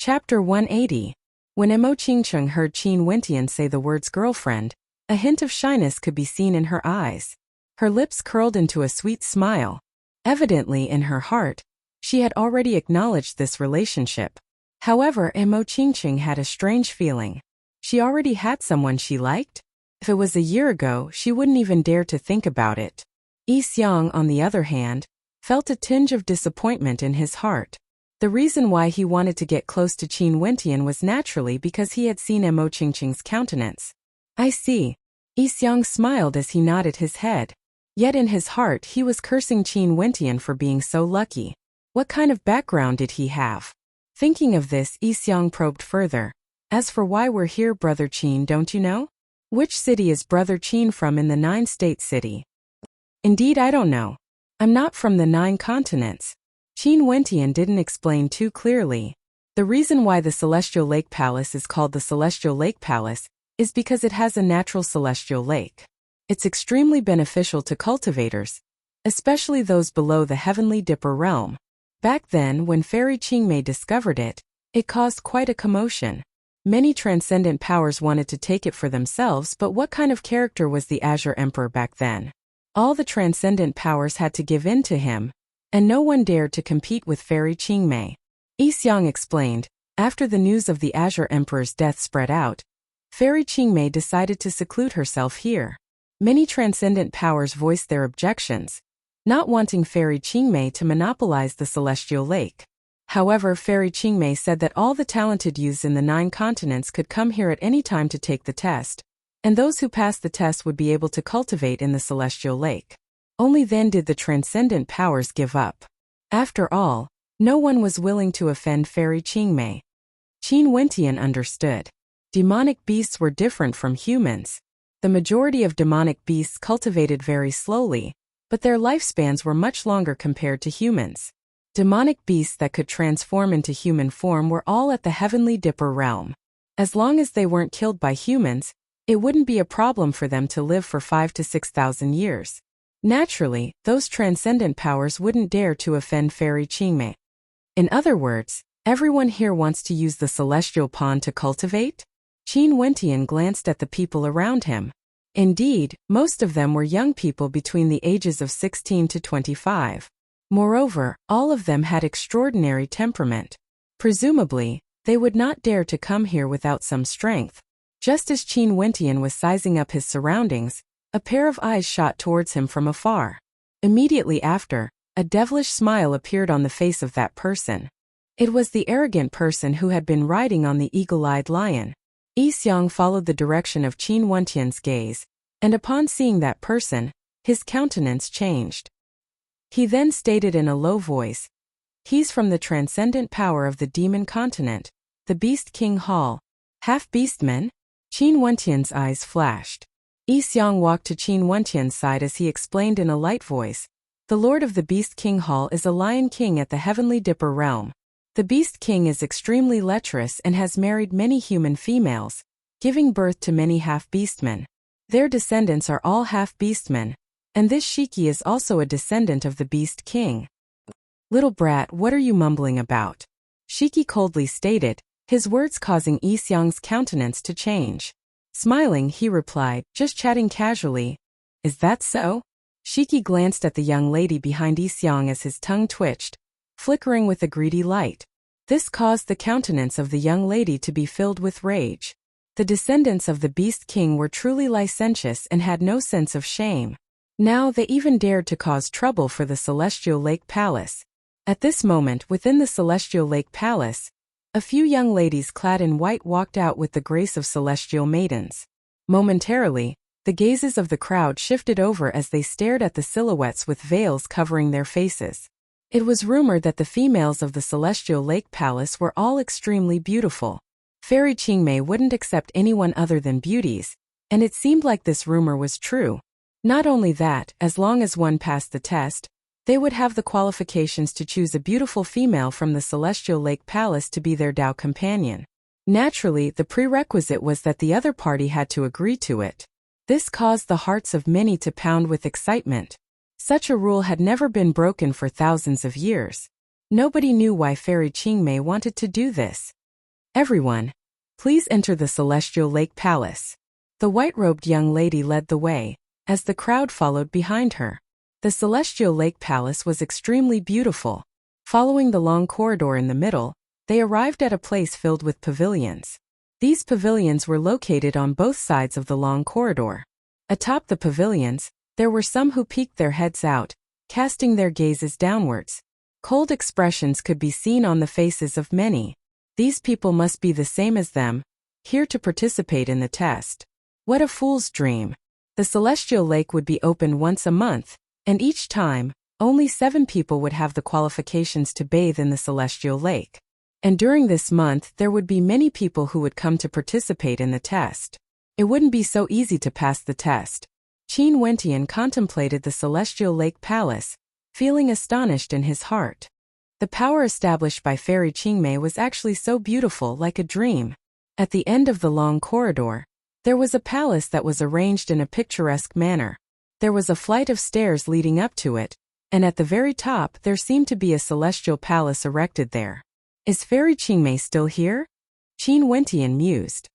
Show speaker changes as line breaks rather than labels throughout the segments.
Chapter 180. When Mo Qingcheng heard Qin Wentian say the words girlfriend, a hint of shyness could be seen in her eyes. Her lips curled into a sweet smile. Evidently in her heart, she had already acknowledged this relationship. However, Mo Qingcheng had a strange feeling. She already had someone she liked? If it was a year ago, she wouldn't even dare to think about it. Yi Xiang, on the other hand, felt a tinge of disappointment in his heart. The reason why he wanted to get close to Qin Wentian was naturally because he had seen Mo Qingcheng's countenance. I see. Yi Xiang smiled as he nodded his head. Yet in his heart he was cursing Qin Wentian for being so lucky. What kind of background did he have? Thinking of this, Yi Xiang probed further. As for why we're here, Brother Qin, don't you know? Which city is Brother Qin from in the 9-state city? Indeed, I don't know. I'm not from the 9 continents. Qin Wentian didn't explain too clearly. The reason why the Celestial Lake Palace is called the Celestial Lake Palace is because it has a natural celestial lake. It's extremely beneficial to cultivators, especially those below the Heavenly Dipper realm. Back then, when Fairy Qingmei discovered it, it caused quite a commotion. Many transcendent powers wanted to take it for themselves, but what kind of character was the Azure Emperor back then? All the transcendent powers had to give in to him, and no one dared to compete with Fairy Qingmei. Yi Xiang explained. After the news of the Azure Emperor's death spread out, Fairy Qingmei decided to seclude herself here. Many transcendent powers voiced their objections, not wanting Fairy Qingmei to monopolize the Celestial Lake. However, Fairy Qingmei said that all the talented youths in the 9 continents could come here at any time to take the test, and those who passed the test would be able to cultivate in the Celestial Lake. Only then did the transcendent powers give up. After all, no one was willing to offend Fairy Qingmei. Qin Wentian understood. Demonic beasts were different from humans. The majority of demonic beasts cultivated very slowly, but their lifespans were much longer compared to humans. Demonic beasts that could transform into human form were all at the Heavenly Dipper realm. As long as they weren't killed by humans, it wouldn't be a problem for them to live for 5,000 to 6,000 years. Naturally, those transcendent powers wouldn't dare to offend Fairy Qingmei. In other words, everyone here wants to use the celestial pond to cultivate? Qin Wentian glanced at the people around him. Indeed, most of them were young people between the ages of 16 to 25. Moreover, all of them had extraordinary temperament. Presumably, they would not dare to come here without some strength. Just as Qin Wentian was sizing up his surroundings, a pair of eyes shot towards him from afar. Immediately after, a devilish smile appeared on the face of that person. It was the arrogant person who had been riding on the eagle-eyed lion. Yi Xiang followed the direction of Qin Wentian's gaze, and upon seeing that person, his countenance changed. He then stated in a low voice, "He's from the transcendent power of the demon continent, the Beast King Hall. Half-beastman?" Qin Wentian's eyes flashed. Yi Xiang walked to Qin Wentian's side as he explained in a light voice, "The Lord of the Beast King Hall is a Lion King at the Heavenly Dipper realm. The Beast King is extremely lecherous and has married many human females, giving birth to many half-beastmen. Their descendants are all half-beastmen, and this Shiki is also a descendant of the Beast King." "Little brat, what are you mumbling about?" Shiki coldly stated, his words causing Yi Xiang's countenance to change. Smiling, he replied, "Just chatting casually." "Is that so?" Shiki glanced at the young lady behind Yi Xiang as his tongue twitched, flickering with a greedy light. This caused the countenance of the young lady to be filled with rage. The descendants of the Beast King were truly licentious and had no sense of shame. Now they even dared to cause trouble for the Celestial Lake Palace. At this moment, within the Celestial Lake Palace, a few young ladies clad in white walked out with the grace of celestial maidens. Momentarily, the gazes of the crowd shifted over as they stared at the silhouettes with veils covering their faces. It was rumored that the females of the Celestial Lake Palace were all extremely beautiful. Fairy Qingmei wouldn't accept anyone other than beauties, and it seemed like this rumor was true. Not only that, as long as one passed the test, they would have the qualifications to choose a beautiful female from the Celestial Lake Palace to be their Dao companion. Naturally, the prerequisite was that the other party had to agree to it. This caused the hearts of many to pound with excitement. Such a rule had never been broken for thousands of years. Nobody knew why Fairy Qingmei wanted to do this. Everyone, please enter the Celestial Lake Palace. The white-robed young lady led the way, as the crowd followed behind her. The Celestial Lake Palace was extremely beautiful. Following the long corridor in the middle, they arrived at a place filled with pavilions. These pavilions were located on both sides of the long corridor. Atop the pavilions, there were some who peeked their heads out, casting their gazes downwards. Cold expressions could be seen on the faces of many. These people must be the same as them, here to participate in the test. What a fool's dream. The Celestial Lake would be open once a month, and each time, only 7 people would have the qualifications to bathe in the Celestial Lake. And during this month there would be many people who would come to participate in the test. It wouldn't be so easy to pass the test. Qin Wentian contemplated the Celestial Lake Palace, feeling astonished in his heart. The power established by Fairy Qingmei was actually so beautiful, like a dream. At the end of the long corridor, there was a palace that was arranged in a picturesque manner. There was a flight of stairs leading up to it, and at the very top there seemed to be a celestial palace erected there. Is Fairy Qingmei still here? Qin Wentian mused.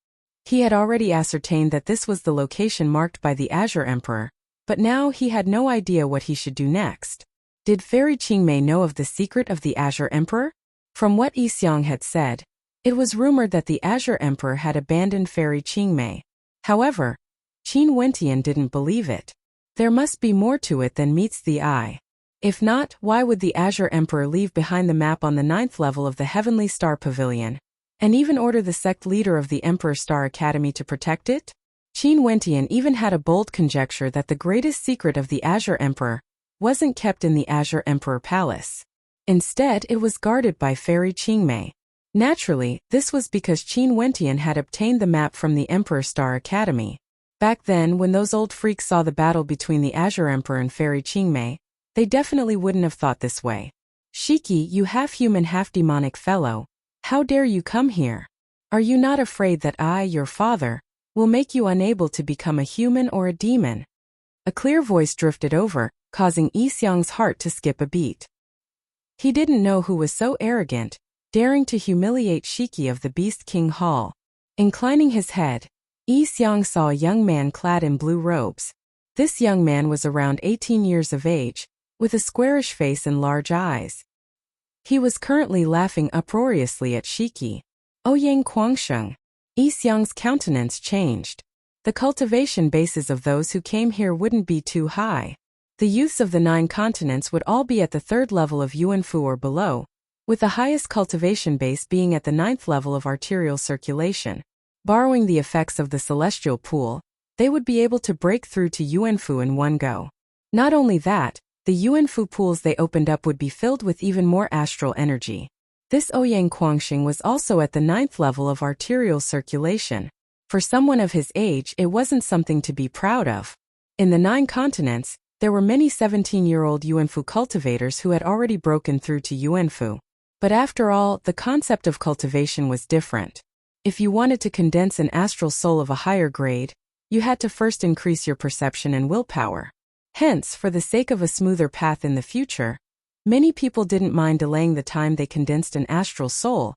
He had already ascertained that this was the location marked by the Azure Emperor, but now he had no idea what he should do next. Did Fairy Qingmei know of the secret of the Azure Emperor? From what Yi Xiang had said, it was rumored that the Azure Emperor had abandoned Fairy Qingmei. However, Qin Wentian didn't believe it. There must be more to it than meets the eye. If not, why would the Azure Emperor leave behind the map on the 9th level of the Heavenly Star Pavilion, and even order the sect leader of the Emperor Star Academy to protect it? Qin Wentian even had a bold conjecture that the greatest secret of the Azure Emperor wasn't kept in the Azure Emperor Palace. Instead, it was guarded by Fairy Qingmei. Naturally, this was because Qin Wentian had obtained the map from the Emperor Star Academy. Back then, when those old freaks saw the battle between the Azure Emperor and Fairy Qingmei, they definitely wouldn't have thought this way. Shiki, you half-human half-demonic fellow, how dare you come here? Are you not afraid that I, your father, will make you unable to become a human or a demon? A clear voice drifted over, causing Yi Xiang's heart to skip a beat. He didn't know who was so arrogant, daring to humiliate Shiki of the Beast King Hall. Inclining his head, Yi Xiang saw a young man clad in blue robes. This young man was around 18 years of age, with a squarish face and large eyes. He was currently laughing uproariously at Shiki. Ouyang Guangsheng. Yi Xiang's countenance changed. The cultivation bases of those who came here wouldn't be too high. The youths of the 9 continents would all be at the 3rd level of Yuanfu or below, with the highest cultivation base being at the 9th level of arterial circulation. Borrowing the effects of the celestial pool, they would be able to break through to Yuanfu in one go. Not only that, the Yuanfu pools they opened up would be filled with even more astral energy. This Ouyang Guangxing was also at the 9th level of arterial circulation. For someone of his age, it wasn't something to be proud of. In the 9 continents, there were many 17-year-old Yuanfu cultivators who had already broken through to Yuanfu. But after all, the concept of cultivation was different. If you wanted to condense an astral soul of a higher grade, you had to first increase your perception and willpower. Hence, for the sake of a smoother path in the future, many people didn't mind delaying the time they condensed an astral soul,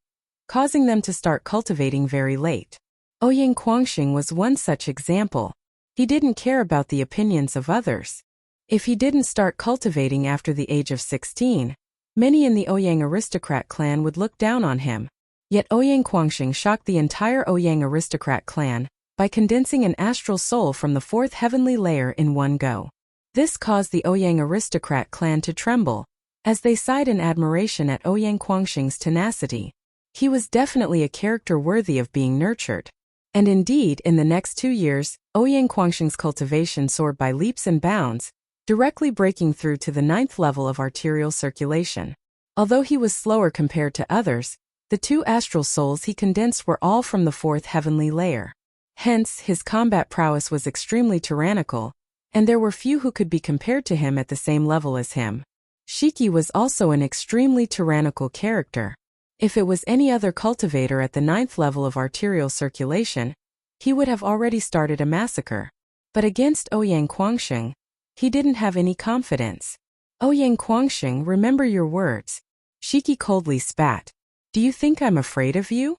causing them to start cultivating very late. Ouyang Guangxing was one such example. He didn't care about the opinions of others. If he didn't start cultivating after the age of 16, many in the Ouyang aristocrat clan would look down on him. Yet Ouyang Guangxing shocked the entire Ouyang aristocrat clan by condensing an astral soul from the 4th heavenly layer in one go. This caused the Ouyang aristocrat clan to tremble, as they sighed in admiration at Ouyang Guangxing's tenacity. He was definitely a character worthy of being nurtured. And indeed, in the next 2 years, Ouyang Guangxing's cultivation soared by leaps and bounds, directly breaking through to the 9th level of arterial circulation. Although he was slower compared to others, the 2 astral souls he condensed were all from the 4th heavenly layer. Hence, his combat prowess was extremely tyrannical, and there were few who could be compared to him at the same level as him. Shiki was also an extremely tyrannical character. If it was any other cultivator at the 9th level of arterial circulation, he would have already started a massacre. But against Ouyang Guangxing, he didn't have any confidence. Ouyang Guangxing, remember your words. Shiki coldly spat. Do you think I'm afraid of you?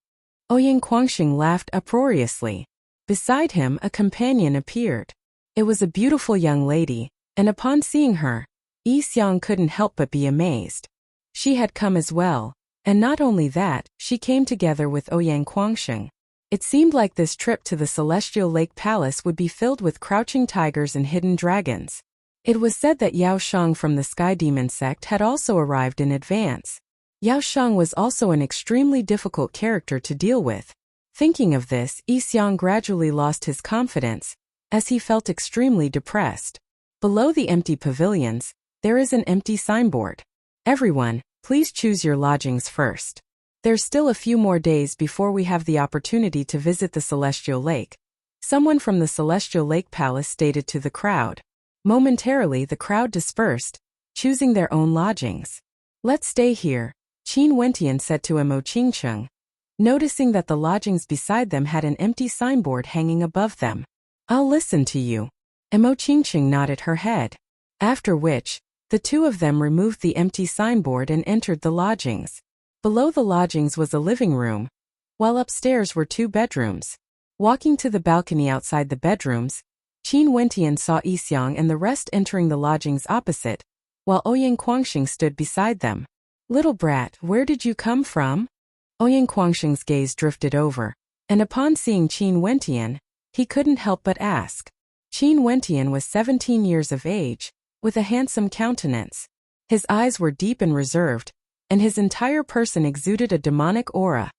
Ouyang Quangxing laughed uproariously. Beside him, a companion appeared. It was a beautiful young lady, and upon seeing her, Yi Xiang couldn't help but be amazed. She had come as well, and not only that, she came together with Ouyang Quangxing. It seemed like this trip to the Celestial Lake Palace would be filled with crouching tigers and hidden dragons. It was said that Yao Shang from the Sky Demon sect had also arrived in advance. Yao Shang was also an extremely difficult character to deal with. Thinking of this, Yi Xiang gradually lost his confidence, as he felt extremely depressed. Below the empty pavilions, there is an empty signboard. Everyone, please choose your lodgings first. There's still a few more days before we have the opportunity to visit the Celestial Lake. Someone from the Celestial Lake Palace stated to the crowd. Momentarily the crowd dispersed, choosing their own lodgings. Let's stay here, Qin Wentian said to Mo Qingcheng, noticing that the lodgings beside them had an empty signboard hanging above them. I'll listen to you. Mo Qingcheng nodded her head. After which, the two of them removed the empty signboard and entered the lodgings. Below the lodgings was a living room, while upstairs were 2 bedrooms. Walking to the balcony outside the bedrooms, Qin Wentian saw Yi Xiang and the rest entering the lodgings opposite, while Ouyang Quangxing stood beside them. Little brat, where did you come from? Ouyang Quangxing's gaze drifted over, and upon seeing Qin Wentian, he couldn't help but ask. Qin Wentian was 17 years of age, with a handsome countenance. His eyes were deep and reserved, and his entire person exuded a demonic aura,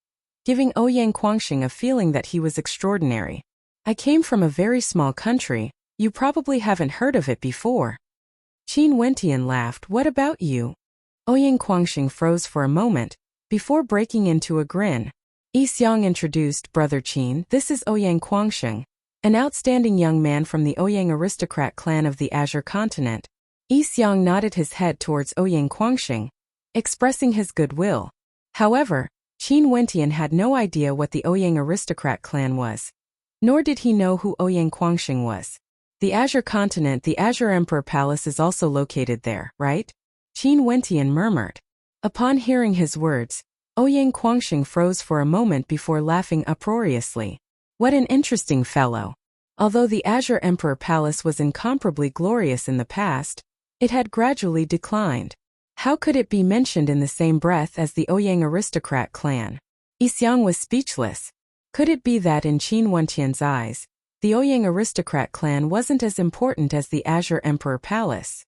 giving Ouyang Quangxing a feeling that he was extraordinary. I came from a very small country, you probably haven't heard of it before. Qin Wentian laughed. What about you? Ouyang Quangxing froze for a moment, before breaking into a grin. Yi Xiang introduced Brother Qin. This is Ouyang Quangxing, an outstanding young man from the Ouyang aristocrat clan of the Azure continent. Yi Xiang nodded his head towards Ouyang Quangxing, expressing his goodwill. However, Qin Wentian had no idea what the Ouyang aristocrat clan was. Nor did he know who Ouyang Quangxing was. The Azure continent, the Azure Emperor Palace is also located there, right? Qin Wentian murmured. Upon hearing his words, Ouyang Quangxing froze for a moment before laughing uproariously. What an interesting fellow. Although the Azure Emperor Palace was incomparably glorious in the past, it had gradually declined. How could it be mentioned in the same breath as the Ouyang aristocrat clan? Yi Xiang was speechless. Could it be that in Qin Wentian's eyes, the Ouyang aristocrat clan wasn't as important as the Azure Emperor Palace?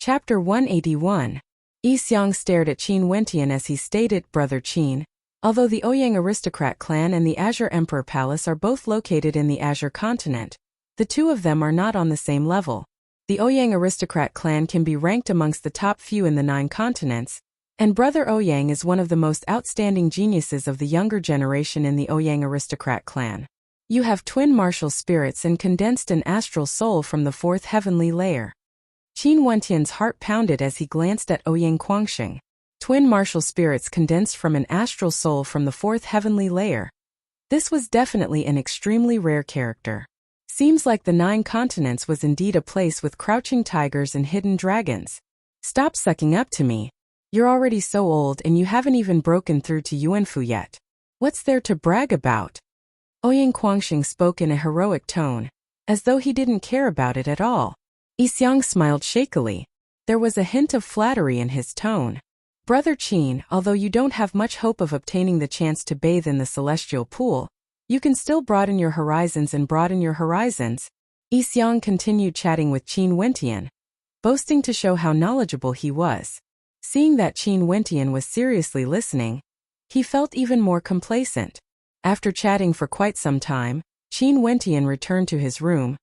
Chapter 181. Yi Xiang stared at Qin Wentian as he stated, Brother Qin, although the Ouyang aristocrat clan and the Azure Emperor Palace are both located in the Azure continent, the two of them are not on the same level. The Ouyang aristocrat clan can be ranked amongst the top few in the 9 continents, and Brother Ouyang is one of the most outstanding geniuses of the younger generation in the Ouyang aristocrat clan. You have twin martial spirits and condensed an astral soul from the 4th heavenly layer. Qin Wentian's heart pounded as he glanced at Ouyang Quangxing. Twin martial spirits condensed from an astral soul from the 4th heavenly layer. This was definitely an extremely rare character. Seems like the 9 continents was indeed a place with crouching tigers and hidden dragons. Stop sucking up to me. You're already so old and you haven't even broken through to Yuanfu yet. What's there to brag about? Ouyang Quangxing spoke in a heroic tone, as though he didn't care about it at all. Yi Xiang smiled shakily. There was a hint of flattery in his tone. Brother Qin, although you don't have much hope of obtaining the chance to bathe in the celestial pool, you can still broaden your horizons and broaden your horizons. Yi Xiang continued chatting with Qin Wentian, boasting to show how knowledgeable he was. Seeing that Qin Wentian was seriously listening, he felt even more complacent. After chatting for quite some time, Qin Wentian returned to his room,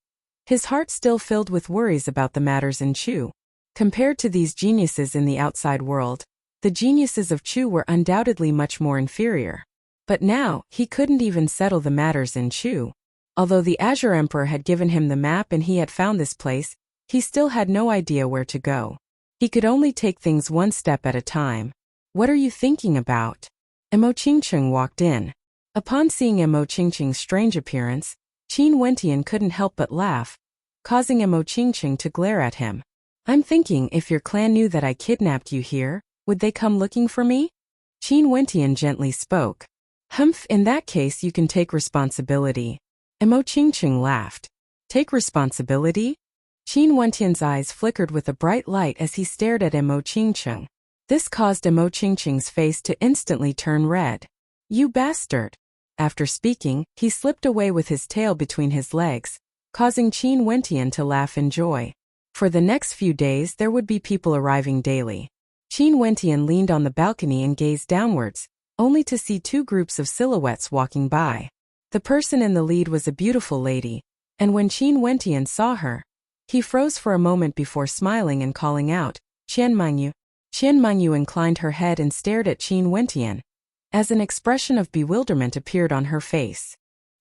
his heart still filled with worries about the matters in Chu. Compared to these geniuses in the outside world, the geniuses of Chu were undoubtedly much more inferior. But now, he couldn't even settle the matters in Chu. Although the Azure Emperor had given him the map and he had found this place, he still had no idea where to go. He could only take things one step at a time. What are you thinking about? Mo Qingcheng walked in. Upon seeing Mo Qingcheng's strange appearance, Qin Wentian couldn't help but laugh, causing Mo Qingcheng to glare at him. I'm thinking if your clan knew that I kidnapped you here, would they come looking for me? Qin Wentian gently spoke. Humph, in that case you can take responsibility. Emo Qingqing laughed. Take responsibility? Qin Wentian's eyes flickered with a bright light as he stared at Emo Qingqing. This caused Emo Qingqing's face to instantly turn red. You bastard! After speaking, he slipped away with his tail between his legs, causing Qin Wentian to laugh in joy. For the next few days there would be people arriving daily. Qin Wentian leaned on the balcony and gazed downwards, only to see two groups of silhouettes walking by. The person in the lead was a beautiful lady, and when Qin Wentian saw her, he froze for a moment before smiling and calling out, Qian Mengyu. Qian Mengyu inclined her head and stared at Qin Wentian, as an expression of bewilderment appeared on her face.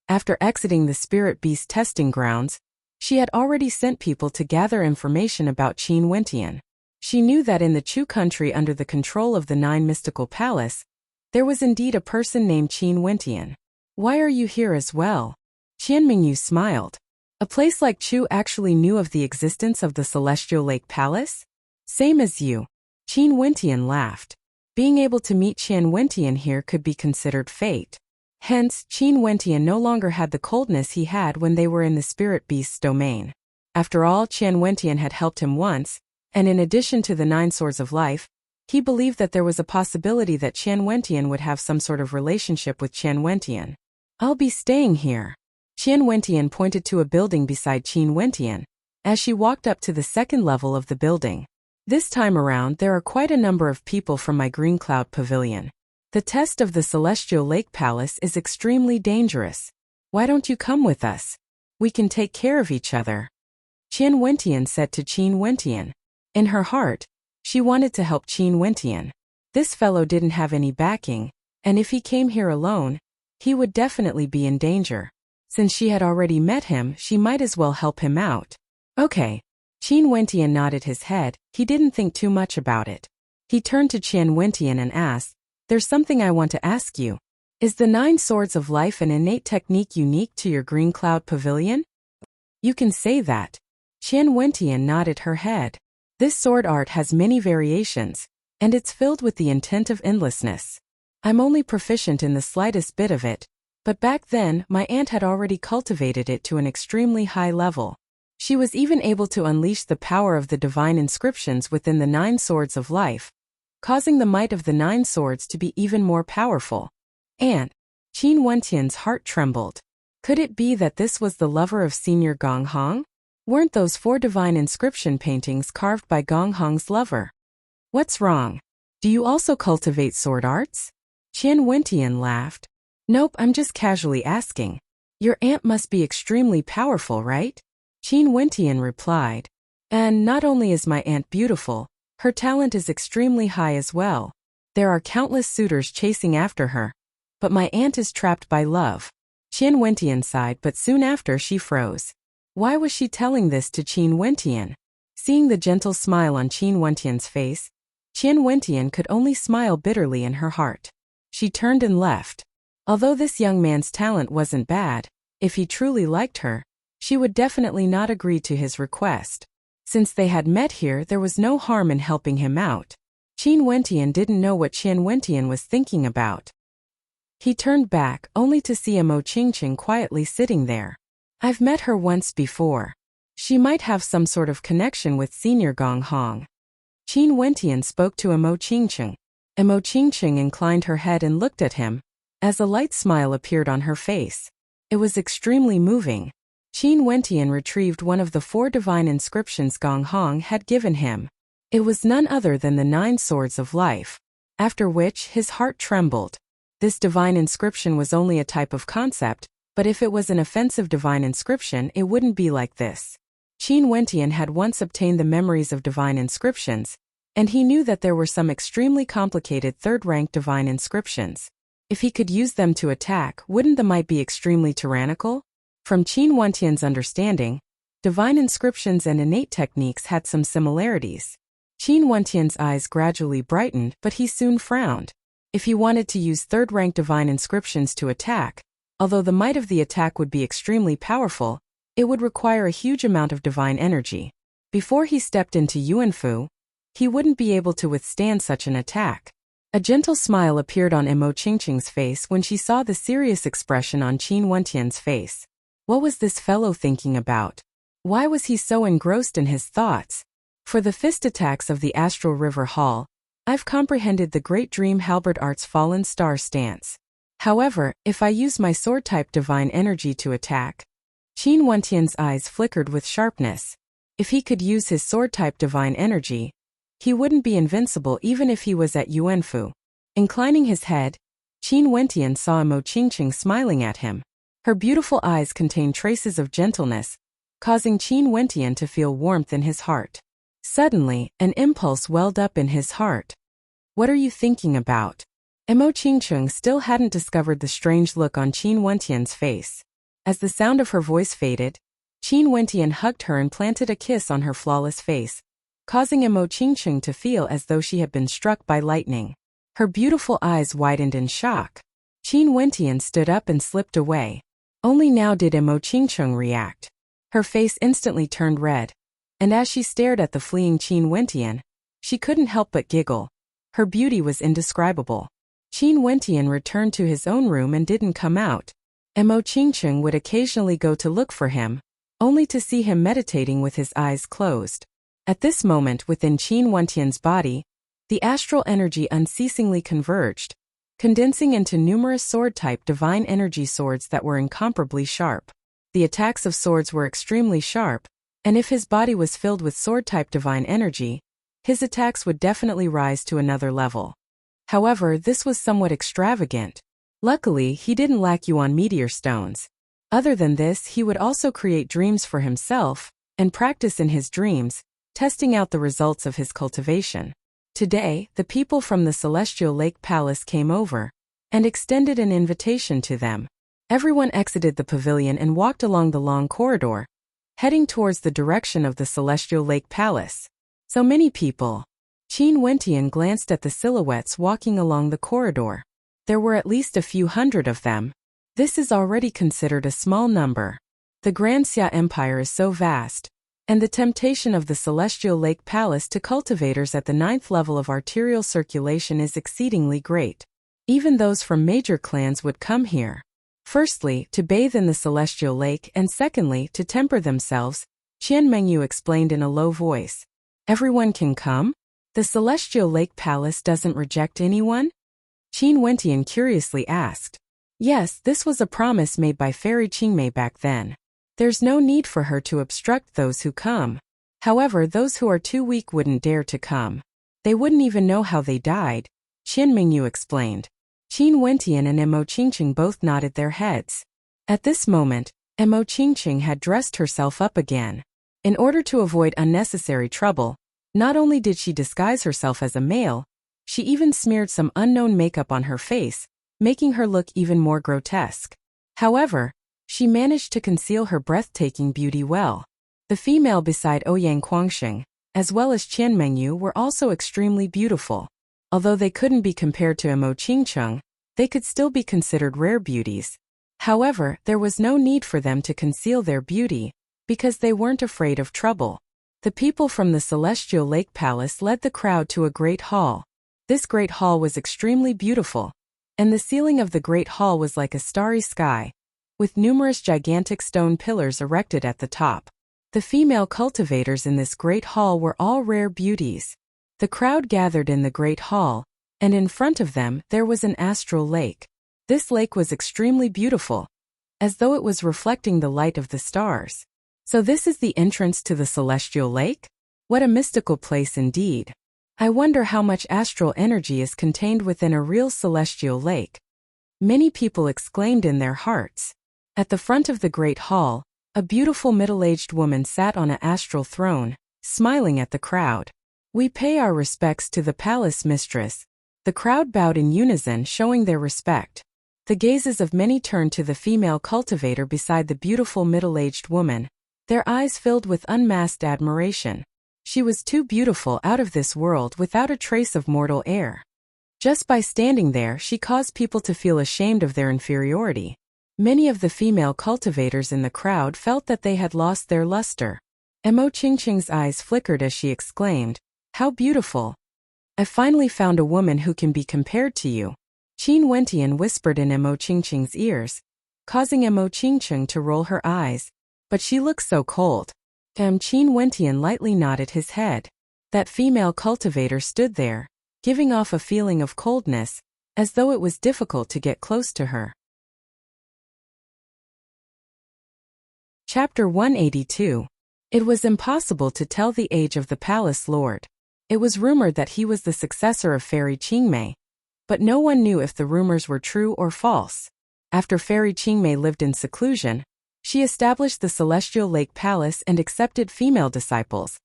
After exiting the spirit beast testing grounds, she had already sent people to gather information about Qin Wentian. She knew that in the Chu country under the control of the 9 mystical palace, there was indeed a person named Qin Wentian. Why are you here as well? Qian Mengyu smiled. A place like Chu actually knew of the existence of the Celestial Lake Palace? Same as you. Qin Wentian laughed. Being able to meet Qin Wentian here could be considered fate. Hence, Qin Wentian no longer had the coldness he had when they were in the spirit beast's domain. After all, Qin Wentian had helped him once, and in addition to the 9 swords of life, he believed that there was a possibility that Qin Wentian would have some sort of relationship with Qin Wentian. I'll be staying here. Qin Wentian pointed to a building beside Qin Wentian, as she walked up to the 2nd level of the building. This time around there are quite a number of people from my Green Cloud Pavilion. The test of the Celestial Lake Palace is extremely dangerous. Why don't you come with us? We can take care of each other. Qin Wentian said to Qin Wentian. In her heart, she wanted to help Qin Wentian. This fellow didn't have any backing, and if he came here alone, he would definitely be in danger. Since she had already met him, she might as well help him out. Okay. Qin Wentian nodded his head. He didn't think too much about it. He turned to Qin Wentian and asked, There's something I want to ask you. Is the 9 swords of life an innate technique unique to your Green Cloud Pavilion? You can say that. Qin Wentian nodded her head. This sword art has many variations, and it's filled with the intent of endlessness. I'm only proficient in the slightest bit of it, but back then my aunt had already cultivated it to an extremely high level. She was even able to unleash the power of the divine inscriptions within the 9 swords of life, causing the might of the 9 swords to be even more powerful. And Qin Wentian's heart trembled. Could it be that this was the lover of Senior Gong Hong? Weren't those 4 divine inscription paintings carved by Gong Hong's lover? What's wrong? Do you also cultivate sword arts? Qin Wentian laughed. Nope, I'm just casually asking. Your aunt must be extremely powerful, right? Qin Wentian replied. And not only is my aunt beautiful, her talent is extremely high as well. There are countless suitors chasing after her. But my aunt is trapped by love. Qin Wentian sighed, but soon after she froze. Why was she telling this to Qin Wentian? Seeing the gentle smile on Qin Wentian's face, Qin Wentian could only smile bitterly in her heart. She turned and left. Although this young man's talent wasn't bad, if he truly liked her, she would definitely not agree to his request. Since they had met here, there was no harm in helping him out. Qin Wentian didn't know what Qin Wentian was thinking about. He turned back, only to see Emo Qingqing quietly sitting there. I've met her once before. She might have some sort of connection with Senior Gong Hong. Qin Wentian spoke to Emo Qingqing. Emo Qingqing inclined her head and looked at him, as a light smile appeared on her face. It was extremely moving. Qin Wentian retrieved one of the 4 divine inscriptions Gong Hong had given him. It was none other than the 9 swords of life. After which, his heart trembled. This divine inscription was only a type of concept, but if it was an offensive divine inscription, it wouldn't be like this. Qin Wentian had once obtained the memories of divine inscriptions, and he knew that there were some extremely complicated 3rd-rank divine inscriptions. If he could use them to attack, wouldn't the might be extremely tyrannical? From Qin Wentian's understanding, divine inscriptions and innate techniques had some similarities. Qin Wentian's eyes gradually brightened, but he soon frowned. If he wanted to use 3rd-rank divine inscriptions to attack, although the might of the attack would be extremely powerful, it would require a huge amount of divine energy. Before he stepped into Yuanfu, he wouldn't be able to withstand such an attack. A gentle smile appeared on Emo Qingqing's face when she saw the serious expression on Qin Wentian's face. What was this fellow thinking about? Why was he so engrossed in his thoughts? For the fist attacks of the Astral River Hall, I've comprehended the great dream halberd art's fallen star stance. However, if I use my sword-type divine energy to attack... Qin Wentian's eyes flickered with sharpness. If he could use his sword-type divine energy, he wouldn't be invincible even if he was at Yuanfu. Inclining his head, Qin Wentian saw Emo Qingqing smiling at him. Her beautiful eyes contained traces of gentleness, causing Qin Wentian to feel warmth in his heart. Suddenly, an impulse welled up in his heart. What are you thinking about? Emo Qingqing still hadn't discovered the strange look on Qin Wentian's face. As the sound of her voice faded, Qin Wentian hugged her and planted a kiss on her flawless face, causing Emo Qingqing to feel as though she had been struck by lightning. Her beautiful eyes widened in shock. Qin Wentian stood up and slipped away. Only now did Emo Qingqing react. Her face instantly turned red, and as she stared at the fleeing Qin Wentian, she couldn't help but giggle. Her beauty was indescribable. Qin Wentian returned to his own room and didn't come out. Emo Qingqing would occasionally go to look for him, only to see him meditating with his eyes closed. At this moment within Qin Wentian's body, the astral energy unceasingly converged, condensing into numerous sword-type divine energy swords that were incomparably sharp. The attacks of swords were extremely sharp, and if his body was filled with sword-type divine energy, his attacks would definitely rise to another level. However, this was somewhat extravagant. Luckily, he didn't lack Yuan meteor stones. Other than this, he would also create dreams for himself, and practice in his dreams, testing out the results of his cultivation. Today, the people from the Celestial Lake Palace came over, and extended an invitation to them. Everyone exited the pavilion and walked along the long corridor, heading towards the direction of the Celestial Lake Palace. So many people. Qin Wentian glanced at the silhouettes walking along the corridor. There were at least a few hundred of them. This is already considered a small number. The Grand Xia Empire is so vast, and the temptation of the Celestial Lake Palace to cultivators at the 9th level of arterial circulation is exceedingly great. Even those from major clans would come here. Firstly, to bathe in the Celestial Lake, and secondly, to temper themselves, Qian Mengyu explained in a low voice. Everyone can come? The Celestial Lake Palace doesn't reject anyone? Qin Wentian curiously asked. Yes, this was a promise made by Fairy Qingmei back then. There's no need for her to obstruct those who come. However, those who are too weak wouldn't dare to come. They wouldn't even know how they died, Qian Mengyu explained. Qin Wentian and Emo Qingqing both nodded their heads. At this moment, Emo Qingqing had dressed herself up again. In order to avoid unnecessary trouble, not only did she disguise herself as a male, she even smeared some unknown makeup on her face, making her look even more grotesque. However, she managed to conceal her breathtaking beauty well. The female beside Ouyang Guangxing, as well as Qian Mengyu, were also extremely beautiful. Although they couldn't be compared to Emo Qingqing, they could still be considered rare beauties. However, there was no need for them to conceal their beauty, because they weren't afraid of trouble. The people from the Celestial Lake Palace led the crowd to a great hall. This great hall was extremely beautiful, and the ceiling of the great hall was like a starry sky, with numerous gigantic stone pillars erected at the top. The female cultivators in this great hall were all rare beauties. The crowd gathered in the great hall, and in front of them there was an astral lake. This lake was extremely beautiful, as though it was reflecting the light of the stars. So this is the entrance to the Celestial Lake? What a mystical place indeed. I wonder how much astral energy is contained within a real celestial lake. Many people exclaimed in their hearts. At the front of the great hall, a beautiful middle-aged woman sat on an astral throne, smiling at the crowd. We pay our respects to the palace mistress. The crowd bowed in unison, showing their respect. The gazes of many turned to the female cultivator beside the beautiful middle-aged woman, their eyes filled with unmasked admiration. She was too beautiful, out of this world, without a trace of mortal air. Just by standing there, she caused people to feel ashamed of their inferiority. Many of the female cultivators in the crowd felt that they had lost their luster. Emo Qingqing's eyes flickered as she exclaimed, "How beautiful!" I finally found a woman who can be compared to you, Qin Wentian whispered in Mo Qingqing's ears, causing Mo Qingqing to roll her eyes. But she looks so cold. Qin Wentian lightly nodded his head. That female cultivator stood there, giving off a feeling of coldness, as though it was difficult to get close to her. Chapter 182. It was impossible to tell the age of the palace lord. It was rumored that he was the successor of Fairy Qingmei, but no one knew if the rumors were true or false. After Fairy Qingmei lived in seclusion, she established the Celestial Lake Palace and accepted female disciples,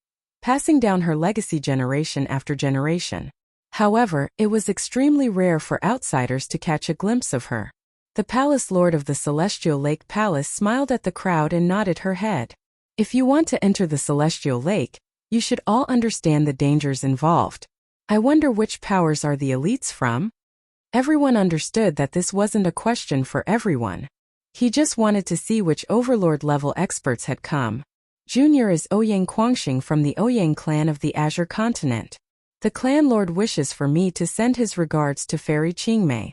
passing down her legacy generation after generation. However, it was extremely rare for outsiders to catch a glimpse of her. The palace lord of the Celestial Lake Palace smiled at the crowd and nodded her head. If you want to enter the Celestial Lake, you should all understand the dangers involved. I wonder which powers are the elites from? Everyone understood that this wasn't a question for everyone. He just wanted to see which overlord-level experts had come. Junior is Ouyang Quangxing from the Ouyang clan of the Azure Continent. The clan lord wishes for me to send his regards to Fairy Qingmei.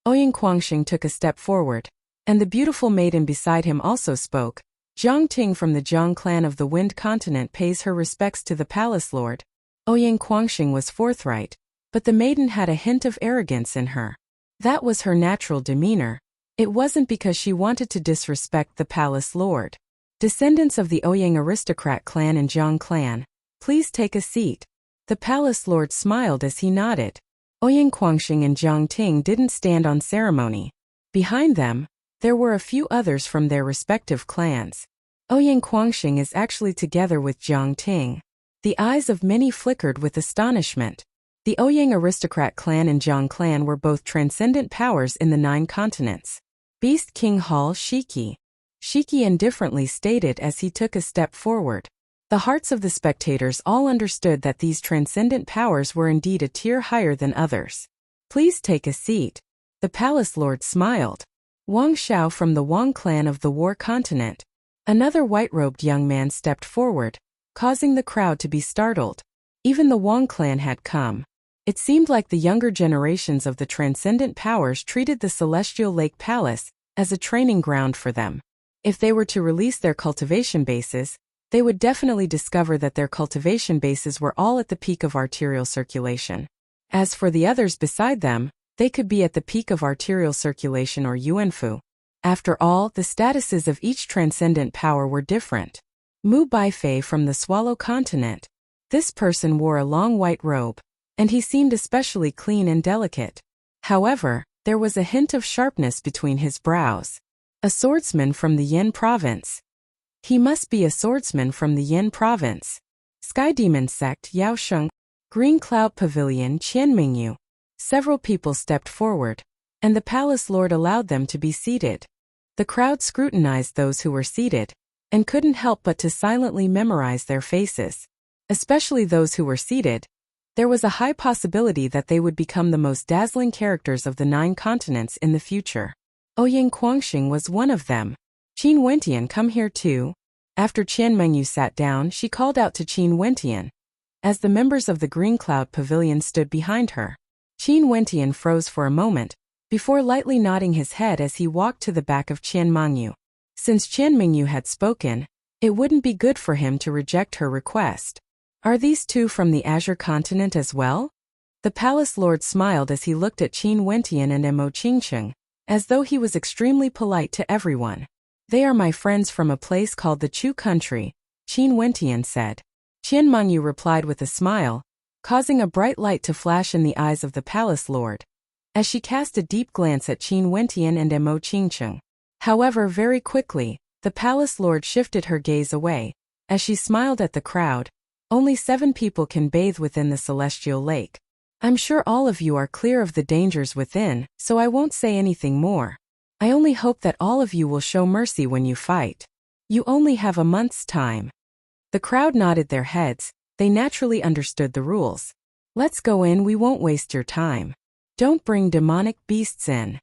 Ouyang Quangxing took a step forward, and the beautiful maiden beside him also spoke. Jiang Ting from the Jiang clan of the Wind Continent pays her respects to the palace lord. Ouyang Quangxing was forthright, but the maiden had a hint of arrogance in her. That was her natural demeanor. It wasn't because she wanted to disrespect the palace lord. Descendants of the Ouyang aristocrat clan and Jiang clan, please take a seat. The palace lord smiled as he nodded. Ouyang Quangxing and Jiang Ting didn't stand on ceremony. Behind them, there were a few others from their respective clans. Ouyang Quangxing is actually together with Jiang Ting. The eyes of many flickered with astonishment. The Ouyang aristocrat clan and Jiang clan were both transcendent powers in the 9 continents. Beast King Hall Shiki. Shiki indifferently stated as he took a step forward. The hearts of the spectators all understood that these transcendent powers were indeed a tier higher than others. Please take a seat. The palace lord smiled. Wang Xiao from the Wang clan of the War Continent. Another white-robed young man stepped forward, causing the crowd to be startled. Even the Wang clan had come. It seemed like the younger generations of the transcendent powers treated the Celestial Lake Palace as a training ground for them. If they were to release their cultivation bases, they would definitely discover that their cultivation bases were all at the peak of arterial circulation. As for the others beside them, they could be at the peak of arterial circulation or yuanfu. After all, the statuses of each transcendent power were different. Mu Baifei from the Swallow Continent. This person wore a long white robe, and he seemed especially clean and delicate. However, there was a hint of sharpness between his brows. A swordsman from the Yin province. He must be a swordsman from the Yin province. Sky Demon Sect Yao Sheng. Green Cloud Pavilion Qianmingyu. Several people stepped forward, and the palace lord allowed them to be seated. The crowd scrutinized those who were seated, and couldn't help but to silently memorize their faces. Especially those who were seated. There was a high possibility that they would become the most dazzling characters of the 9 continents in the future. Ouyang Quangxing was one of them. Qin Wentian, come here too. After Qianmengyu sat down, she called out to Qin Wentian. As the members of the Green Cloud Pavilion stood behind her, Qin Wentian froze for a moment, before lightly nodding his head as he walked to the back of Qianmengyu. Since Qianmengyu had spoken, it wouldn't be good for him to reject her request. Are these two from the Azure Continent as well? The palace lord smiled as he looked at Qin Wentian and Mo Qingqing, as though he was extremely polite to everyone. They are my friends from a place called the Chu country, Qin Wentian said. Qianmengyu replied with a smile, causing a bright light to flash in the eyes of the palace lord, as she cast a deep glance at Qin Wentian and Mo Qingqing. However, very quickly, the palace lord shifted her gaze away, as she smiled at the crowd. Only 7 people can bathe within the Celestial Lake. I'm sure all of you are clear of the dangers within, so I won't say anything more. I only hope that all of you will show mercy when you fight. You only have a month's time. The crowd nodded their heads. They naturally understood the rules. Let's go in, we won't waste your time. Don't bring demonic beasts in.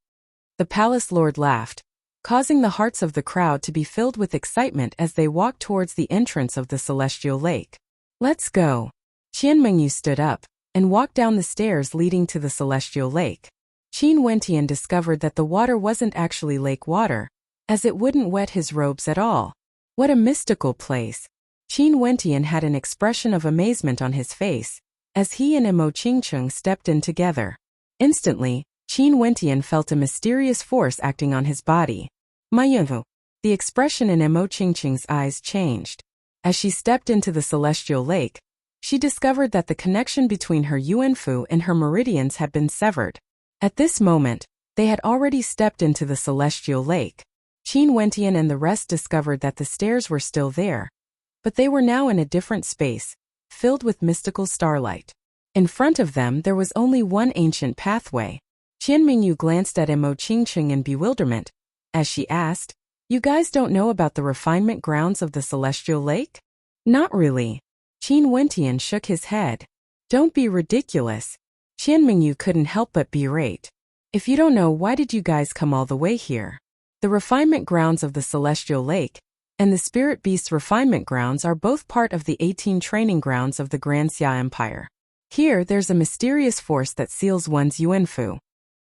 The palace lord laughed, causing the hearts of the crowd to be filled with excitement as they walked towards the entrance of the Celestial Lake. Let's go. Qianmengyu stood up, and walked down the stairs leading to the celestial lake. Qin Wentian discovered that the water wasn't actually lake water, as it wouldn't wet his robes at all. What a mystical place! Qin Wentian had an expression of amazement on his face, as he and Emo Qingcheng stepped in together. Instantly, Qin Wentian felt a mysterious force acting on his body. Mayunhu. The expression in Emo Qingcheng's eyes changed. As she stepped into the celestial lake, she discovered that the connection between her Yuanfu and her meridians had been severed. At this moment, they had already stepped into the celestial lake. Qin Wentian and the rest discovered that the stairs were still there, but they were now in a different space, filled with mystical starlight. In front of them there was only one ancient pathway. Qian Mingyu glanced at Emo Qingcheng in bewilderment, as she asked, "You guys don't know about the refinement grounds of the celestial lake?" "Not really." Qin Wentian shook his head. "Don't be ridiculous." Qian Mingyu couldn't help but berate. "If you don't know, why did you guys come all the way here? The refinement grounds of the celestial lake and the spirit beast's refinement grounds are both part of the 18 training grounds of the Grand Xia Empire. Here there's a mysterious force that seals one's Yuanfu.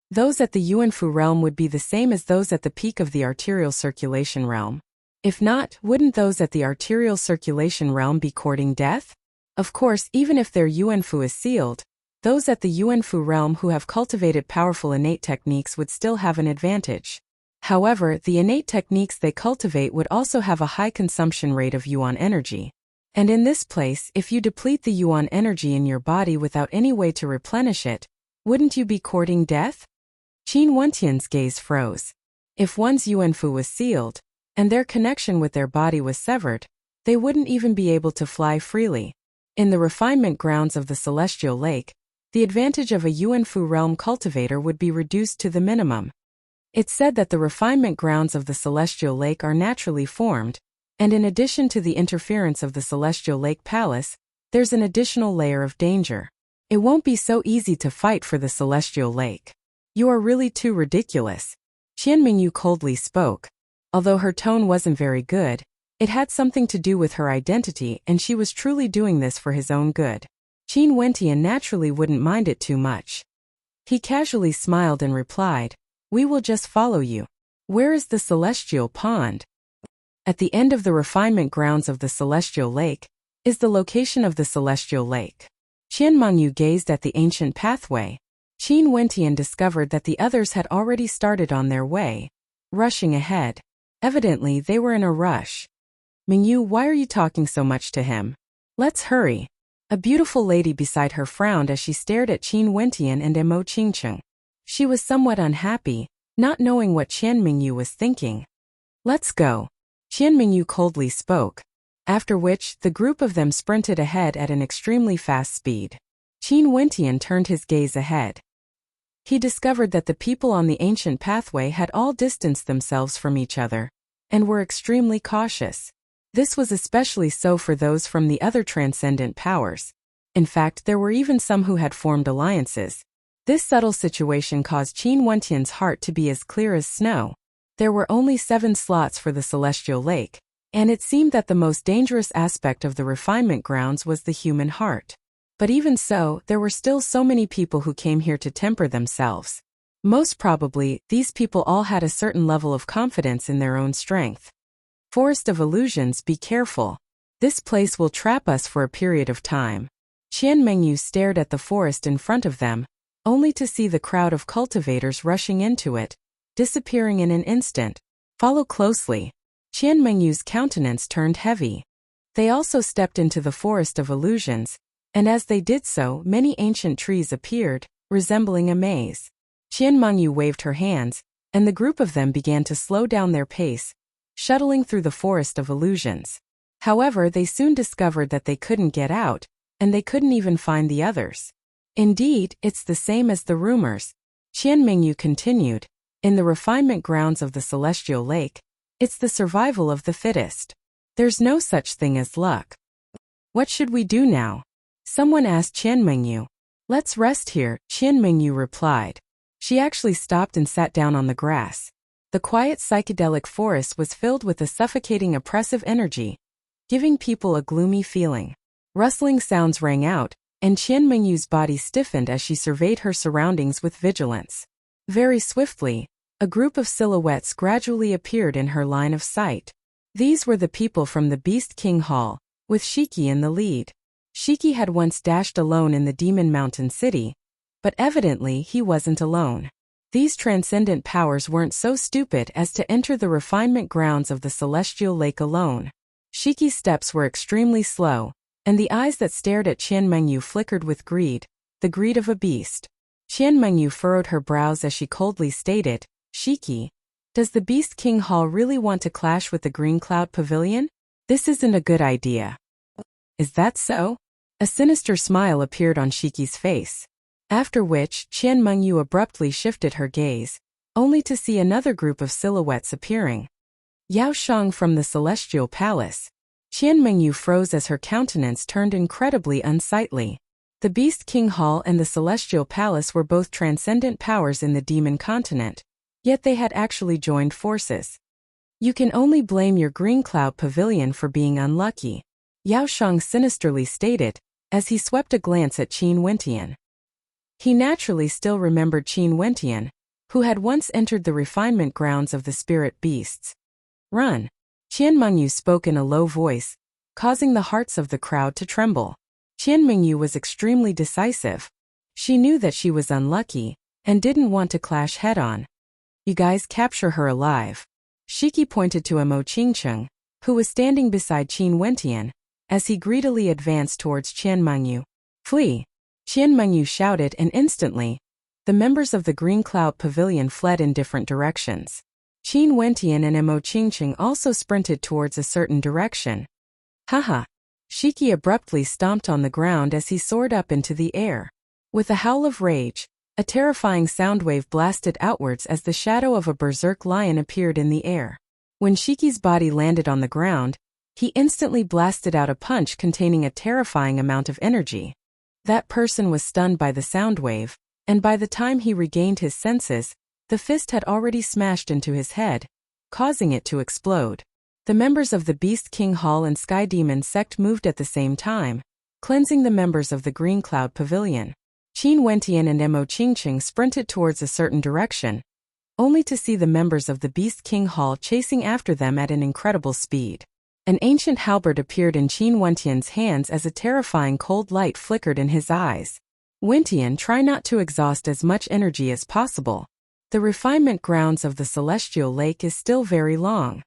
Those at the Yuanfu realm would be the same as those at the peak of the arterial circulation realm. If not, wouldn't those at the arterial circulation realm be courting death? Of course, even if their Yuanfu is sealed, those at the Yuanfu realm who have cultivated powerful innate techniques would still have an advantage. However, the innate techniques they cultivate would also have a high consumption rate of Yuan energy. And in this place, if you deplete the Yuan energy in your body without any way to replenish it, wouldn't you be courting death? Qin Wentian's gaze froze. If one's Yuanfu was sealed, and their connection with their body was severed, they wouldn't even be able to fly freely. In the refinement grounds of the celestial lake, the advantage of a Yuanfu realm cultivator would be reduced to the minimum. It's said that the refinement grounds of the celestial lake are naturally formed, and in addition to the interference of the celestial lake palace, there's an additional layer of danger. It won't be so easy to fight for the celestial lake. You are really too ridiculous. Qian Mingyu coldly spoke. Although her tone wasn't very good, it had something to do with her identity and she was truly doing this for his own good. Qin Wentian naturally wouldn't mind it too much. He casually smiled and replied, "We will just follow you. Where is the celestial pond?" At the end of the refinement grounds of the celestial lake is the location of the celestial lake. Qian Mingyu gazed at the ancient pathway. Qin Wentian discovered that the others had already started on their way, rushing ahead. Evidently, they were in a rush. "Mingyu, why are you talking so much to him? Let's hurry." A beautiful lady beside her frowned as she stared at Qin Wentian and Emo Qingcheng. She was somewhat unhappy, not knowing what Qian Mingyu was thinking. "Let's go." Qian Mingyu coldly spoke, after which the group of them sprinted ahead at an extremely fast speed. Qin Wentian turned his gaze ahead. He discovered that the people on the ancient pathway had all distanced themselves from each other, and were extremely cautious. This was especially so for those from the other transcendent powers. In fact, there were even some who had formed alliances. This subtle situation caused Qin Wentian's heart to be as clear as snow. There were only 7 slots for the celestial lake, and it seemed that the most dangerous aspect of the refinement grounds was the human heart. But even so, there were still so many people who came here to temper themselves. Most probably, these people all had a certain level of confidence in their own strength. Forest of Illusions, be careful. This place will trap us for a period of time. Qian Mingyu stared at the forest in front of them, only to see the crowd of cultivators rushing into it, disappearing in an instant. Follow closely. Qian Mingyu's countenance turned heavy. They also stepped into the Forest of Illusions, and as they did so, many ancient trees appeared, resembling a maze. Qian Mingyu waved her hands, and the group of them began to slow down their pace, shuttling through the Forest of Illusions. However, they soon discovered that they couldn't get out, and they couldn't even find the others. Indeed, it's the same as the rumors. Qian Mingyu continued, in the refinement grounds of the celestial lake, it's the survival of the fittest. There's no such thing as luck. What should we do now? Someone asked Qian Mingyu. Let's rest here, Qian Mingyu replied. She actually stopped and sat down on the grass. The quiet psychedelic forest was filled with a suffocating oppressive energy, giving people a gloomy feeling. Rustling sounds rang out, and Qian Mengyu's body stiffened as she surveyed her surroundings with vigilance. Very swiftly, a group of silhouettes gradually appeared in her line of sight. These were the people from the Beast King Hall, with Shiki in the lead. Shiki had once dashed alone in the Demon Mountain City, but evidently he wasn't alone. These transcendent powers weren't so stupid as to enter the refinement grounds of the Celestial Lake alone. Shiki's steps were extremely slow, and the eyes that stared at Qian Mengyu flickered with greed, the greed of a beast. Qian Mengyu furrowed her brows as she coldly stated, "Shiki, does the Beast King Hall really want to clash with the Green Cloud Pavilion? This isn't a good idea." "Is that so?" A sinister smile appeared on Shiki's face. After which, Qian Mengyu abruptly shifted her gaze, only to see another group of silhouettes appearing. Yao Shang from the Celestial Palace. Qian Mengyu froze as her countenance turned incredibly unsightly. The Beast King Hall and the Celestial Palace were both transcendent powers in the Demon Continent, yet they had actually joined forces. "You can only blame your Green Cloud Pavilion for being unlucky," Yao Shang sinisterly stated, as he swept a glance at Qin Wentian. He naturally still remembered Qin Wentian, who had once entered the refinement grounds of the spirit beasts. "Run!" Qian Mengyu spoke in a low voice, causing the hearts of the crowd to tremble. Qian Mengyu was extremely decisive. She knew that she was unlucky, and didn't want to clash head-on. "You guys capture her alive." Shiki pointed to Mo Qingcheng, who was standing beside Qin Wentian, as he greedily advanced towards Qian Mengyu. "Flee!" Qian Mengyu shouted, and instantly, the members of the Green Cloud Pavilion fled in different directions. Qin Wentian and Mo Qingcheng also sprinted towards a certain direction. "Haha!" Shiki abruptly stomped on the ground as he soared up into the air. With a howl of rage, a terrifying sound wave blasted outwards as the shadow of a berserk lion appeared in the air. When Shiki's body landed on the ground, he instantly blasted out a punch containing a terrifying amount of energy. That person was stunned by the sound wave, and by the time he regained his senses, the fist had already smashed into his head, causing it to explode. The members of the Beast King Hall and Sky Demon sect moved at the same time, cleansing the members of the Green Cloud Pavilion. Qin Wentian and Mo Qingcheng sprinted towards a certain direction, only to see the members of the Beast King Hall chasing after them at an incredible speed. An ancient halberd appeared in Qin Wentian's hands as a terrifying cold light flickered in his eyes. "Wentian, try not to exhaust as much energy as possible. The refinement grounds of the Celestial Lake is still very long,"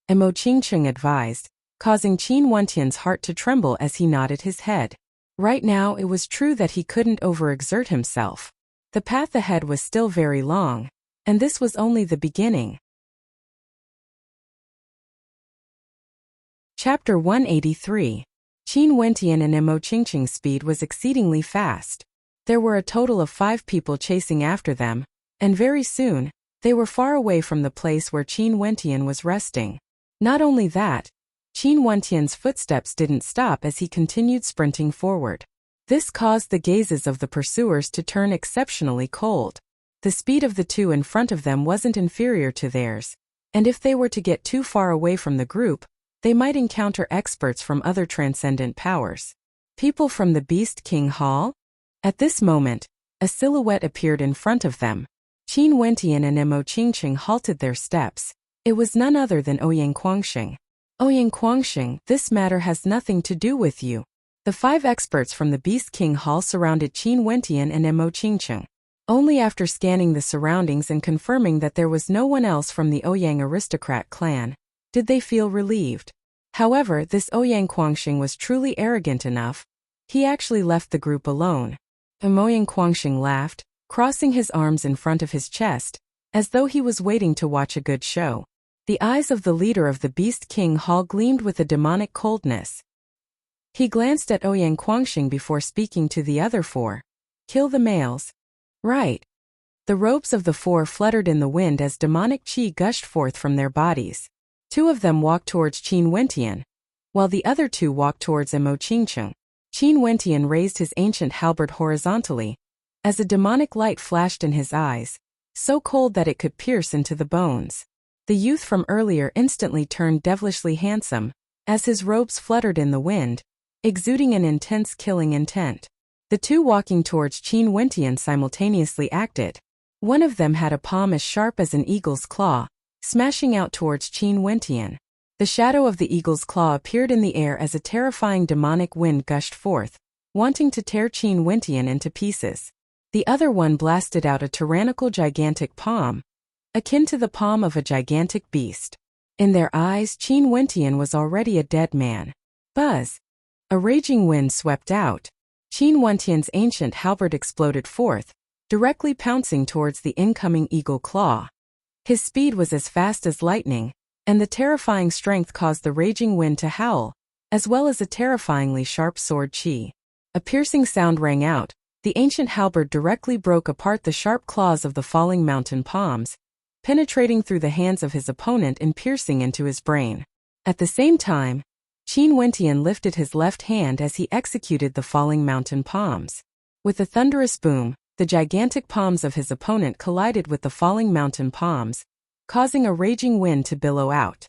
Mo Qingcheng advised, causing Qin Wentian's heart to tremble as he nodded his head. Right now it was true that he couldn't overexert himself. The path ahead was still very long, and this was only the beginning. Chapter 183. Qin Wentian and Mo Qingcheng's speed was exceedingly fast. There were a total of 5 people chasing after them, and very soon, they were far away from the place where Qin Wentian was resting. Not only that, Qin Wentian's footsteps didn't stop as he continued sprinting forward. This caused the gazes of the pursuers to turn exceptionally cold. The speed of the two in front of them wasn't inferior to theirs, and if they were to get too far away from the group, they might encounter experts from other transcendent powers. People from the Beast King Hall? At this moment, a silhouette appeared in front of them. Qin Wentian and Mo Qingcheng halted their steps. It was none other than Ouyang Guangxing. "Ouyang Guangxing, this matter has nothing to do with you." The 5 experts from the Beast King Hall surrounded Qin Wentian and Mo Qingcheng. Only after scanning the surroundings and confirming that there was no one else from the Ouyang aristocrat clan, did they feel relieved. However, this Ouyang Guangxing was truly arrogant enough. He actually left the group alone. Ouyang Guangxing laughed, crossing his arms in front of his chest, as though he was waiting to watch a good show. The eyes of the leader of the Beast King Hall gleamed with a demonic coldness. He glanced at Ouyang Guangxing before speaking to the other 4. "Kill the males." "Right." The robes of the 4 fluttered in the wind as demonic qi gushed forth from their bodies. 2 of them walked towards Qin Wentian, while the other 2 walked towards Mo Qingcheng. Qin Wentian raised his ancient halberd horizontally, as a demonic light flashed in his eyes, so cold that it could pierce into the bones. The youth from earlier instantly turned devilishly handsome, as his robes fluttered in the wind, exuding an intense killing intent. The two walking towards Qin Wentian simultaneously acted. One of them had a palm as sharp as an eagle's claw, smashing out towards Qin Wentian. The shadow of the eagle's claw appeared in the air as a terrifying demonic wind gushed forth, wanting to tear Qin Wentian into pieces. The other one blasted out a tyrannical gigantic palm, akin to the palm of a gigantic beast. In their eyes, Qin Wentian was already a dead man. Buzz! A raging wind swept out. Qin Wentian's ancient halberd exploded forth, directly pouncing towards the incoming eagle claw. His speed was as fast as lightning, and the terrifying strength caused the raging wind to howl, as well as a terrifyingly sharp sword chi. A piercing sound rang out. The ancient halberd directly broke apart the sharp claws of the falling mountain palms, penetrating through the hands of his opponent and piercing into his brain. At the same time, Qin Wentian lifted his left hand as he executed the falling mountain palms. With a thunderous boom, the gigantic palms of his opponent collided with the falling mountain palms, causing a raging wind to billow out.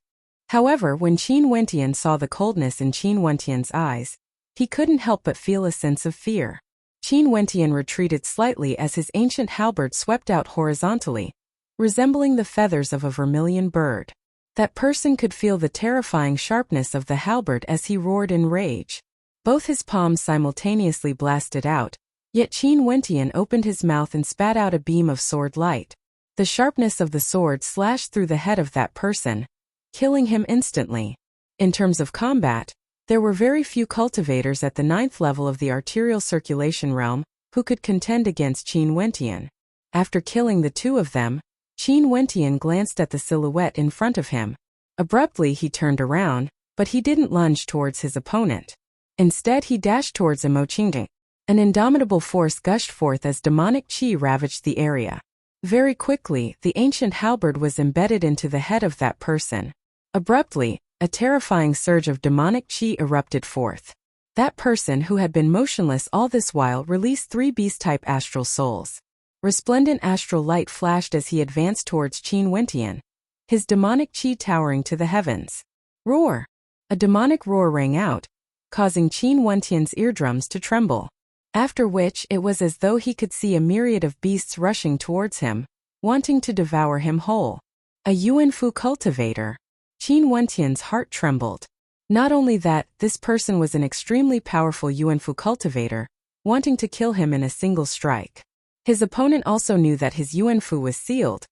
However, when Qin Wentian saw the coldness in Qin Wentian's eyes, he couldn't help but feel a sense of fear. Qin Wentian retreated slightly as his ancient halberd swept out horizontally, resembling the feathers of a vermilion bird. That person could feel the terrifying sharpness of the halberd as he roared in rage. Both his palms simultaneously blasted out, yet Qin Wentian opened his mouth and spat out a beam of sword light. The sharpness of the sword slashed through the head of that person, killing him instantly. In terms of combat, there were very few cultivators at the 9th level of the arterial circulation realm who could contend against Qin Wentian. After killing the two of them, Qin Wentian glanced at the silhouette in front of him. Abruptly he turned around, but he didn't lunge towards his opponent. Instead he dashed towards Mo Qingding. An indomitable force gushed forth as demonic qi ravaged the area. Very quickly, the ancient halberd was embedded into the head of that person. Abruptly, a terrifying surge of demonic qi erupted forth. That person who had been motionless all this while released 3 beast-type astral souls. Resplendent astral light flashed as he advanced towards Qin Wentian, his demonic qi towering to the heavens. Roar! A demonic roar rang out, causing Qin Wentian's eardrums to tremble. After which, it was as though he could see a myriad of beasts rushing towards him, wanting to devour him whole. A Yuanfu cultivator. Qin Wentian's heart trembled. Not only that, this person was an extremely powerful Yuanfu cultivator, wanting to kill him in a single strike. His opponent also knew that his Yuanfu was sealed,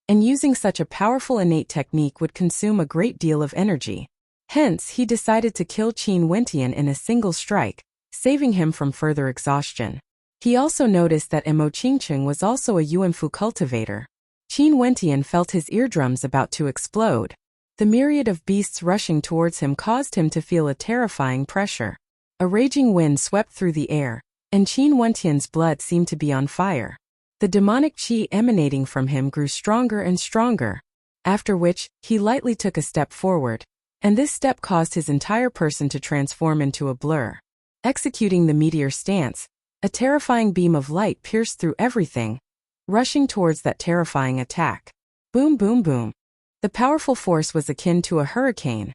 and using such a powerful innate technique would consume a great deal of energy. Hence, he decided to kill Qin Wentian in a single strike, saving him from further exhaustion. He also noticed that Mo Qingqing was also a Yuanfu cultivator. Qin Wentian felt his eardrums about to explode. The myriad of beasts rushing towards him caused him to feel a terrifying pressure. A raging wind swept through the air, and Qin Wentian's blood seemed to be on fire. The demonic qi emanating from him grew stronger and stronger, after which, he lightly took a step forward, and this step caused his entire person to transform into a blur. Executing the meteor stance, a terrifying beam of light pierced through everything, rushing towards that terrifying attack. Boom boom boom. The powerful force was akin to a hurricane,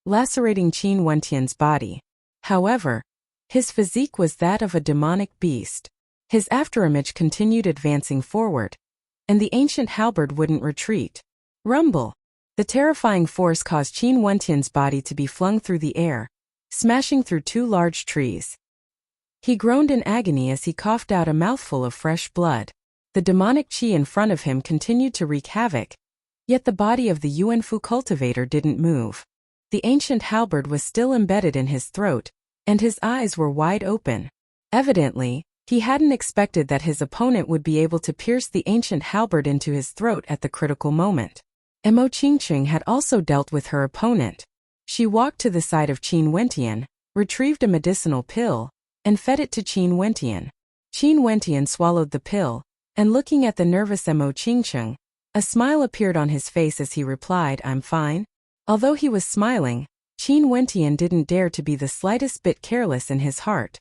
lacerating Qin Wentian's body. However, his physique was that of a demonic beast. His afterimage continued advancing forward, and the ancient halberd wouldn't retreat. Rumble! The terrifying force caused Qin Wentian's body to be flung through the air, smashing through 2 large trees. He groaned in agony as he coughed out a mouthful of fresh blood. The demonic qi in front of him continued to wreak havoc, yet the body of the Yuanfu cultivator didn't move. The ancient halberd was still embedded in his throat, and his eyes were wide open. Evidently, he hadn't expected that his opponent would be able to pierce the ancient halberd into his throat at the critical moment. Mo Qingqing had also dealt with her opponent. She walked to the side of Qin Wentian, retrieved a medicinal pill, and fed it to Qin Wentian. Qin Wentian swallowed the pill, and looking at the nervous Mo Qingqing, a smile appeared on his face as he replied, "I'm fine." Although he was smiling, Qin Wentian didn't dare to be the slightest bit careless in his heart.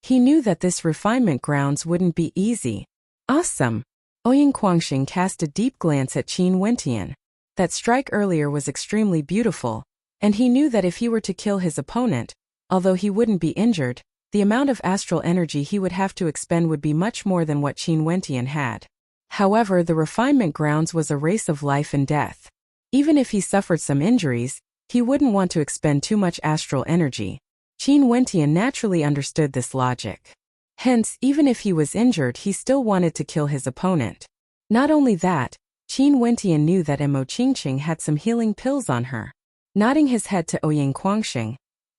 He knew that this refinement grounds wouldn't be easy. Awesome! Ouyang Guangxing cast a deep glance at Qin Wentian. That strike earlier was extremely beautiful, and he knew that if he were to kill his opponent, although he wouldn't be injured, the amount of astral energy he would have to expend would be much more than what Qin Wentian had. However, the refinement grounds was a race of life and death. Even if he suffered some injuries, he wouldn't want to expend too much astral energy. Qin Wentian naturally understood this logic. Hence, even if he was injured, he still wanted to kill his opponent. Not only that, Qin Wentian knew that Mo Qingqing had some healing pills on her. Nodding his head to Ouyang Quangxing,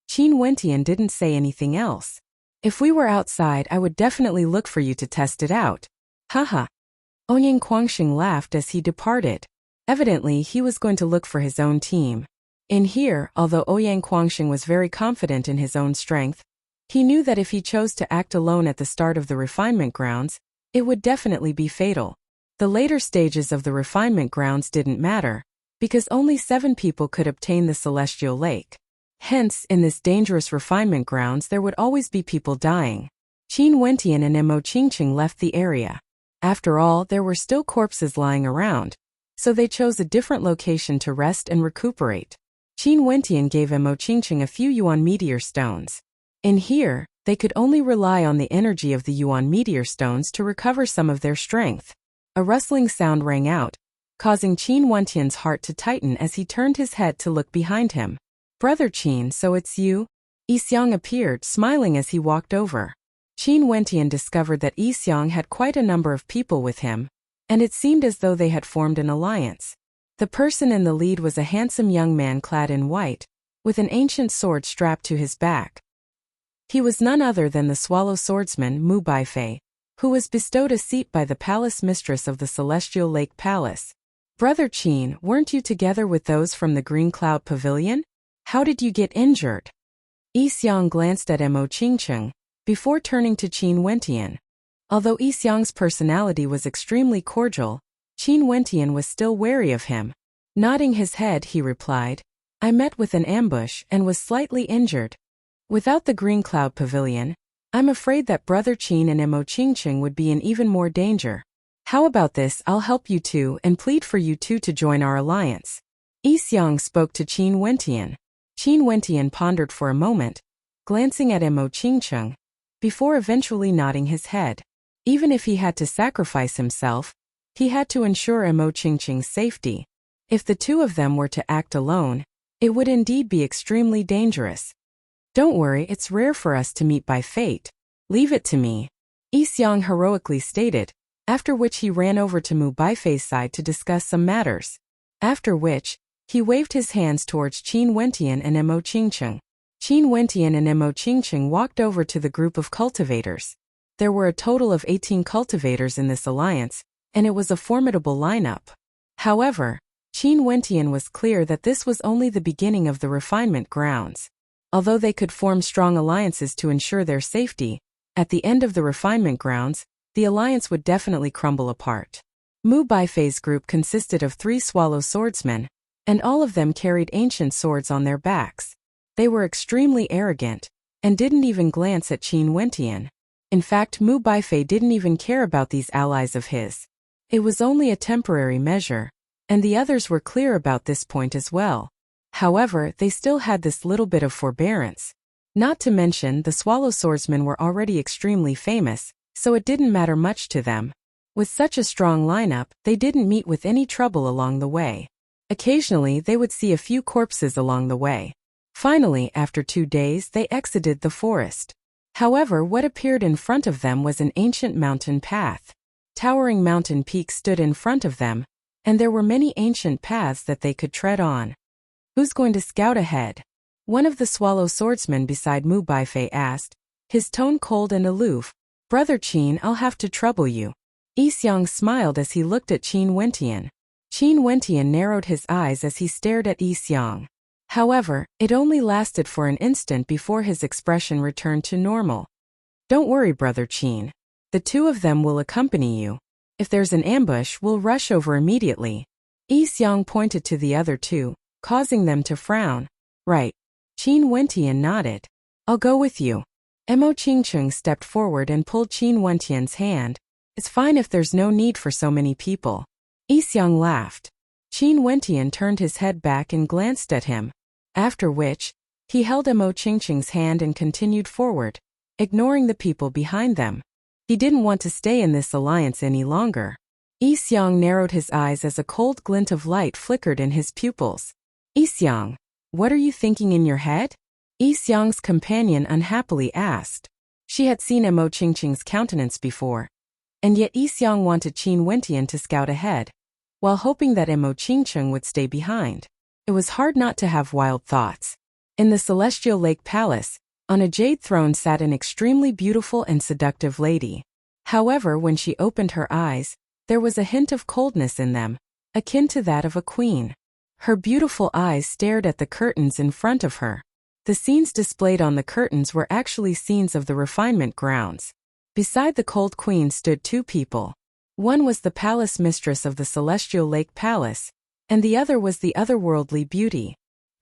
Qin Wentian didn't say anything else. If we were outside, I would definitely look for you to test it out. Haha. Ouyang Quangxing laughed as he departed. Evidently, he was going to look for his own team. In here, although Ouyang Quangxing was very confident in his own strength, he knew that if he chose to act alone at the start of the refinement grounds, it would definitely be fatal. The later stages of the refinement grounds didn't matter, because only 7 people could obtain the celestial lake. Hence, in this dangerous refinement grounds there would always be people dying. Qin Wentian and Mo Qingqing left the area. After all, there were still corpses lying around, so they chose a different location to rest and recuperate. Qin Wentian gave Mo Qingqing a few Yuan meteor stones. In here, they could only rely on the energy of the Yuan meteor stones to recover some of their strength. A rustling sound rang out, causing Qin Wentian's heart to tighten as he turned his head to look behind him. Brother Qin, so it's you? Yixiang appeared, smiling as he walked over. Qin Wentian discovered that Yixiang had quite a number of people with him, and it seemed as though they had formed an alliance. The person in the lead was a handsome young man clad in white, with an ancient sword strapped to his back. He was none other than the swallow swordsman Mu Baifei, who was bestowed a seat by the palace mistress of the Celestial Lake Palace. Brother Qin, weren't you together with those from the Green Cloud Pavilion? How did you get injured? Yixiang glanced at Mo Qingqing, before turning to Qin Wentian. Although Yixiang's personality was extremely cordial, Qin Wentian was still wary of him. Nodding his head, he replied, I met with an ambush and was slightly injured. Without the Green Cloud Pavilion, I'm afraid that Brother Qin and Mo Qingqing would be in even more danger. How about this? I'll help you two and plead for you two to join our alliance. Yixiang spoke to Qin Wentian. Qin Wentian pondered for a moment, glancing at Mo Qingqing, before eventually nodding his head. Even if he had to sacrifice himself, he had to ensure Mo Qingqing's safety. If the two of them were to act alone, it would indeed be extremely dangerous. Don't worry, it's rare for us to meet by fate. Leave it to me, Yixiang heroically stated, after which he ran over to Mu Baifei's side to discuss some matters. After which, he waved his hands towards Qin Wentian and Mo Qingqing. Qin Wentian and Mo Qingqing walked over to the group of cultivators. There were a total of 18 cultivators in this alliance, and it was a formidable lineup. However, Qin Wentian was clear that this was only the beginning of the refinement grounds. Although they could form strong alliances to ensure their safety, at the end of the refinement grounds, the alliance would definitely crumble apart. Mu Baifei's group consisted of 3 swallow swordsmen, and all of them carried ancient swords on their backs. They were extremely arrogant, and didn't even glance at Qin Wentian. In fact, Mu Baifei didn't even care about these allies of his. It was only a temporary measure, and the others were clear about this point as well. However, they still had this little bit of forbearance. Not to mention, the swallow swordsmen were already extremely famous, so it didn't matter much to them. With such a strong lineup, they didn't meet with any trouble along the way. Occasionally, they would see a few corpses along the way. Finally, after 2 days, they exited the forest. However, what appeared in front of them was an ancient mountain path. Towering mountain peaks stood in front of them, and there were many ancient paths that they could tread on. Who's going to scout ahead? One of the swallow swordsmen beside Mu Baifei asked, his tone cold and aloof. Brother Qin, I'll have to trouble you. Yixiang smiled as he looked at Qin Wentian. Qin Wentian narrowed his eyes as he stared at Yixiang. However, it only lasted for an instant before his expression returned to normal. Don't worry, Brother Qin. The 2 of them will accompany you. If there's an ambush, we'll rush over immediately. Yixiang pointed to the other 2, causing them to frown. Right. Qin Wentian nodded. I'll go with you. Mo Qingqing stepped forward and pulled Qin Wentian's hand. It's fine if there's no need for so many people. Yixiang laughed. Qin Wentian turned his head back and glanced at him. After which, he held Mo Qingqing's hand and continued forward. ignoring the people behind them. He didn't want to stay in this alliance any longer. Yixiang narrowed his eyes as a cold glint of light flickered in his pupils. Yixiang, what are you thinking in your head? Yixiang's companion unhappily asked. She had seen Mo Qingqing's countenance before, and yet Yixiang wanted Qin Wentian to scout ahead, while hoping that Mo Qingqing would stay behind. It was hard not to have wild thoughts. In the Celestial Lake Palace, on a jade throne sat an extremely beautiful and seductive lady. However, when she opened her eyes, there was a hint of coldness in them, akin to that of a queen. Her beautiful eyes stared at the curtains in front of her. The scenes displayed on the curtains were actually scenes of the refinement grounds. Beside the cold queen stood two people. One was the palace mistress of the Celestial Lake Palace, and the other was the otherworldly beauty.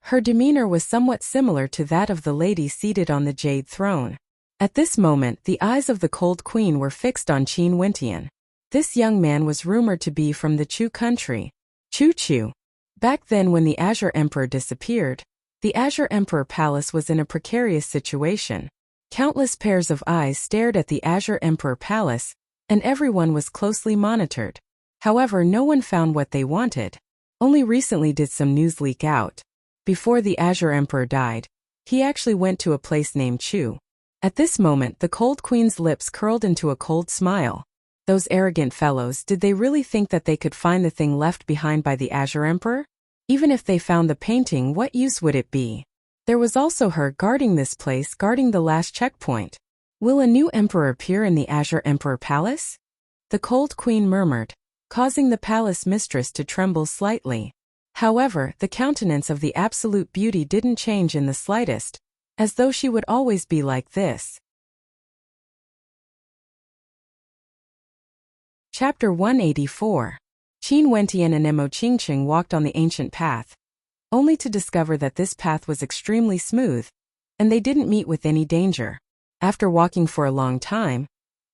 Her demeanor was somewhat similar to that of the lady seated on the jade throne. At this moment, the eyes of the cold queen were fixed on Qin Wentian. This young man was rumored to be from the Chu country. Chu. Back then, when the Azure Emperor disappeared, the Azure Emperor Palace was in a precarious situation. Countless pairs of eyes stared at the Azure Emperor Palace, and everyone was closely monitored. However, no one found what they wanted. Only recently did some news leak out. Before the Azure Emperor died, he actually went to a place named Chu. At this moment, the cold queen's lips curled into a cold smile. Those arrogant fellows, did they really think that they could find the thing left behind by the Azure Emperor? Even if they found the painting, what use would it be? There was also her guarding this place, guarding the last checkpoint. Will a new emperor appear in the Azure Emperor Palace? The cold queen murmured, causing the palace mistress to tremble slightly. However, the countenance of the absolute beauty didn't change in the slightest, as though she would always be like this. Chapter 184. Qin Wentian and Mo Qingqing walked on the ancient path, only to discover that this path was extremely smooth, and they didn't meet with any danger. After walking for a long time,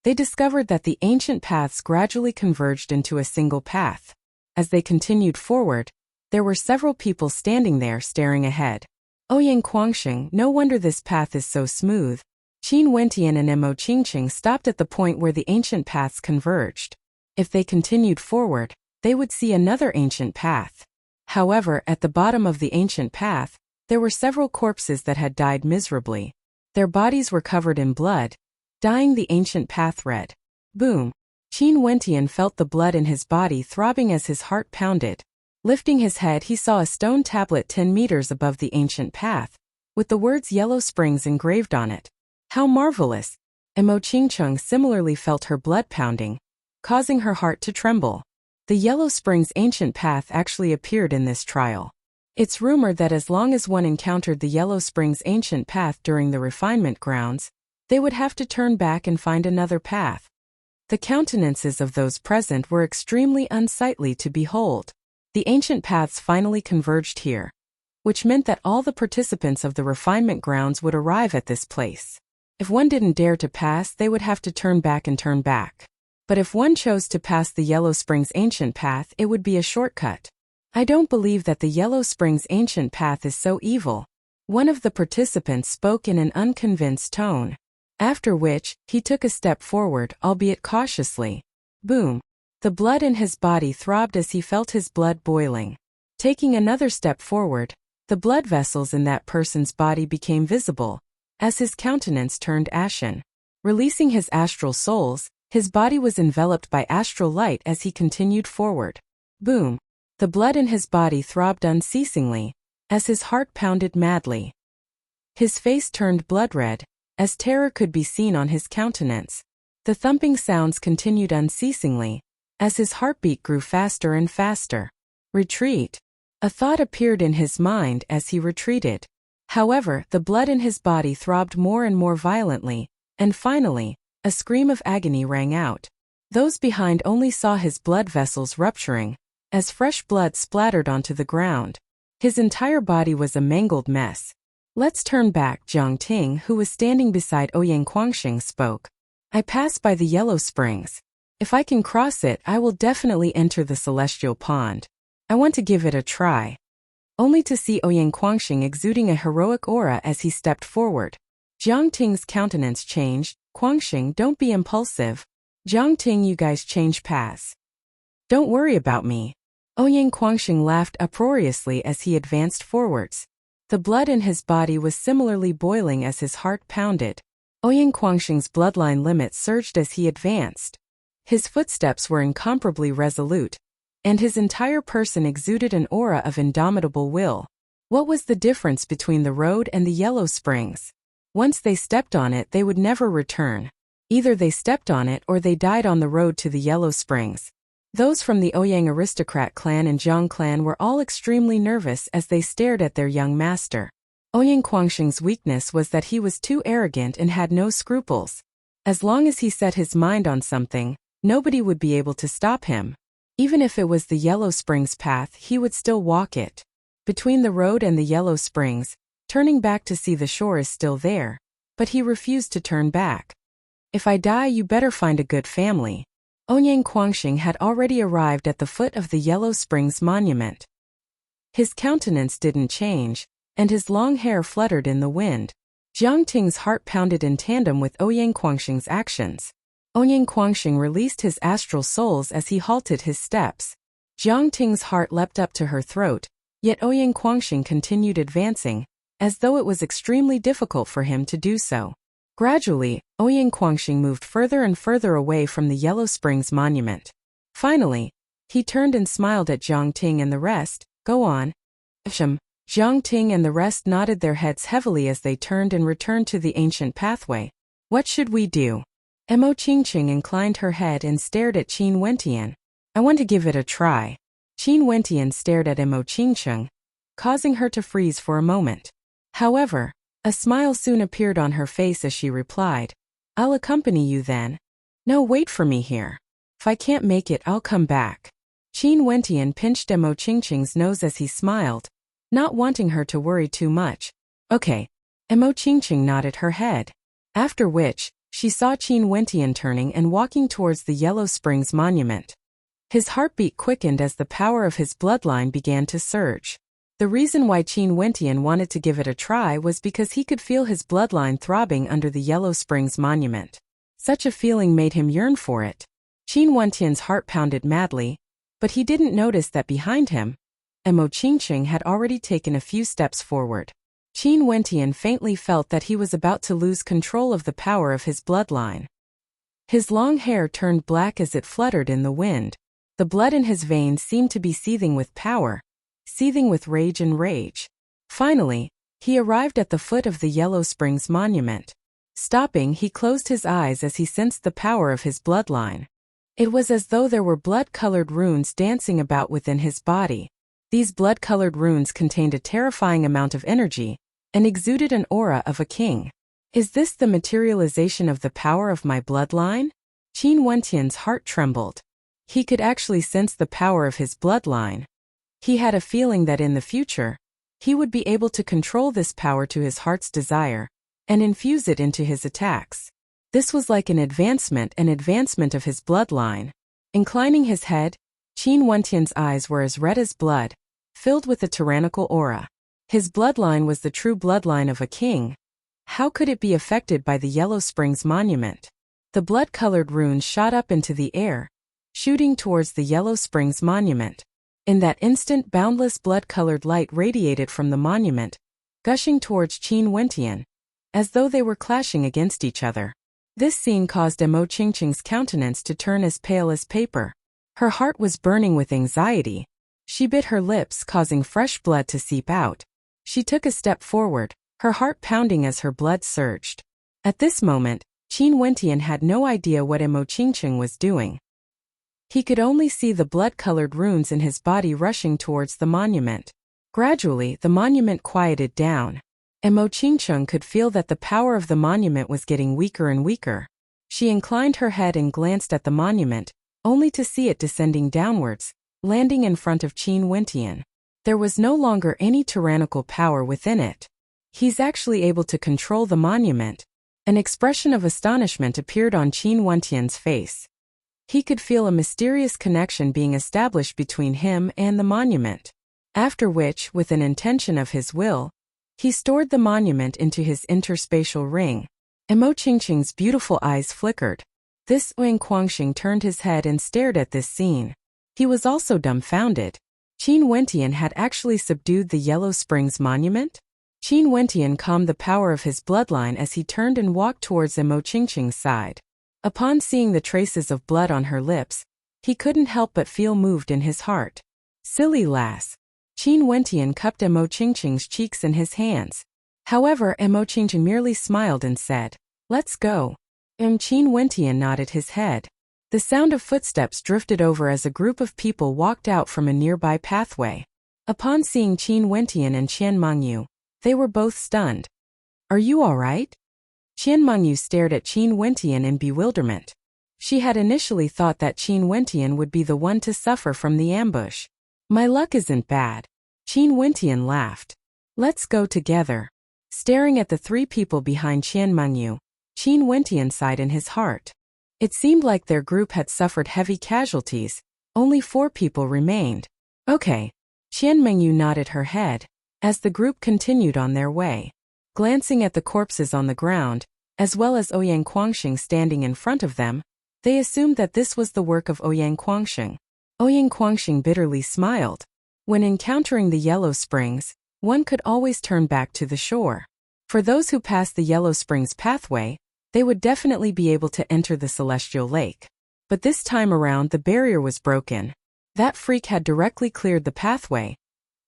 they discovered that the ancient paths gradually converged into a single path. As they continued forward, there were several people standing there staring ahead. Ouyang Guangxing, no wonder this path is so smooth. Qin Wentian and Mo Qingqing stopped at the point where the ancient paths converged. If they continued forward, they would see another ancient path. However, at the bottom of the ancient path, there were several corpses that had died miserably. Their bodies were covered in blood, dyeing the ancient path red. Boom! Qin Wentian felt the blood in his body throbbing as his heart pounded. Lifting his head, he saw a stone tablet 10 meters above the ancient path, with the words Yellow Springs engraved on it. How marvelous! Mo Qingqing similarly felt her blood pounding, causing her heart to tremble. The Yellow Springs ancient path actually appeared in this trial. It's rumored that as long as one encountered the Yellow Springs ancient path during the refinement grounds, they would have to turn back and find another path. The countenances of those present were extremely unsightly to behold. The ancient paths finally converged here, which meant that all the participants of the refinement grounds would arrive at this place. If one didn't dare to pass, they would have to turn back and turn back. But if one chose to pass the Yellow Springs ancient path, it would be a shortcut. I don't believe that the Yellow Springs ancient path is so evil. One of the participants spoke in an unconvinced tone. After which, he took a step forward, albeit cautiously. Boom! The blood in his body throbbed as he felt his blood boiling. Taking another step forward, the blood vessels in that person's body became visible, as his countenance turned ashen. Releasing his astral souls, his body was enveloped by astral light as he continued forward. Boom! The blood in his body throbbed unceasingly, as his heart pounded madly. His face turned blood red, as terror could be seen on his countenance. The thumping sounds continued unceasingly, as his heartbeat grew faster and faster. Retreat! A thought appeared in his mind as he retreated. However, the blood in his body throbbed more and more violently, and finally, a scream of agony rang out. Those behind only saw his blood vessels rupturing, as fresh blood splattered onto the ground. His entire body was a mangled mess. Let's turn back. Jiang Ting, who was standing beside Ouyang Guangxing, spoke. I passed by the Yellow Springs. If I can cross it, I will definitely enter the Celestial Pond. I want to give it a try. Only to see Ouyang Guangxing exuding a heroic aura as he stepped forward. Jiang Ting's countenance changed. Guangxing, don't be impulsive. Jiang Ting, you guys change paths. Don't worry about me. Ouyang Guangxing laughed uproariously as he advanced forwards. The blood in his body was similarly boiling as his heart pounded. Ouyang Guangxing's bloodline limit surged as he advanced. His footsteps were incomparably resolute, and his entire person exuded an aura of indomitable will. What was the difference between the road and the Yellow Springs? Once they stepped on it, they would never return. Either they stepped on it or they died on the road to the Yellow Springs. Those from the Ouyang aristocrat clan and Jiang clan were all extremely nervous as they stared at their young master. Ouyang Guangxing's weakness was that he was too arrogant and had no scruples. As long as he set his mind on something, nobody would be able to stop him. Even if it was the Yellow Springs path, he would still walk it. Between the road and the Yellow Springs, turning back to see the shore is still there, but he refused to turn back. If I die, you better find a good family. Ouyang Guangxing had already arrived at the foot of the Yellow Springs monument. His countenance didn't change, and his long hair fluttered in the wind. Jiang Ting's heart pounded in tandem with Ouyang Guangxing's actions. Ouyang Guangxing released his astral souls as he halted his steps. Jiang Ting's heart leapt up to her throat, yet Ouyang Guangxing continued advancing, as though it was extremely difficult for him to do so. Gradually, Ouyang Guangxing moved further and further away from the Yellow Springs monument. Finally, he turned and smiled at Jiang Ting and the rest. Go on. Jiang Ting and the rest nodded their heads heavily as they turned and returned to the ancient pathway. What should we do? Mo Qingqing inclined her head and stared at Qin Wentian. I want to give it a try. Qin Wentian stared at Mo Qingqing, causing her to freeze for a moment. However, a smile soon appeared on her face as she replied, I'll accompany you then. No, wait for me here. If I can't make it, I'll come back. Qin Wentian pinched Mo Qingqing's nose as he smiled, not wanting her to worry too much. Okay. Mo Qingqing nodded her head. After which, she saw Qin Wentian turning and walking towards the Yellow Springs monument. His heartbeat quickened as the power of his bloodline began to surge. The reason why Qin Wentian wanted to give it a try was because he could feel his bloodline throbbing under the Yellow Springs monument. Such a feeling made him yearn for it. Qin Wentian's heart pounded madly, but he didn't notice that behind him, Mo Qingqing had already taken a few steps forward. Qin Wentian faintly felt that he was about to lose control of the power of his bloodline. His long hair turned black as it fluttered in the wind. The blood in his veins seemed to be seething with power, seething with rage and rage. Finally, he arrived at the foot of the Yellow Springs monument. Stopping, he closed his eyes as he sensed the power of his bloodline. It was as though there were blood-colored runes dancing about within his body. These blood-colored runes contained a terrifying amount of energy and exuded an aura of a king. Is this the materialization of the power of my bloodline? Qin Wentian's heart trembled. He could actually sense the power of his bloodline. He had a feeling that in the future, he would be able to control this power to his heart's desire and infuse it into his attacks. This was like an advancement of his bloodline. Inclining his head, Qin Wentian's eyes were as red as blood, filled with a tyrannical aura. His bloodline was the true bloodline of a king. How could it be affected by the Yellow Springs monument? The blood-colored runes shot up into the air, shooting towards the Yellow Springs monument. In that instant, boundless blood-colored light radiated from the monument, gushing towards Qin Wentian, as though they were clashing against each other. This scene caused Mo Qingqing's countenance to turn as pale as paper. Her heart was burning with anxiety. She bit her lips, causing fresh blood to seep out. She took a step forward, her heart pounding as her blood surged. At this moment, Qin Wentian had no idea what Mo Qingqing was doing. He could only see the blood-colored runes in his body rushing towards the monument. Gradually, the monument quieted down. Mo Qingqing could feel that the power of the monument was getting weaker and weaker. She inclined her head and glanced at the monument, only to see it descending downwards, landing in front of Qin Wentian. There was no longer any tyrannical power within it. He's actually able to control the monument. An expression of astonishment appeared on Qin Wentian's face. He could feel a mysterious connection being established between him and the monument. After which, with an intention of his will, He stored the monument into his interspatial ring. Mo Qingqing's beautiful eyes flickered. This Ouyang Quangxing turned his head and stared at this scene. He was also dumbfounded. Qin Wentian had actually subdued the Yellow Springs monument? Qin Wentian calmed the power of his bloodline as he turned and walked towards Mo Qingqing's side. Upon seeing the traces of blood on her lips, he couldn't help but feel moved in his heart. Silly lass. Qin Wentian cupped Mo Qingqing's cheeks in his hands. However, Mo Qingqing merely smiled and said, "Let's go." Qin Wentian nodded his head. The sound of footsteps drifted over as a group of people walked out from a nearby pathway. Upon seeing Qin Wentian and Qian Mengyu, they were both stunned. "Are you all right?" Qian Mengyu stared at Qin Wentian in bewilderment. She had initially thought that Qin Wentian would be the one to suffer from the ambush. "My luck isn't bad." Qin Wentian laughed. "Let's go together." Staring at the three people behind Qian Mengyu, Qin Wentian sighed in his heart. It seemed like their group had suffered heavy casualties. Only 4 people remained. Okay. Qian Mengyu nodded her head as the group continued on their way. Glancing at the corpses on the ground, as well as Ouyang Quangxing standing in front of them, they assumed that this was the work of Ouyang Quangxing. Ouyang Quangxing bitterly smiled. When encountering the Yellow Springs, one could always turn back to the shore. For those who passed the Yellow Springs pathway, they would definitely be able to enter the Celestial Lake. But this time around the barrier was broken. That freak had directly cleared the pathway,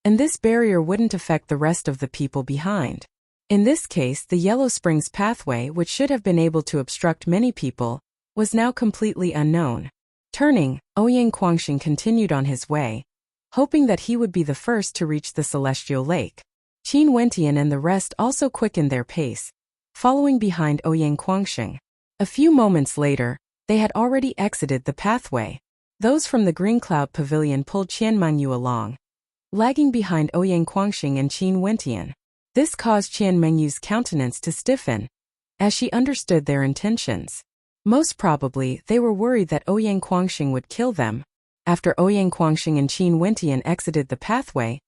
and this barrier wouldn't affect the rest of the people behind. In this case, the Yellow Springs pathway, which should have been able to obstruct many people, was now completely unknown. Turning, Ouyang Quangxing continued on his way, hoping that he would be the first to reach the Celestial Lake. Qin Wentian and the rest also quickened their pace, following behind Ouyang Quangxing. A few moments later, they had already exited the pathway. Those from the Green Cloud Pavilion pulled Qian Mengyu along, lagging behind Ouyang Quangxing and Qin Wentian. This caused Qian Mengyu's countenance to stiffen, as she understood their intentions. Most probably, they were worried that Ouyang Quangxing would kill them. After Ouyang Quangxing and Qin Wentian exited the pathway,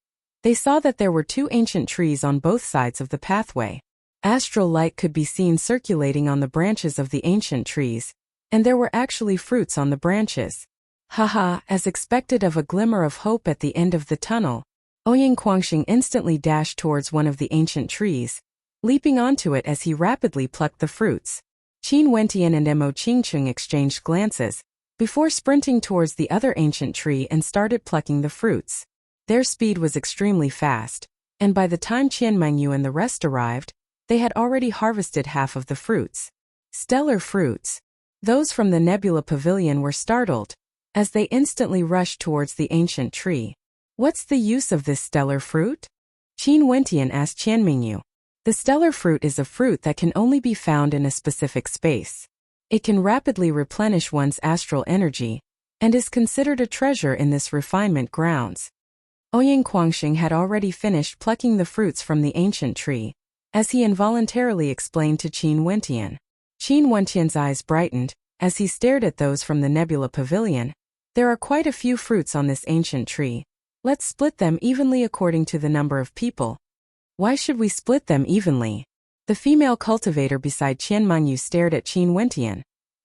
they saw that there were 2 ancient trees on both sides of the pathway. Astral light could be seen circulating on the branches of the ancient trees, and there were actually fruits on the branches. Haha, as expected of a glimmer of hope at the end of the tunnel, Ouyang Quangxing instantly dashed towards one of the ancient trees, leaping onto it as he rapidly plucked the fruits. Qin Wentian and Mo Qingqing exchanged glances, before sprinting towards the other ancient tree and started plucking the fruits. Their speed was extremely fast, and by the time Qian Mengyu and the rest arrived, they had already harvested half of the fruits. Stellar fruits. Those from the Nebula Pavilion were startled, as they instantly rushed towards the ancient tree. "What's the use of this stellar fruit?" Qin Wentian asked Qian Mengyu. The stellar fruit is a fruit that can only be found in a specific space. It can rapidly replenish one's astral energy, and is considered a treasure in this refinement grounds. Ouyang Quangxing had already finished plucking the fruits from the ancient tree, as he involuntarily explained to Qin Wentian. Qin Wentian's eyes brightened, as he stared at those from the Nebula Pavilion. "There are quite a few fruits on this ancient tree. Let's split them evenly according to the number of people." "Why should we split them evenly?" The female cultivator beside Qian Mengyu stared at Qin Wentian,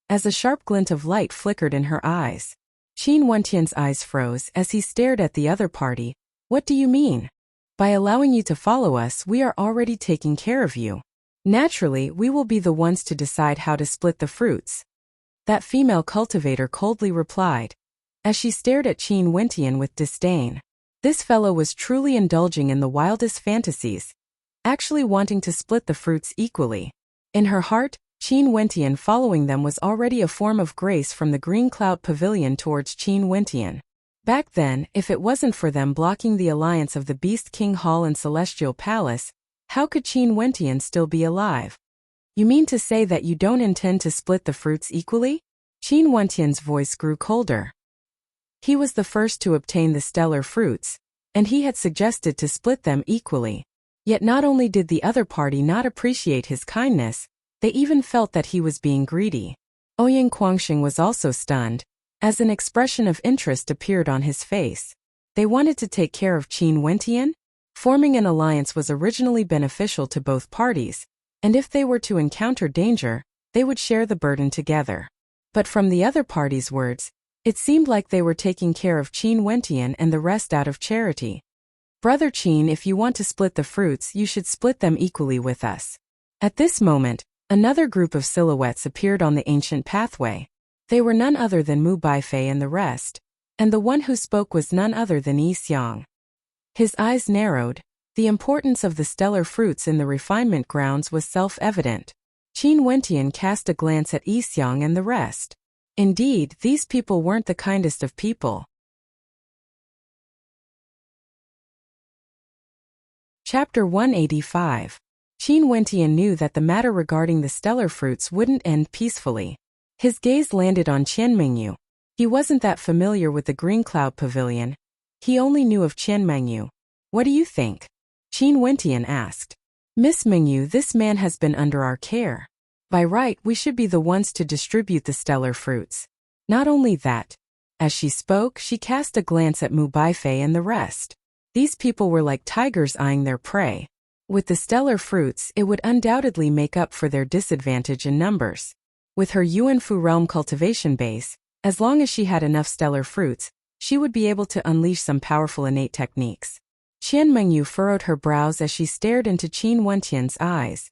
as a sharp glint of light flickered in her eyes. Qin Wentian's eyes froze as he stared at the other party. "What do you mean? By allowing you to follow us, we are already taking care of you. Naturally, we will be the ones to decide how to split the fruits," that female cultivator coldly replied, as she stared at Qin Wentian with disdain. This fellow was truly indulging in the wildest fantasies, actually wanting to split the fruits equally. In her heart, Qin Wentian following them was already a form of grace from the Green Cloud Pavilion towards Qin Wentian. Back then, if it wasn't for them blocking the alliance of the Beast King Hall and Celestial Palace, how could Qin Wentian still be alive? "You mean to say that you don't intend to split the fruits equally?" Qin Wentian's voice grew colder. He was the first to obtain the stellar fruits, and he had suggested to split them equally. Yet not only did the other party not appreciate his kindness, they even felt that he was being greedy. Ouyang Quangxing was also stunned, as an expression of interest appeared on his face. They wanted to take care of Qin Wentian? Forming an alliance was originally beneficial to both parties, and if they were to encounter danger, they would share the burden together. But from the other party's words, it seemed like they were taking care of Qin Wentian and the rest out of charity. Brother Qin, if you want to split the fruits, you should split them equally with us. At this moment, another group of silhouettes appeared on the ancient pathway. They were none other than Mu Baifei and the rest, and the one who spoke was none other than Yi Xiang. His eyes narrowed. The importance of the stellar fruits in the refinement grounds was self-evident. Qin Wentian cast a glance at Yi Xiang and the rest. Indeed, these people weren't the kindest of people. Chapter 185. Qin Wentian knew that the matter regarding the stellar fruits wouldn't end peacefully. His gaze landed on Qian Mengyu. He wasn't that familiar with the Green Cloud Pavilion. He only knew of Qian Mengyu. What do you think? Qin Wentian asked. Miss Mengyu, this man has been under our care. By right, we should be the ones to distribute the stellar fruits. Not only that. As she spoke, she cast a glance at Mu Baifei and the rest. These people were like tigers eyeing their prey. With the stellar fruits, it would undoubtedly make up for their disadvantage in numbers. With her Yuanfu realm cultivation base, as long as she had enough stellar fruits, she would be able to unleash some powerful innate techniques. Qian Mengyu furrowed her brows as she stared into Qin Wentian's eyes.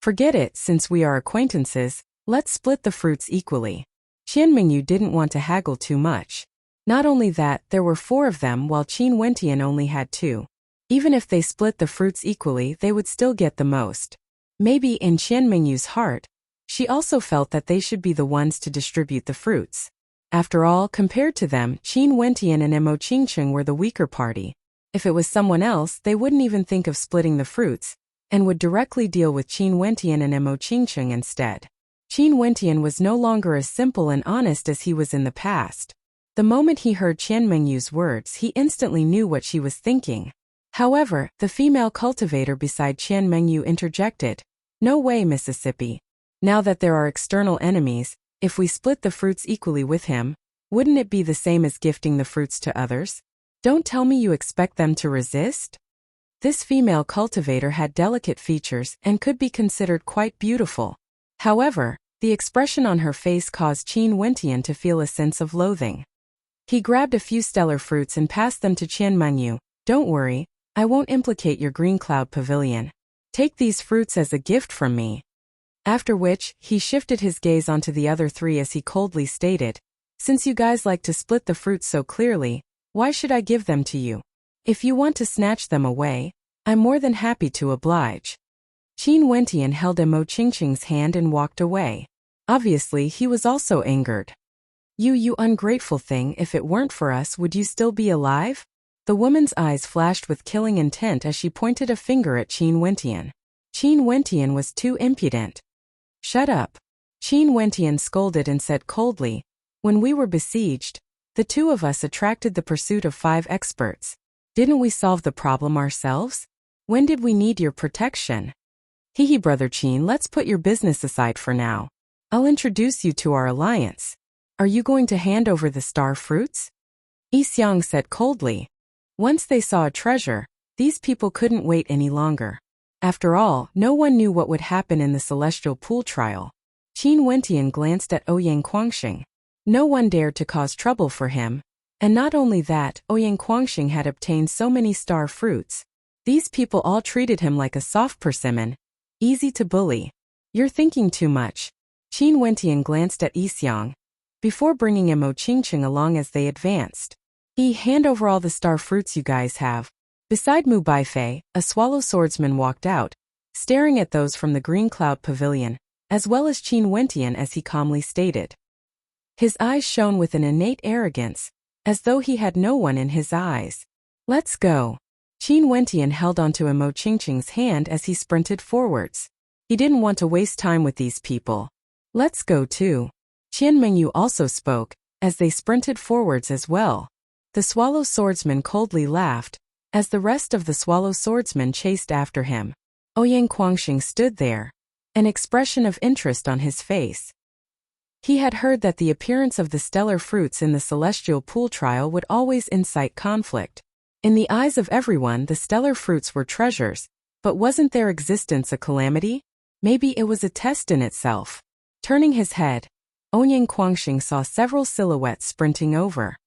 Forget it, since we are acquaintances, let's split the fruits equally. Qian Mengyu didn't want to haggle too much. Not only that, there were 4 of them while Qin Wentian only had 2. Even if they split the fruits equally, they would still get the most. Maybe in Qian Mengyu's heart, she also felt that they should be the ones to distribute the fruits. After all, compared to them, Qin Wentian and Mo Qingqing were the weaker party. If it was someone else, they wouldn't even think of splitting the fruits, and would directly deal with Qin Wentian and Mo Qingqing instead. Qin Wentian was no longer as simple and honest as he was in the past. The moment he heard Qian Mengyu's words, he instantly knew what she was thinking. However, the female cultivator beside Qian Mengyu interjected. No way, Mississippi. Now that there are external enemies, if we split the fruits equally with him, wouldn't it be the same as gifting the fruits to others? Don't tell me you expect them to resist? This female cultivator had delicate features and could be considered quite beautiful. However, the expression on her face caused Qin Wentian to feel a sense of loathing. He grabbed a few stellar fruits and passed them to Qian Mengyu. Don't worry, I won't implicate your Green Cloud Pavilion. Take these fruits as a gift from me. After which, he shifted his gaze onto the other 3 as he coldly stated, since you guys like to split the fruits so clearly, why should I give them to you? If you want to snatch them away, I'm more than happy to oblige. Qin Wentian held Mo Qingqing's hand and walked away. Obviously, he was also angered. You ungrateful thing, if it weren't for us, would you still be alive? The woman's eyes flashed with killing intent as she pointed a finger at Qin Wentian. Qin Wentian was too impudent. Shut up. Qin Wentian scolded and said coldly, when we were besieged, the 2 of us attracted the pursuit of 5 experts. Didn't we solve the problem ourselves? When did we need your protection? Hehe, Brother Qin, let's put your business aside for now. I'll introduce you to our alliance. Are you going to hand over the star fruits? Yi Xiang said coldly. Once they saw a treasure, these people couldn't wait any longer. After all, no one knew what would happen in the celestial pool trial. Qin Wentian glanced at Ouyang Quangxing. No one dared to cause trouble for him. And not only that, Ouyang Quangxing had obtained so many star fruits. These people all treated him like a soft persimmon. Easy to bully. You're thinking too much. Qin Wentian glanced at Yi Xiang. Before bringing Mo Qingqing along as they advanced. Hand over all the star fruits you guys have. Beside Mu Baifei, a swallow swordsman walked out, staring at those from the Green Cloud Pavilion, as well as Qin Wentian as he calmly stated. His eyes shone with an innate arrogance, as though he had no one in his eyes. Let's go. Qin Wentian held onto Mo Qingqing's hand as he sprinted forwards. He didn't want to waste time with these people. Let's go too. Qian Mengyu also spoke, as they sprinted forwards as well. The swallow swordsman coldly laughed, as the rest of the swallow swordsmen chased after him. Ouyang Quangxing stood there, an expression of interest on his face. He had heard that the appearance of the stellar fruits in the celestial pool trial would always incite conflict. In the eyes of everyone, the stellar fruits were treasures, but wasn't their existence a calamity? Maybe it was a test in itself. Turning his head, Onyang Quangxing saw several silhouettes sprinting over.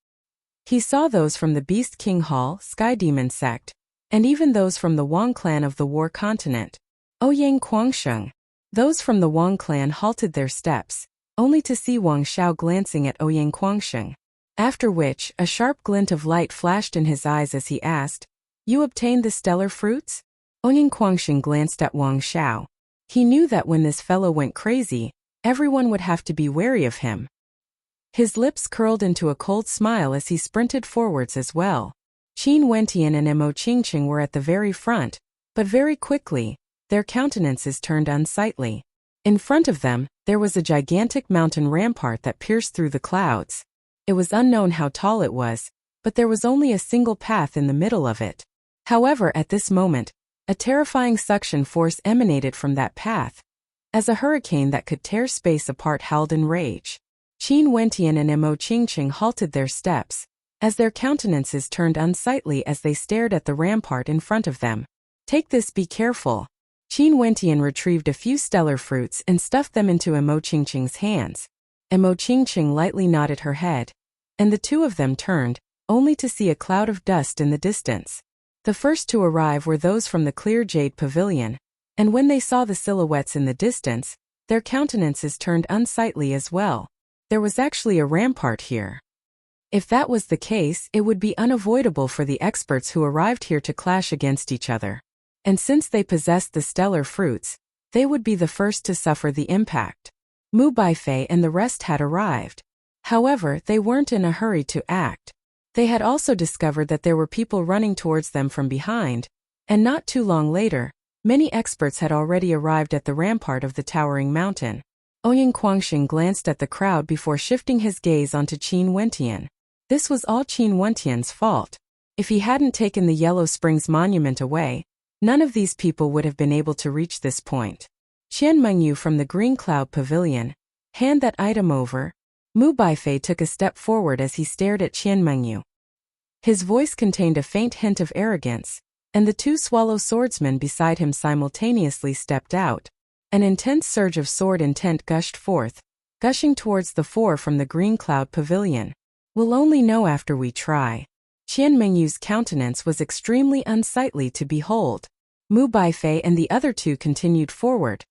He saw those from the Beast King Hall, Sky Demon Sect, and even those from the Wang clan of the War Continent. Ouyang Quangsheng. Those from the Wang clan halted their steps, only to see Wang Xiao glancing at Ouyang Quangsheng. After which, a sharp glint of light flashed in his eyes as he asked, "You obtained the stellar fruits?" Ouyang Quangsheng glanced at Wang Xiao. He knew that when this fellow went crazy, everyone would have to be wary of him. His lips curled into a cold smile as he sprinted forwards as well. Qin Wentian and Mo Qingqing were at the very front, but very quickly, their countenances turned unsightly. In front of them, there was a gigantic mountain rampart that pierced through the clouds. It was unknown how tall it was, but there was only a single path in the middle of it. However, at this moment, a terrifying suction force emanated from that path, as a hurricane that could tear space apart howled in rage. Qin Wentian and Mo Qingqing halted their steps, as their countenances turned unsightly as they stared at the rampart in front of them. "Take this, be careful." Qin Wentian retrieved a few stellar fruits and stuffed them into Mo Qingqing's hands. Mo Qingqing lightly nodded her head, and the two of them turned, only to see a cloud of dust in the distance. The first to arrive were those from the clear jade pavilion, and when they saw the silhouettes in the distance, their countenances turned unsightly as well. There was actually a rampart here. If that was the case, it would be unavoidable for the experts who arrived here to clash against each other. And since they possessed the stellar fruits, they would be the first to suffer the impact. Mu Baifei and the rest had arrived. However, they weren't in a hurry to act. They had also discovered that there were people running towards them from behind, and not too long later, many experts had already arrived at the rampart of the towering mountain. Ouyang Quangxing glanced at the crowd before shifting his gaze onto Qin Wentian. This was all Qin Wentian's fault. If he hadn't taken the Yellow Springs monument away, none of these people would have been able to reach this point. Qian Mengyu from the Green Cloud Pavilion. "Hand that item over." Mu Baifei took a step forward as he stared at Qian Mengyu. His voice contained a faint hint of arrogance, and the two swallow swordsmen beside him simultaneously stepped out. An intense surge of sword intent gushed forth, gushing towards the four from the Green Cloud Pavilion. "We'll only know after we try." Qian Mengyu's countenance was extremely unsightly to behold. Mu Baifei and the other two continued forward,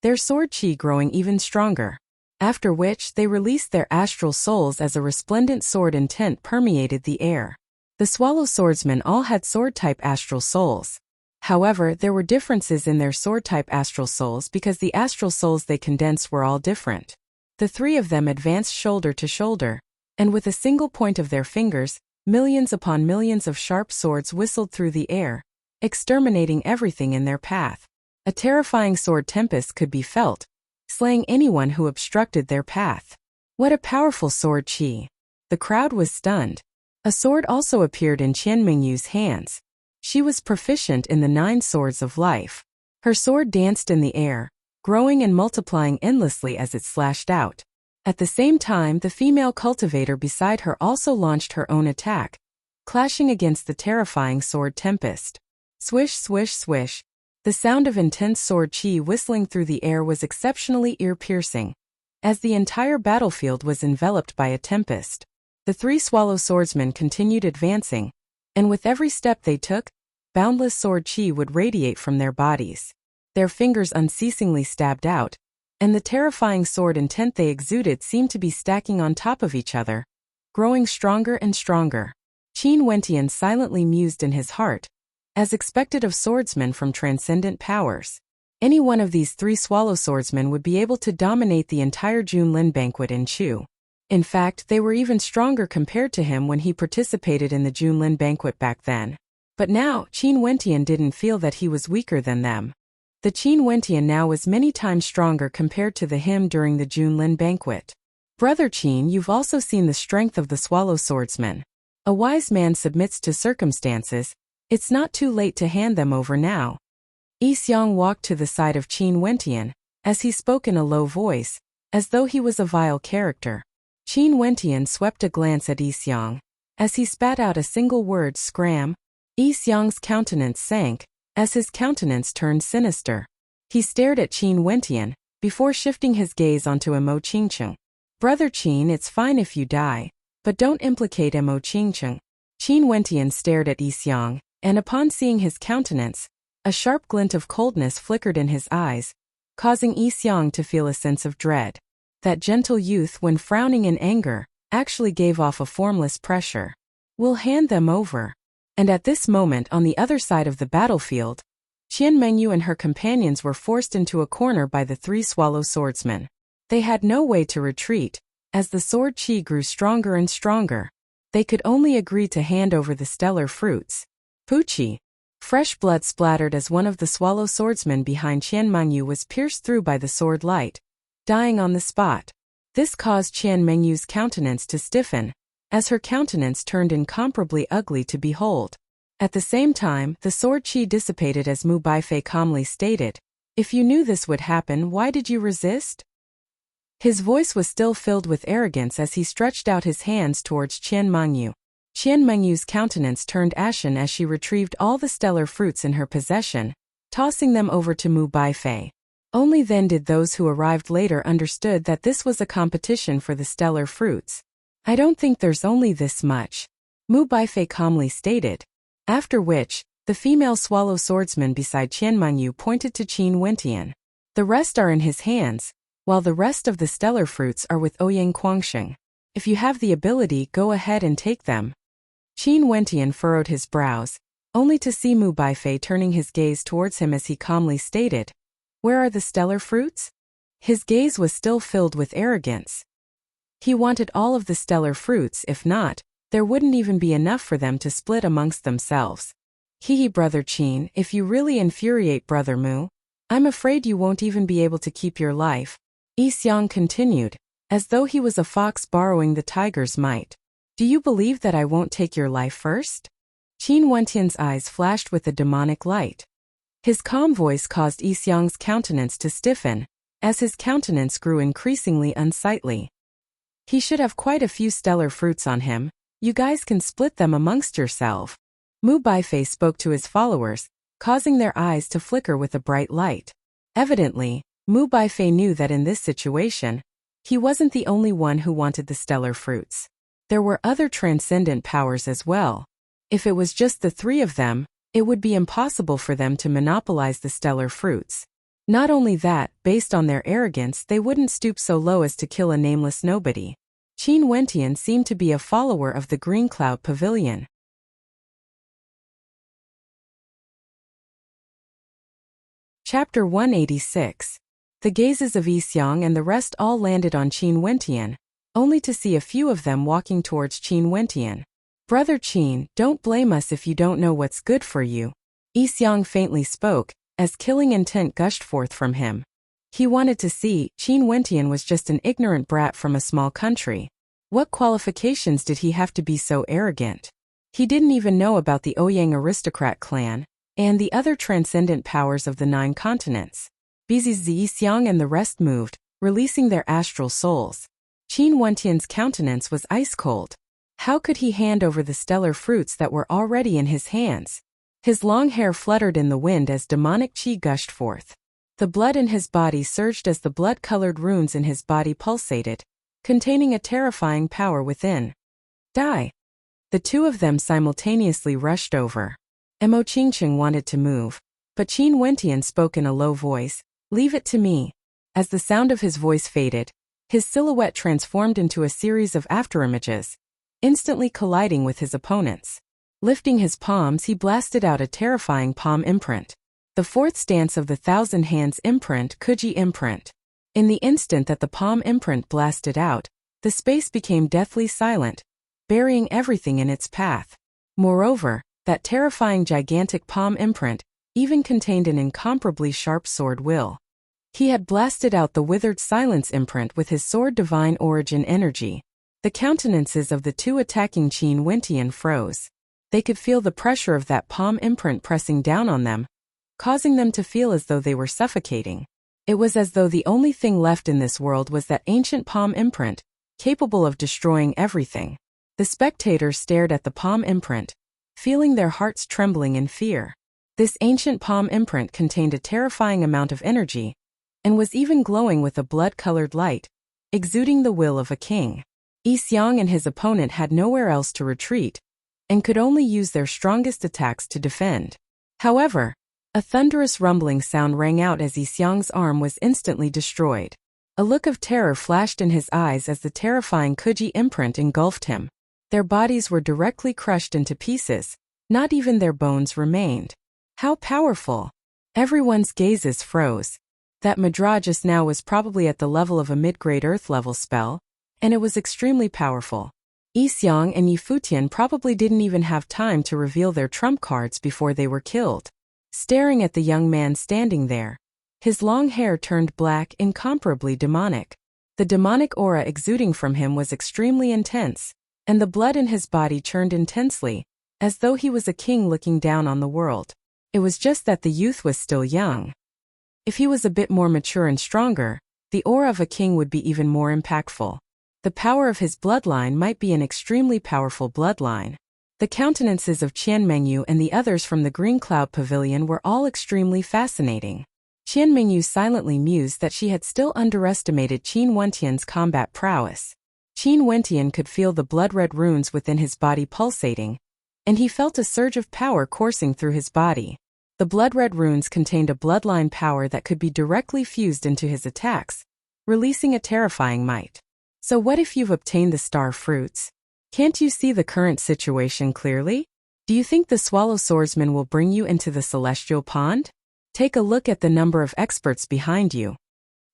their sword qi growing even stronger. After which, they released their astral souls as a resplendent sword intent permeated the air. The swallow swordsmen all had sword-type astral souls. However, there were differences in their sword-type astral souls because the astral souls they condensed were all different. The three of them advanced shoulder to shoulder, and with a single point of their fingers, millions upon millions of sharp swords whistled through the air, exterminating everything in their path. A terrifying sword tempest could be felt, slaying anyone who obstructed their path. What a powerful sword qi! The crowd was stunned. A sword also appeared in Qian Mengyu's hands. She was proficient in the 9 swords of life. Her sword danced in the air, growing and multiplying endlessly as it slashed out. At the same time, the female cultivator beside her also launched her own attack, clashing against the terrifying sword tempest. Swish, swish, swish. The sound of intense sword qi whistling through the air was exceptionally ear-piercing, as the entire battlefield was enveloped by a tempest. The 3 swallow swordsmen continued advancing, and with every step they took, boundless sword qi would radiate from their bodies. Their fingers unceasingly stabbed out, and the terrifying sword intent they exuded seemed to be stacking on top of each other, growing stronger and stronger. Qin Wentian silently mused in his heart, as expected of swordsmen from transcendent powers. Any one of these 3 swallow swordsmen would be able to dominate the entire Junlin banquet in Chu. In fact, they were even stronger compared to him when he participated in the Junlin banquet back then. But now, Qin Wentian didn't feel that he was weaker than them. The Qin Wentian now was many times stronger compared to him during the Junlin banquet. "Brother Qin, you've also seen the strength of the swallow swordsman. A wise man submits to circumstances. It's not too late to hand them over now." Yi Xiang walked to the side of Qin Wentian, as he spoke in a low voice, as though he was a vile character. Qin Wentian swept a glance at Yi Xiang. As he spat out a single word, "Scram," Yi Xiang's countenance sank, as his countenance turned sinister. He stared at Qin Wentian, before shifting his gaze onto Mo Qingcheng. Brother Qin, it's fine if you die, but don't implicate Mo Qingcheng. Qin Wentian stared at Yi Xiang, and upon seeing his countenance, a sharp glint of coldness flickered in his eyes, causing Yi Xiang to feel a sense of dread. That gentle youth, when frowning in anger, actually gave off a formless pressure. We'll hand them over. And at this moment, on the other side of the battlefield, Qian Mengyu and her companions were forced into a corner by the three swallow swordsmen. They had no way to retreat. As the sword qi grew stronger and stronger, they could only agree to hand over the stellar fruits. Puchi. Fresh blood splattered as one of the swallow swordsmen behind Qian Mengyu was pierced through by the sword light, dying on the spot. This caused Qian Mengyu's countenance to stiffen, as her countenance turned incomparably ugly to behold. At the same time, the sword qi dissipated as Mu Baifei calmly stated, "If you knew this would happen, why did you resist?" His voice was still filled with arrogance as he stretched out his hands towards Qian Mengyu. Qian Mengyu's countenance turned ashen as she retrieved all the stellar fruits in her possession, tossing them over to Mu Baifei. Only then did those who arrived later understood that this was a competition for the stellar fruits. "I don't think there's only this much," Mu Baifei calmly stated. After which, the female swallow swordsman beside Qian Mengyu pointed to Qin Wentian. "The rest are in his hands, while the rest of the stellar fruits are with Ouyang Guangsheng. If you have the ability, go ahead and take them." Qin Wentian furrowed his brows, only to see Mu Baifei turning his gaze towards him as he calmly stated, "Where are the stellar fruits?" His gaze was still filled with arrogance. He wanted all of the stellar fruits. If not, there wouldn't even be enough for them to split amongst themselves. "Hehe, Brother Qin, if you really infuriate Brother Mu, I'm afraid you won't even be able to keep your life," Yi Xiang continued, as though he was a fox borrowing the tiger's might. "Do you believe that I won't take your life first?" Qin Wentian's eyes flashed with a demonic light. His calm voice caused Yi Xiang's countenance to stiffen, as his countenance grew increasingly unsightly. "He should have quite a few stellar fruits on him. You guys can split them amongst yourself." Mu Baifei spoke to his followers, causing their eyes to flicker with a bright light. Evidently, Mu Baifei knew that in this situation, he wasn't the only one who wanted the stellar fruits. There were other transcendent powers as well. If it was just the three of them, it would be impossible for them to monopolize the stellar fruits. Not only that, based on their arrogance, they wouldn't stoop so low as to kill a nameless nobody. Qin Wentian seemed to be a follower of the Green Cloud Pavilion. Chapter 186. The gazes of Yi Xiang and the rest all landed on Qin Wentian, only to see a few of them walking towards Qin Wentian. "Brother Qin, don't blame us if you don't know what's good for you," Yi Xiang faintly spoke, as killing intent gushed forth from him. He wanted to see. Qin Wentian was just an ignorant brat from a small country. What qualifications did he have to be so arrogant? He didn't even know about the Ouyang aristocrat clan, and the other transcendent powers of the 9 continents. Besides, Yi Xiang and the rest moved, releasing their astral souls. Qin Wentian's countenance was ice cold. How could he hand over the stellar fruits that were already in his hands? His long hair fluttered in the wind as demonic qi gushed forth. The blood in his body surged as the blood-colored runes in his body pulsated, containing a terrifying power within. "Die!" The two of them simultaneously rushed over. Mo Qingcheng wanted to move, but Qin Wentian spoke in a low voice, "Leave it to me." As the sound of his voice faded, his silhouette transformed into a series of afterimages, instantly colliding with his opponents. Lifting his palms, he blasted out a terrifying palm imprint. The 4th stance of the Thousand Hands imprint, Kuji imprint. In the instant that the palm imprint blasted out, the space became deathly silent, burying everything in its path. Moreover, that terrifying gigantic palm imprint even contained an incomparably sharp sword will. He had blasted out the withered silence imprint with his sword divine origin energy. The countenances of the two attacking Qin Wentian froze. They could feel the pressure of that palm imprint pressing down on them, causing them to feel as though they were suffocating. It was as though the only thing left in this world was that ancient palm imprint, capable of destroying everything. The spectators stared at the palm imprint, feeling their hearts trembling in fear. This ancient palm imprint contained a terrifying amount of energy, and was even glowing with a blood-colored light, exuding the will of a king. Yi Xiang and his opponent had nowhere else to retreat, and could only use their strongest attacks to defend. However, a thunderous rumbling sound rang out as Yi Xiang's arm was instantly destroyed. A look of terror flashed in his eyes as the terrifying Kuji imprint engulfed him. Their bodies were directly crushed into pieces, not even their bones remained. How powerful! Everyone's gazes froze. That Madra just now was probably at the level of a mid-grade Earth-level spell, and it was extremely powerful. Yi Xiang and Yi Futian probably didn't even have time to reveal their trump cards before they were killed. Staring at the young man standing there, his long hair turned black, incomparably demonic. The demonic aura exuding from him was extremely intense, and the blood in his body churned intensely, as though he was a king looking down on the world. It was just that the youth was still young. If he was a bit more mature and stronger, the aura of a king would be even more impactful. The power of his bloodline might be an extremely powerful bloodline. The countenances of Qian Mengyu and the others from the Green Cloud Pavilion were all extremely fascinating. Qian Mengyu silently mused that she had still underestimated Qin Wentian's combat prowess. Qin Wentian could feel the blood-red runes within his body pulsating, and he felt a surge of power coursing through his body. The blood-red runes contained a bloodline power that could be directly fused into his attacks, releasing a terrifying might. So what if you've obtained the star fruits? Can't you see the current situation clearly? Do you think the Swallow Swordsman will bring you into the Celestial Pond? Take a look at the number of experts behind you.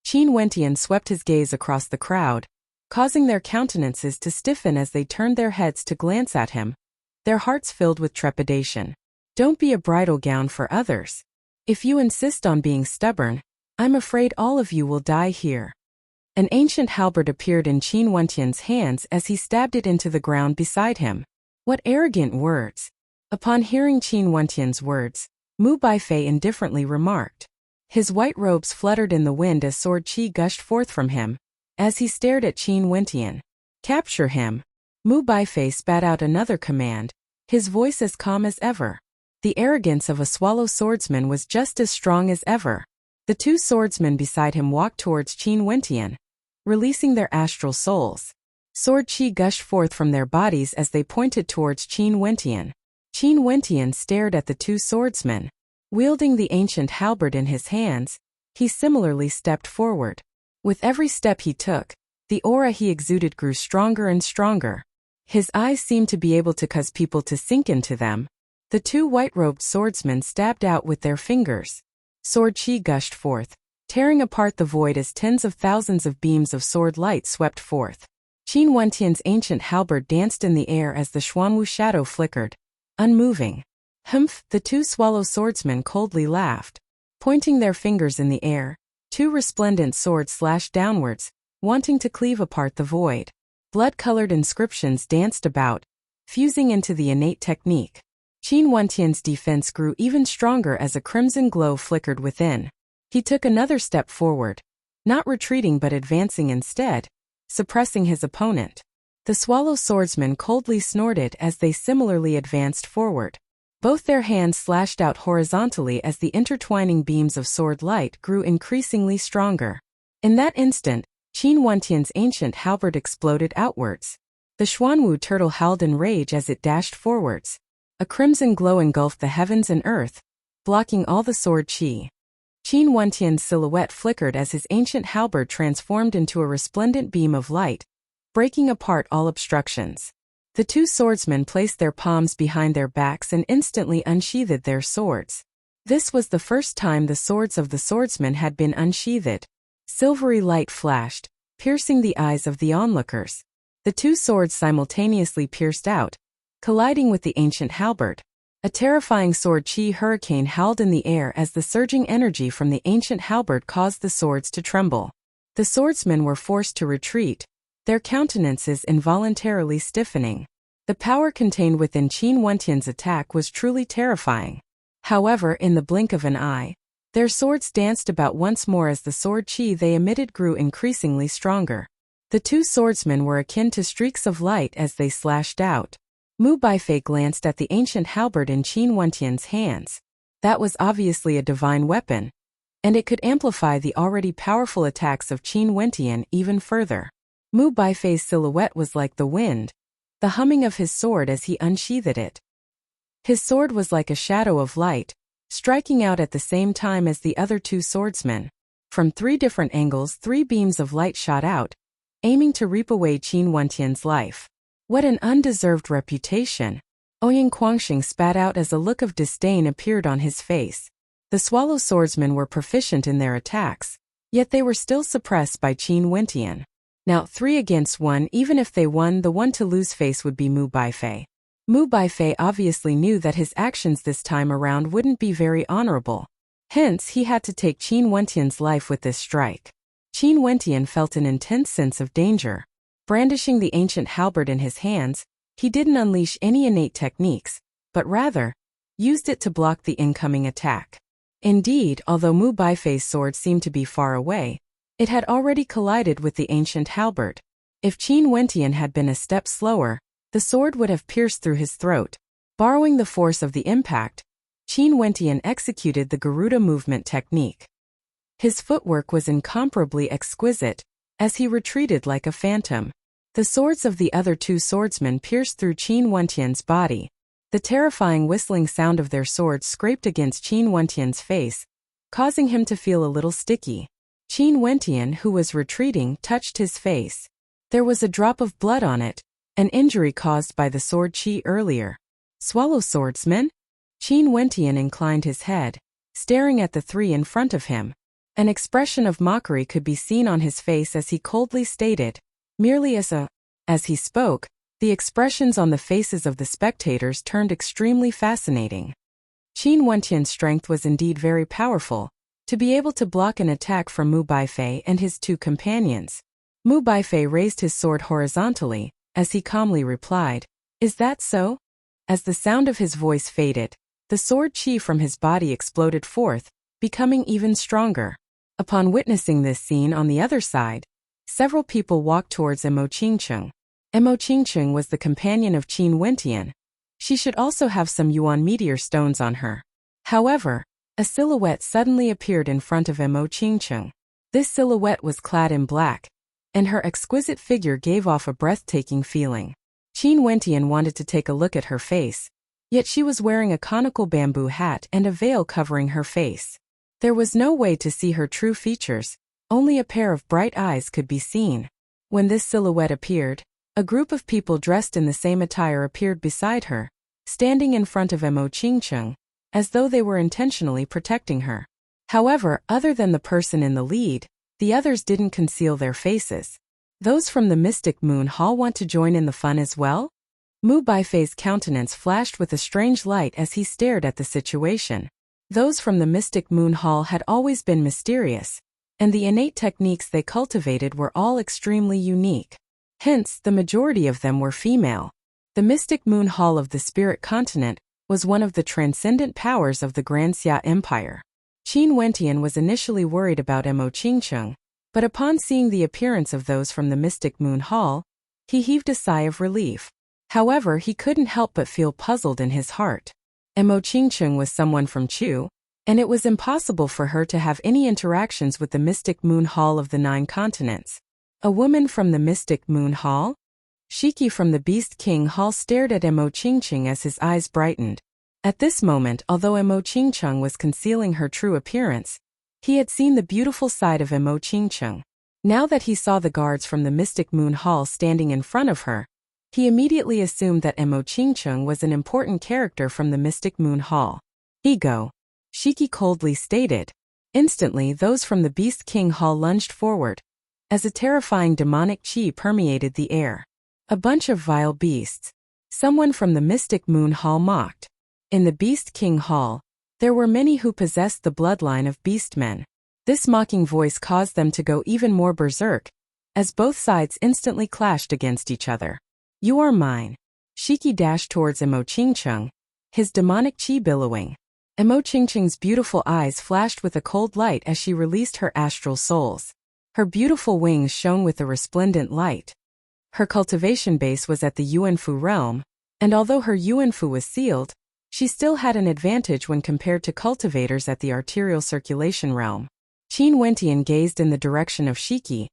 Qin Wentian swept his gaze across the crowd, causing their countenances to stiffen as they turned their heads to glance at him, their hearts filled with trepidation. Don't be a bridal gown for others. If you insist on being stubborn, I'm afraid all of you will die here. An ancient halberd appeared in Qin Wentian's hands as he stabbed it into the ground beside him. What arrogant words! Upon hearing Qin Wentian's words, Mu Baifei indifferently remarked. His white robes fluttered in the wind as sword qi gushed forth from him, as he stared at Qin Wentian. Capture him! Mu Baifei spat out another command, his voice as calm as ever. The arrogance of a swallow swordsman was just as strong as ever. The two swordsmen beside him walked towards Qin Wentian, releasing their astral souls. Sword qi gushed forth from their bodies as they pointed towards Qin Wentian. Qin Wentian stared at the two swordsmen. Wielding the ancient halberd in his hands, he similarly stepped forward. With every step he took, the aura he exuded grew stronger and stronger. His eyes seemed to be able to cause people to sink into them. The two white-robed swordsmen stabbed out with their fingers. Sword qi gushed forth, tearing apart the void as tens of thousands of beams of sword light swept forth. Qin Wentian's ancient halberd danced in the air as the Xuanwu shadow flickered, unmoving. Humph! The two swallow swordsmen coldly laughed. Pointing their fingers in the air, two resplendent swords slashed downwards, wanting to cleave apart the void. Blood-colored inscriptions danced about, fusing into the innate technique. Qin Wentian's defense grew even stronger as a crimson glow flickered within. He took another step forward, not retreating but advancing instead, suppressing his opponent. The swallow swordsmen coldly snorted as they similarly advanced forward. Both their hands slashed out horizontally as the intertwining beams of sword light grew increasingly stronger. In that instant, Qin Wentian's ancient halberd exploded outwards. The Xuanwu turtle howled in rage as it dashed forwards. A crimson glow engulfed the heavens and earth, blocking all the sword qi. Qin Wentian's silhouette flickered as his ancient halberd transformed into a resplendent beam of light, breaking apart all obstructions. The two swordsmen placed their palms behind their backs and instantly unsheathed their swords. This was the first time the swords of the swordsmen had been unsheathed. Silvery light flashed, piercing the eyes of the onlookers. The two swords simultaneously pierced out, colliding with the ancient halberd. A terrifying sword qi hurricane howled in the air as the surging energy from the ancient halberd caused the swords to tremble. The swordsmen were forced to retreat, their countenances involuntarily stiffening. The power contained within Qin Wentian's attack was truly terrifying. However, in the blink of an eye, their swords danced about once more as the sword qi they emitted grew increasingly stronger. The two swordsmen were akin to streaks of light as they slashed out. Mu Baifei glanced at the ancient halberd in Qin Wentian's hands. That was obviously a divine weapon, and it could amplify the already powerful attacks of Qin Wentian even further. Mu Baifei's silhouette was like the wind, the humming of his sword as he unsheathed it. His sword was like a shadow of light, striking out at the same time as the other two swordsmen. From 3 different angles 3 beams of light shot out, aiming to reap away Qin Wentian's life. What an undeserved reputation! Ouyang Guangxing spat out as a look of disdain appeared on his face. The swallow swordsmen were proficient in their attacks, yet they were still suppressed by Qin Wentian. Now 3 against 1, even if they won, the one to lose face would be Mu Baifei. Mu Baifei obviously knew that his actions this time around wouldn't be very honorable. Hence, he had to take Qin Wentian's life with this strike. Qin Wentian felt an intense sense of danger. Brandishing the ancient halberd in his hands, he didn't unleash any innate techniques, but rather used it to block the incoming attack. Indeed, although Mu Baifei's sword seemed to be far away, it had already collided with the ancient halberd. If Qin Wentian had been a step slower, the sword would have pierced through his throat. Borrowing the force of the impact, Qin Wentian executed the Garuda movement technique. His footwork was incomparably exquisite, as he retreated like a phantom. The swords of the other 2 swordsmen pierced through Qin Wentian's body. The terrifying whistling sound of their swords scraped against Qin Wentian's face, causing him to feel a little sticky. Qin Wentian, who was retreating, touched his face. There was a drop of blood on it, an injury caused by the sword qi earlier. Swallow swordsman? Qin Wentian inclined his head, staring at the 3 in front of him. An expression of mockery could be seen on his face as he coldly stated, merely as he spoke, the expressions on the faces of the spectators turned extremely fascinating. Qin Wentian's strength was indeed very powerful, to be able to block an attack from Mu Baifei and his 2 companions. Mu Baifei raised his sword horizontally, as he calmly replied, "Is that so?" As the sound of his voice faded, the sword qi from his body exploded forth, becoming even stronger. Upon witnessing this scene on the other side, several people walked towards Emo Qingcheng. Emo Qingcheng was the companion of Qin Wentian. She should also have some yuan meteor stones on her. However, a silhouette suddenly appeared in front of Emo Qingcheng. This silhouette was clad in black, and her exquisite figure gave off a breathtaking feeling. Qin Wentian wanted to take a look at her face, yet she was wearing a conical bamboo hat and a veil covering her face. There was no way to see her true features, only a pair of bright eyes could be seen. When this silhouette appeared, a group of people dressed in the same attire appeared beside her, standing in front of Emo Qingcheng, as though they were intentionally protecting her. However, other than the person in the lead, the others didn't conceal their faces. Those from the Mystic Moon Hall want to join in the fun as well? Mu Baifei's countenance flashed with a strange light as he stared at the situation. Those from the Mystic Moon Hall had always been mysterious, and the innate techniques they cultivated were all extremely unique. Hence, the majority of them were female. The Mystic Moon Hall of the Spirit Continent was one of the transcendent powers of the Grand Xia Empire. Qin Wentian was initially worried about Emo Qingcheng, but upon seeing the appearance of those from the Mystic Moon Hall, he heaved a sigh of relief. However, he couldn't help but feel puzzled in his heart. Emo Qingcheng was someone from Chu, and it was impossible for her to have any interactions with the Mystic Moon Hall of the 9 continents. A woman from the Mystic Moon Hall? Shiki from the Beast King Hall stared at Emo Qingcheng as his eyes brightened. At this moment, although Emo Qingcheng was concealing her true appearance, he had seen the beautiful side of Emo Qingcheng. Now that he saw the guards from the Mystic Moon Hall standing in front of her, he immediately assumed that Emo Qingcheng was an important character from the Mystic Moon Hall. Ego, Shiki coldly stated. Instantly, those from the Beast King Hall lunged forward, as a terrifying demonic qi permeated the air. A bunch of vile beasts. Someone from the Mystic Moon Hall mocked. In the Beast King Hall, there were many who possessed the bloodline of beastmen. This mocking voice caused them to go even more berserk, as both sides instantly clashed against each other. "You are mine." Shiki dashed towards Emo Qingcheng, his demonic qi billowing. Emo Qingcheng's beautiful eyes flashed with a cold light as she released her astral souls. Her beautiful wings shone with a resplendent light. Her cultivation base was at the Yuanfu realm, And although her yuanfu was sealed, she still had an advantage when compared to cultivators at the arterial circulation realm. Qin Wentian gazed in the direction of Shiki,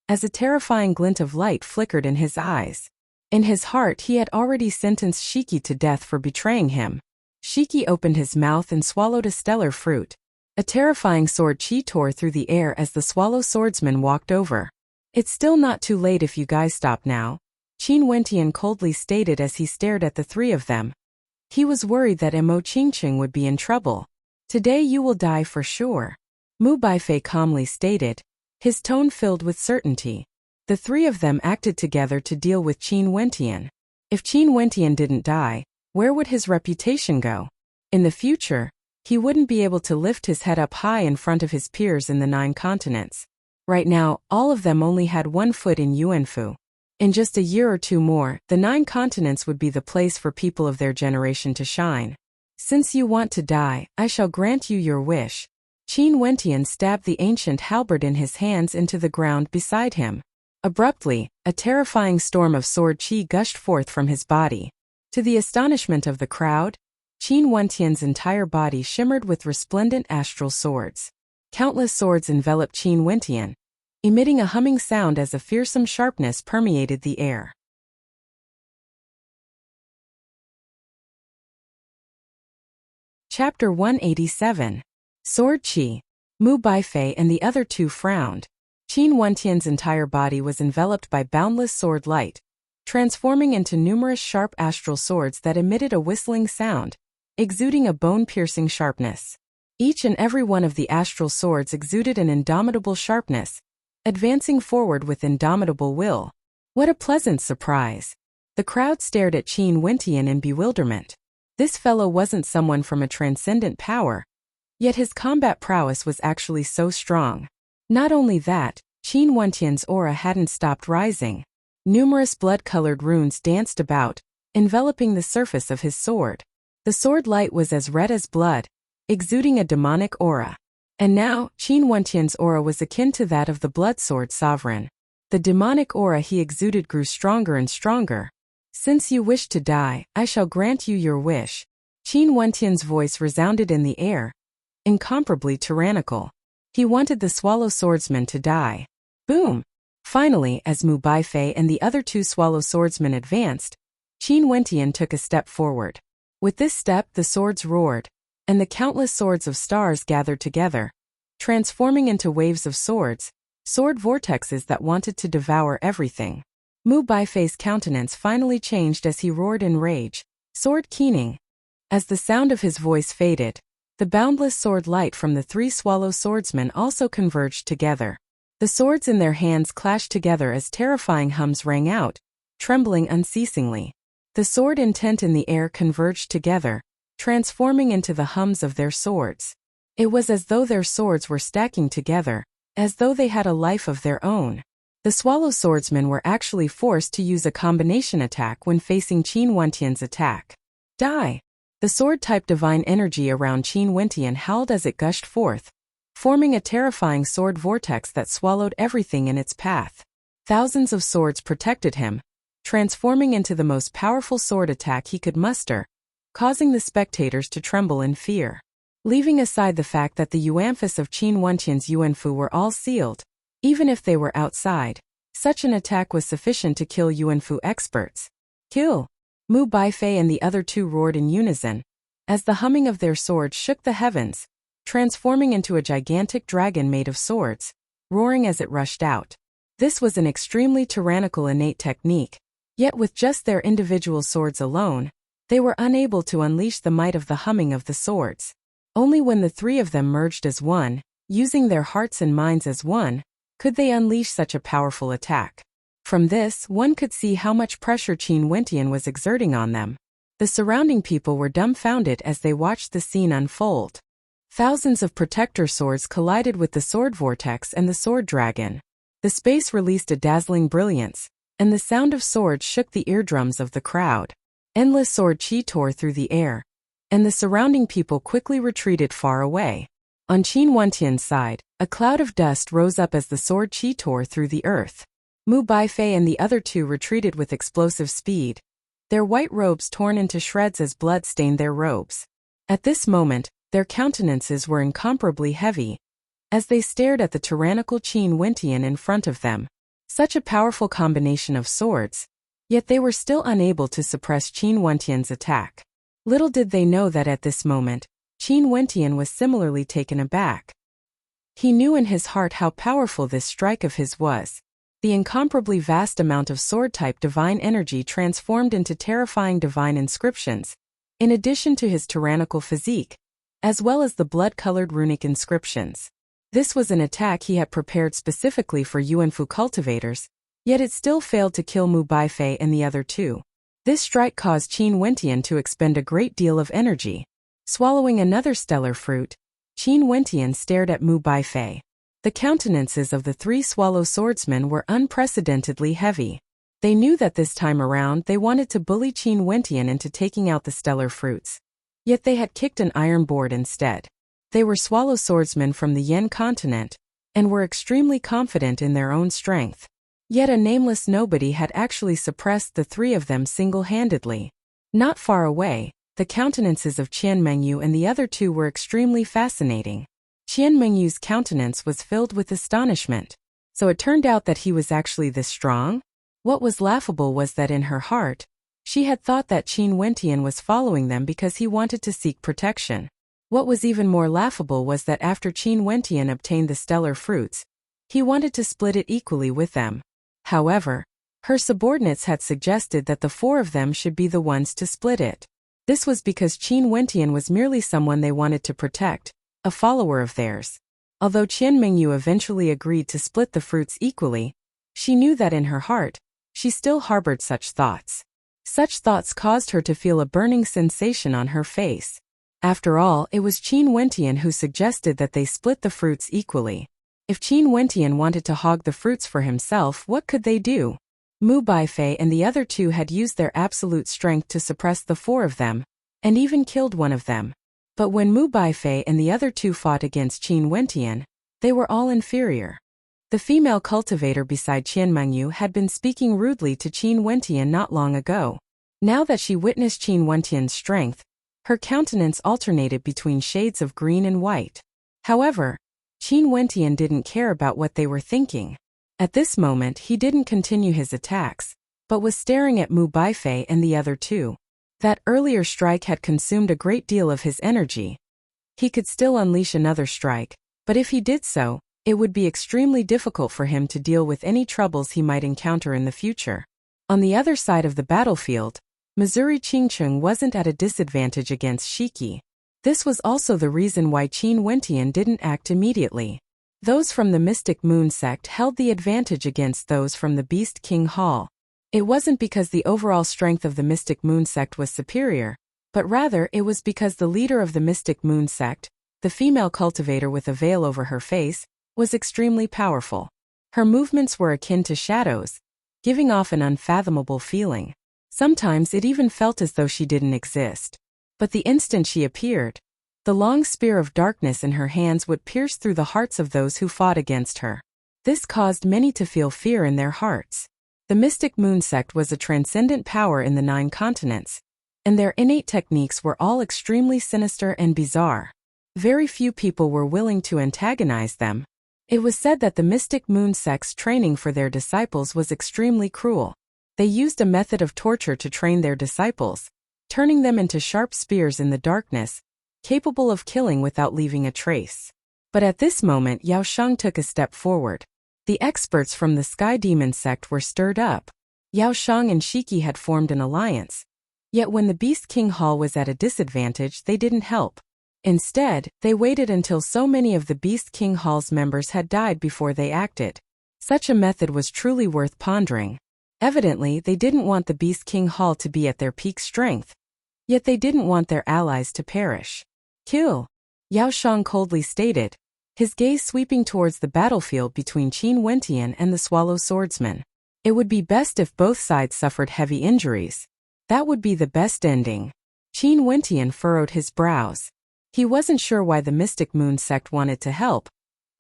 as a terrifying glint of light flickered in his eyes. In his heart he had already sentenced Shiki to death for betraying him. Shiki opened his mouth and swallowed a stellar fruit. A terrifying sword chi tore through the air as the swallow swordsman walked over. "It's still not too late if you guys stop now," Qin Wentian coldly stated as he stared at the three of them. He was worried that Mo Qingqing would be in trouble. "Today you will die for sure," Mu Baifei calmly stated, his tone filled with certainty. The three of them acted together to deal with Qin Wentian. If Qin Wentian didn't die, where would his reputation go? In the future, he wouldn't be able to lift his head up high in front of his peers in the 9 continents. Right now, all of them only had 1 foot in Yuanfu. In just a year or two more, the 9 continents would be the place for people of their generation to shine. "Since you want to die, I shall grant you your wish." Qin Wentian stabbed the ancient halberd in his hands into the ground beside him. Abruptly, a terrifying storm of sword qi gushed forth from his body. To the astonishment of the crowd, Qin Wentian's entire body shimmered with resplendent astral swords. Countless swords enveloped Qin Wentian, emitting a humming sound as a fearsome sharpness permeated the air. Chapter 187. Sword Qi. Mu Baifei and the other two frowned. Qin Wentian's entire body was enveloped by boundless sword light, transforming into numerous sharp astral swords that emitted a whistling sound, exuding a bone-piercing sharpness. Each and every one of the astral swords exuded an indomitable sharpness, advancing forward with indomitable will. What a pleasant surprise! The crowd stared at Qin Wentian in bewilderment. This fellow wasn't someone from a transcendent power, yet his combat prowess was actually so strong. Not only that, Qin Wentian's aura hadn't stopped rising. Numerous blood-colored runes danced about, enveloping the surface of his sword. The sword light was as red as blood, exuding a demonic aura. And now, Qin Wentian's aura was akin to that of the blood sword sovereign. The demonic aura he exuded grew stronger and stronger. "Since you wish to die, I shall grant you your wish." Qin Wentian's voice resounded in the air, incomparably tyrannical. He wanted the swallow swordsman to die. Boom! Finally, as Mu Baifei and the other two swallow swordsmen advanced, Qin Wentian took a step forward. With this step the swords roared, and the countless swords of stars gathered together, transforming into waves of swords, sword vortexes that wanted to devour everything. Mu Baifei's countenance finally changed as he roared in rage, "Sword keening!" As the sound of his voice faded, the boundless sword light from the 3 swallow swordsmen also converged together. The swords in their hands clashed together as terrifying hums rang out, trembling unceasingly. The sword intent in the air converged together, transforming into the hums of their swords. It was as though their swords were stacking together, as though they had a life of their own. The swallow swordsmen were actually forced to use a combination attack when facing Qin Wentian's attack. Die! The sword-type divine energy around Qin Wentian howled as it gushed forth, forming a terrifying sword vortex that swallowed everything in its path. Thousands of swords protected him, transforming into the most powerful sword attack he could muster, causing the spectators to tremble in fear. Leaving aside the fact that the yuanfus of Qin Wentian's yuanfu were all sealed, even if they were outside, such an attack was sufficient to kill yuanfu experts. "Kill!" Mu Baifei and the other two roared in unison, as the humming of their swords shook the heavens, transforming into a gigantic dragon made of swords, roaring as it rushed out. This was an extremely tyrannical innate technique, yet with just their individual swords alone, they were unable to unleash the might of the humming of the swords. Only when the 3 of them merged as one, using their hearts and minds as one, could they unleash such a powerful attack. From this, one could see how much pressure Qin Wentian was exerting on them. The surrounding people were dumbfounded as they watched the scene unfold. Thousands of protector swords collided with the sword vortex and the sword dragon. The space released a dazzling brilliance, and the sound of swords shook the eardrums of the crowd. Endless sword qi tore through the air, and the surrounding people quickly retreated far away. On Qin Wentian's side, a cloud of dust rose up as the sword qi tore through the earth. Mu Baifei and the other two retreated with explosive speed, their white robes torn into shreds as blood stained their robes. At this moment, their countenances were incomparably heavy, as they stared at the tyrannical Qin Wentian in front of them. Such a powerful combination of swords, yet they were still unable to suppress Qin Wentian's attack. Little did they know that at this moment, Qin Wentian was similarly taken aback. He knew in his heart how powerful this strike of his was. The incomparably vast amount of sword-type divine energy transformed into terrifying divine inscriptions, in addition to his tyrannical physique, as well as the blood-colored runic inscriptions. This was an attack he had prepared specifically for Yuanfu cultivators, yet it still failed to kill Mu Baifei and the other two. This strike caused Qin Wentian to expend a great deal of energy. Swallowing another stellar fruit, Qin Wentian stared at Mu Baifei. The countenances of the three swallow swordsmen were unprecedentedly heavy. They knew that this time around they wanted to bully Qin Wentian into taking out the stellar fruits. Yet they had kicked an iron board instead. They were swallow swordsmen from the Yen continent, and were extremely confident in their own strength. Yet a nameless nobody had actually suppressed the three of them single-handedly. Not far away, the countenances of Qian Mengyu and the other two were extremely fascinating. Qian Mengyu's countenance was filled with astonishment. So it turned out that he was actually this strong? What was laughable was that in her heart, she had thought that Qin Wentian was following them because he wanted to seek protection. What was even more laughable was that after Qin Wentian obtained the stellar fruits, he wanted to split it equally with them. However, her subordinates had suggested that the four of them should be the ones to split it. This was because Qin Wentian was merely someone they wanted to protect, a follower of theirs. Although Qian Mengyu eventually agreed to split the fruits equally, she knew that in her heart, she still harbored such thoughts. Such thoughts caused her to feel a burning sensation on her face. After all, it was Qin Wentian who suggested that they split the fruits equally. If Qin Wentian wanted to hog the fruits for himself, what could they do? Mu Baifei and the other two had used their absolute strength to suppress the four of them, and even killed one of them. But when Mu Baifei and the other two fought against Qin Wentian, they were all inferior. The female cultivator beside Qian Mengyu had been speaking rudely to Qin Wentian not long ago. Now that she witnessed Qin Wentian's strength, her countenance alternated between shades of green and white. However, Qin Wentian didn't care about what they were thinking. At this moment he didn't continue his attacks, but was staring at Mu Baifei and the other two. That earlier strike had consumed a great deal of his energy. He could still unleash another strike, but if he did so, it would be extremely difficult for him to deal with any troubles he might encounter in the future. On the other side of the battlefield, Missouri Qingcheng wasn't at a disadvantage against Shiki. This was also the reason why Qin Wentian didn't act immediately. Those from the Mystic Moon sect held the advantage against those from the Beast King Hall. It wasn't because the overall strength of the Mystic Moon sect was superior, but rather it was because the leader of the Mystic Moon sect, the female cultivator with a veil over her face, was extremely powerful. Her movements were akin to shadows, giving off an unfathomable feeling. Sometimes it even felt as though she didn't exist. But the instant she appeared, the long spear of darkness in her hands would pierce through the hearts of those who fought against her. This caused many to feel fear in their hearts. The Mystic Moon sect was a transcendent power in the 9 continents, and their innate techniques were all extremely sinister and bizarre. Very few people were willing to antagonize them. It was said that the Mystic Moon sect's training for their disciples was extremely cruel. They used a method of torture to train their disciples, turning them into sharp spears in the darkness, capable of killing without leaving a trace. But at this moment Yao Shang took a step forward. The experts from the Sky Demon sect were stirred up. Yao Shang and Shiki had formed an alliance. Yet when the Beast King Hall was at a disadvantage, they didn't help. Instead, they waited until so many of the Beast King Hall's members had died before they acted. Such a method was truly worth pondering. Evidently, they didn't want the Beast King Hall to be at their peak strength. Yet they didn't want their allies to perish. Kill, Yao Shang coldly stated, his gaze sweeping towards the battlefield between Qin Wentian and the Swallow Swordsman. It would be best if both sides suffered heavy injuries. That would be the best ending. Qin Wentian furrowed his brows. He wasn't sure why the Mystic Moon sect wanted to help,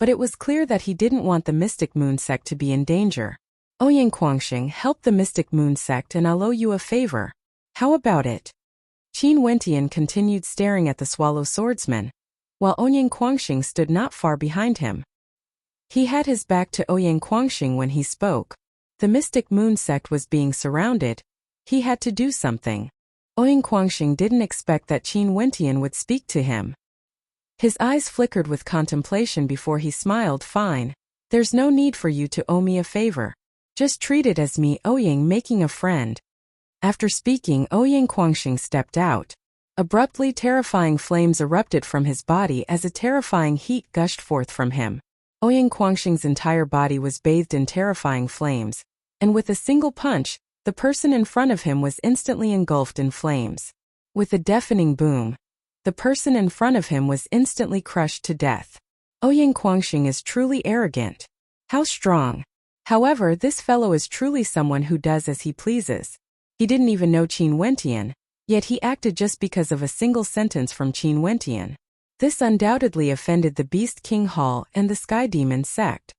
but it was clear that he didn't want the Mystic Moon sect to be in danger. Ouyang Quangxing, help the Mystic Moon sect and I'll owe you a favor. How about it? Qin Wentian continued staring at the swallow swordsman, while Ouyang Quangxing stood not far behind him. He had his back to Ouyang Quangxing when he spoke. The mystic moon sect was being surrounded. He had to do something. Ouyang Quangxing didn't expect that Qin Wentian would speak to him. His eyes flickered with contemplation before he smiled. Fine. There's no need for you to owe me a favor. Just treat it as me, Ouyang, making a friend. After speaking, Ouyang Quangxing stepped out. Abruptly, terrifying flames erupted from his body as a terrifying heat gushed forth from him. Ouyang Quangxing's entire body was bathed in terrifying flames, and with a single punch, the person in front of him was instantly engulfed in flames. With a deafening boom, the person in front of him was instantly crushed to death. Ouyang Quangxing is truly arrogant. How strong. However, this fellow is truly someone who does as he pleases. He didn't even know Qin Wentian, yet he acted just because of a single sentence from Qin Wentian. This undoubtedly offended the Beast King Hall and the Sky Demon sect.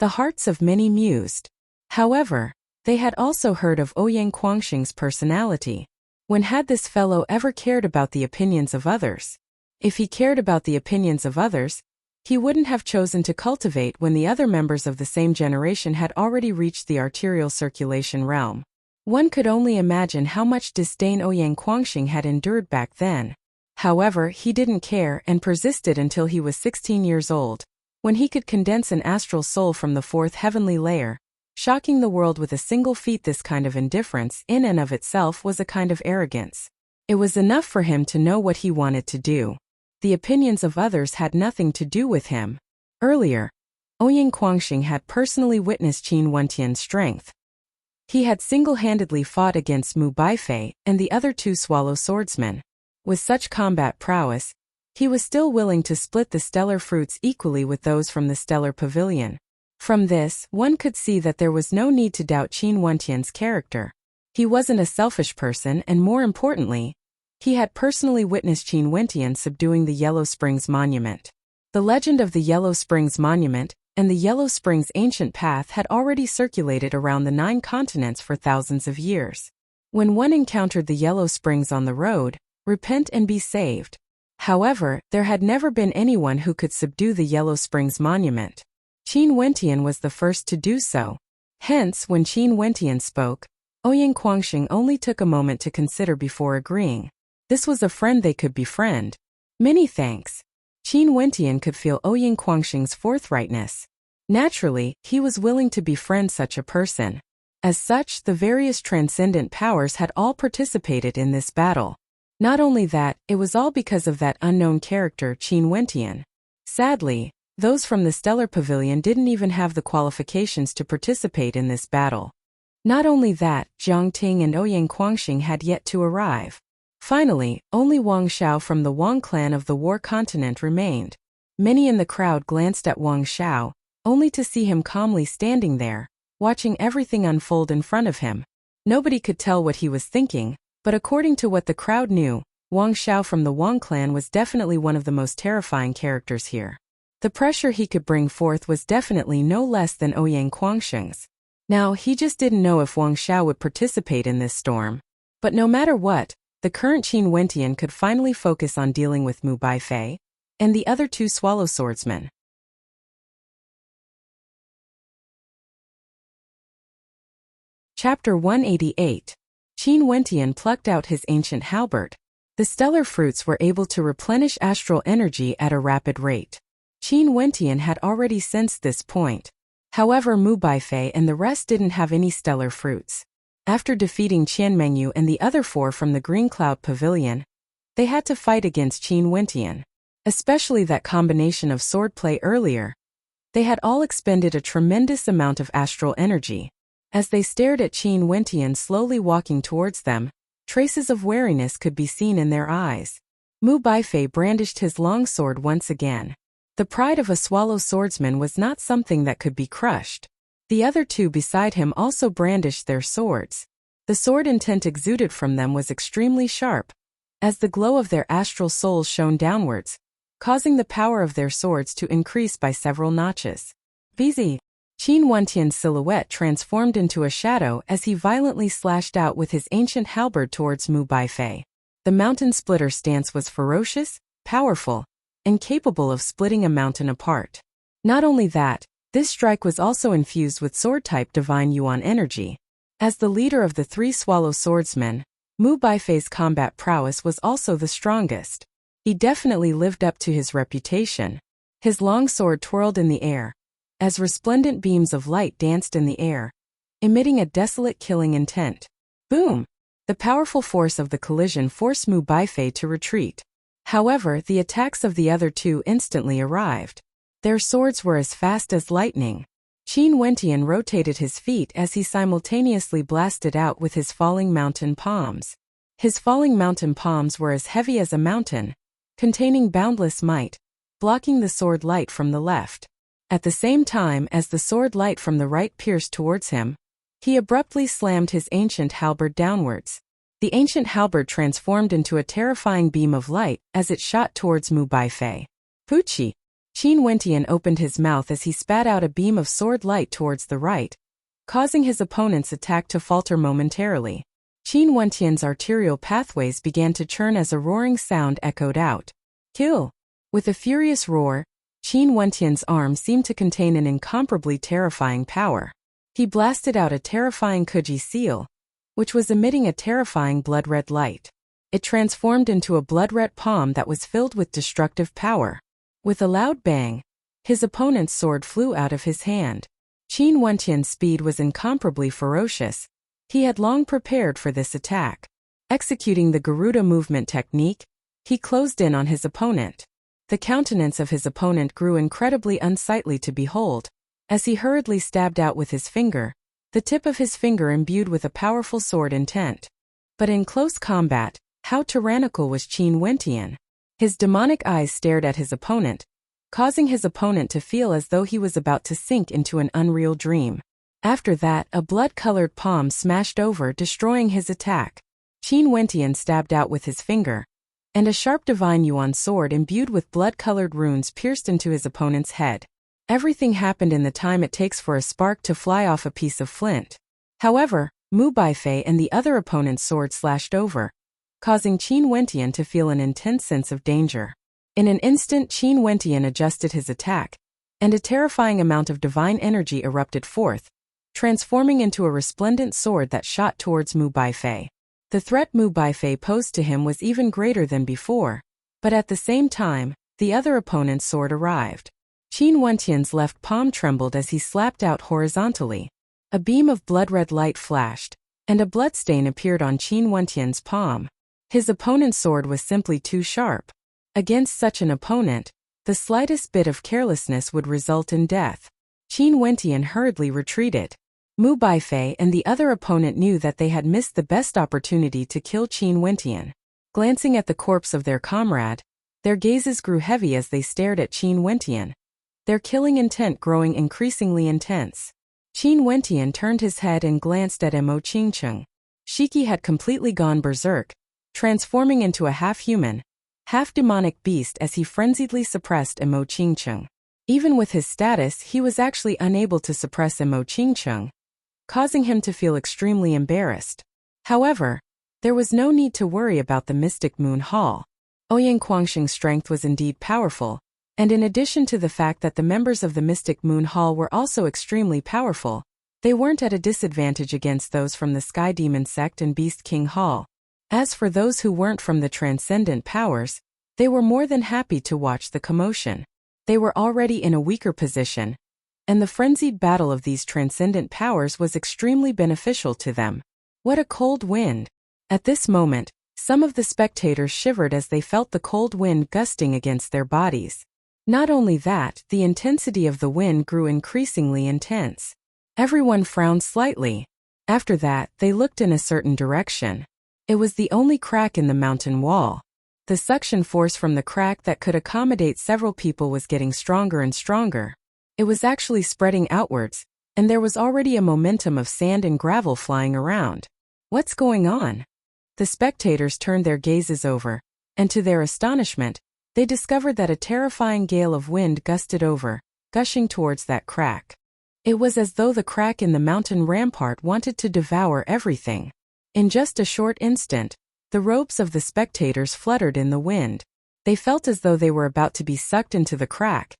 The hearts of many mused. However, they had also heard of Ouyang Quangxing's personality. When had this fellow ever cared about the opinions of others? If he cared about the opinions of others, he wouldn't have chosen to cultivate when the other members of the same generation had already reached the arterial circulation realm. One could only imagine how much disdain Ouyang Quangxing had endured back then. However, he didn't care and persisted until he was 16 years old, when he could condense an astral soul from the fourth heavenly layer, shocking the world with a single feat. This kind of indifference in and of itself was a kind of arrogance. It was enough for him to know what he wanted to do. The opinions of others had nothing to do with him. Earlier, Ouyang Quangxing had personally witnessed Qin Wentian's strength. He had single-handedly fought against Mu Baifei and the other two swallow swordsmen. With such combat prowess, he was still willing to split the stellar fruits equally with those from the stellar pavilion. From this, one could see that there was no need to doubt Qin Wentian's character. He wasn't a selfish person, and more importantly, he had personally witnessed Qin Wentian subduing the Yellow Springs Monument. The legend of the Yellow Springs Monument and the Yellow Springs Ancient Path had already circulated around the 9 continents for thousands of years. When one encountered the Yellow Springs on the road, repent and be saved. However, there had never been anyone who could subdue the Yellow Springs Monument. Qin Wentian was the first to do so. Hence, when Qin Wentian spoke, Ouyang Quangxing only took a moment to consider before agreeing. This was a friend they could befriend. Many thanks. Qin Wentian could feel Ouyang Quangxing's forthrightness. Naturally, he was willing to befriend such a person. As such, the various transcendent powers had all participated in this battle. Not only that, it was all because of that unknown character Qin Wentian. Sadly, those from the Stellar Pavilion didn't even have the qualifications to participate in this battle. Not only that, Jiang Ting and Ouyang Quangxing had yet to arrive. Finally, only Wang Xiao from the Wang clan of the War Continent remained. Many in the crowd glanced at Wang Xiao, only to see him calmly standing there, watching everything unfold in front of him. Nobody could tell what he was thinking, but according to what the crowd knew, Wang Xiao from the Wang clan was definitely one of the most terrifying characters here. The pressure he could bring forth was definitely no less than Ouyang Quangxing's. Now, he just didn't know if Wang Xiao would participate in this storm. But no matter what, the current Qin Wentian could finally focus on dealing with Mu Baifei and the other two swallow swordsmen. Chapter 188. Qin Wentian plucked out his ancient halberd. The stellar fruits were able to replenish astral energy at a rapid rate. Qin Wentian had already sensed this point. However, Mu Baifei and the rest didn't have any stellar fruits. After defeating Qian Mengyu and the other 4 from the Green Cloud Pavilion, they had to fight against Qin Wentian. Especially that combination of swordplay earlier. They had all expended a tremendous amount of astral energy. As they stared at Qin Wentian slowly walking towards them, traces of wariness could be seen in their eyes. Mu Baifei brandished his long sword once again. The pride of a swallow swordsman was not something that could be crushed. The other 2 beside him also brandished their swords. The sword intent exuded from them was extremely sharp, as the glow of their astral souls shone downwards, causing the power of their swords to increase by several notches. Busy. Qin Wentian's silhouette transformed into a shadow as he violently slashed out with his ancient halberd towards Mu Baifei. The mountain splitter stance was ferocious, powerful, and capable of splitting a mountain apart. Not only that, this strike was also infused with sword-type divine yuan energy. As the leader of the three swallow swordsmen, Mu Baifei's combat prowess was also the strongest. He definitely lived up to his reputation. His long sword twirled in the air, as resplendent beams of light danced in the air, emitting a desolate killing intent. Boom! The powerful force of the collision forced Mu Baifei to retreat. However, the attacks of the other two instantly arrived. Their swords were as fast as lightning. Qin Wentian rotated his feet as he simultaneously blasted out with his falling mountain palms. His falling mountain palms were as heavy as a mountain, containing boundless might, blocking the sword light from the left. At the same time as the sword light from the right pierced towards him, he abruptly slammed his ancient halberd downwards. The ancient halberd transformed into a terrifying beam of light as it shot towards Mu Baifei. Puchi! Qin Wentian opened his mouth as he spat out a beam of sword light towards the right, causing his opponent's attack to falter momentarily. Qin Wentian's arterial pathways began to churn as a roaring sound echoed out. Kill! With a furious roar, Qin Wentian's arm seemed to contain an incomparably terrifying power. He blasted out a terrifying Kuji seal, which was emitting a terrifying blood-red light. It transformed into a blood-red palm that was filled with destructive power. With a loud bang, his opponent's sword flew out of his hand. Qin Wentian's speed was incomparably ferocious. He had long prepared for this attack. Executing the Garuda movement technique, he closed in on his opponent. The countenance of his opponent grew incredibly unsightly to behold, as he hurriedly stabbed out with his finger, the tip of his finger imbued with a powerful sword intent. But in close combat, how tyrannical was Qin Wentian? His demonic eyes stared at his opponent, causing his opponent to feel as though he was about to sink into an unreal dream. After that, a blood-colored palm smashed over, destroying his attack. Qin Wentian stabbed out with his finger, and a sharp divine yuan sword imbued with blood-colored runes pierced into his opponent's head. Everything happened in the time it takes for a spark to fly off a piece of flint. However, Mu Baifei and the other opponent's sword slashed over, causing Qin Wentian to feel an intense sense of danger. In an instant, Qin Wentian adjusted his attack, and a terrifying amount of divine energy erupted forth, transforming into a resplendent sword that shot towards Mu Baifei. The threat Mu Baifei posed to him was even greater than before, but at the same time, the other opponent's sword arrived. Qin Wentian's left palm trembled as he slapped out horizontally. A beam of blood-red light flashed, and a bloodstain appeared on Qin Wentian's palm. His opponent's sword was simply too sharp. Against such an opponent, the slightest bit of carelessness would result in death. Qin Wentian hurriedly retreated. Mu Baifei and the other opponent knew that they had missed the best opportunity to kill Qin Wentian. Glancing at the corpse of their comrade, their gazes grew heavy as they stared at Qin Wentian, their killing intent growing increasingly intense. Qin Wentian turned his head and glanced at Mo Qingcheng. Shiki had completely gone berserk, transforming into a half-human, half-demonic beast as he frenziedly suppressed Mo Qingcheng. Even with his status, he was actually unable to suppress Mo Qingcheng, causing him to feel extremely embarrassed. However, there was no need to worry about the Mystic Moon Hall. Ouyang Guangxing's strength was indeed powerful, and in addition to the fact that the members of the Mystic Moon Hall were also extremely powerful, they weren't at a disadvantage against those from the Sky Demon Sect and Beast King Hall. As for those who weren't from the Transcendent Powers, they were more than happy to watch the commotion. They were already in a weaker position, and the frenzied battle of these transcendent powers was extremely beneficial to them. What a cold wind! At this moment, some of the spectators shivered as they felt the cold wind gusting against their bodies. Not only that, the intensity of the wind grew increasingly intense. Everyone frowned slightly. After that, they looked in a certain direction. It was the only crack in the mountain wall. The suction force from the crack that could accommodate several people was getting stronger and stronger. It was actually spreading outwards, and there was already a momentum of sand and gravel flying around. What's going on? The spectators turned their gazes over, and to their astonishment, they discovered that a terrifying gale of wind gusted over, gushing towards that crack. It was as though the crack in the mountain rampart wanted to devour everything. In just a short instant, the robes of the spectators fluttered in the wind. They felt as though they were about to be sucked into the crack,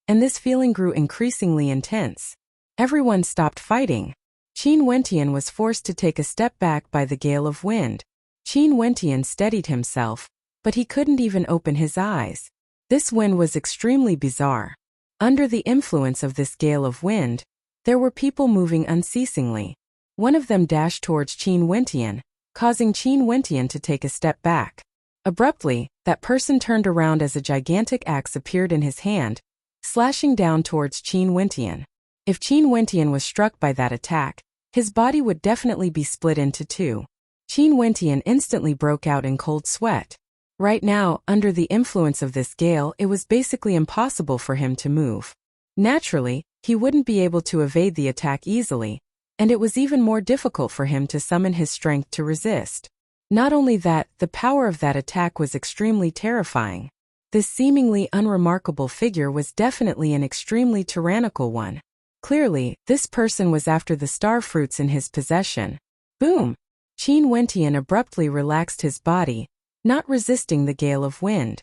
and this feeling grew increasingly intense. Everyone stopped fighting. Qin Wentian was forced to take a step back by the gale of wind. Qin Wentian steadied himself, but he couldn't even open his eyes. This wind was extremely bizarre. Under the influence of this gale of wind, there were people moving unceasingly. One of them dashed towards Qin Wentian, causing Qin Wentian to take a step back. Abruptly, that person turned around as a gigantic axe appeared in his hand, slashing down towards Qin Wentian. If Qin Wentian was struck by that attack, his body would definitely be split into two. Qin Wentian instantly broke out in cold sweat. Right now, under the influence of this gale, it was basically impossible for him to move. Naturally, he wouldn't be able to evade the attack easily, and it was even more difficult for him to summon his strength to resist. Not only that, the power of that attack was extremely terrifying. This seemingly unremarkable figure was definitely an extremely tyrannical one. Clearly, this person was after the star fruits in his possession. Boom! Qin Wentian abruptly relaxed his body, not resisting the gale of wind.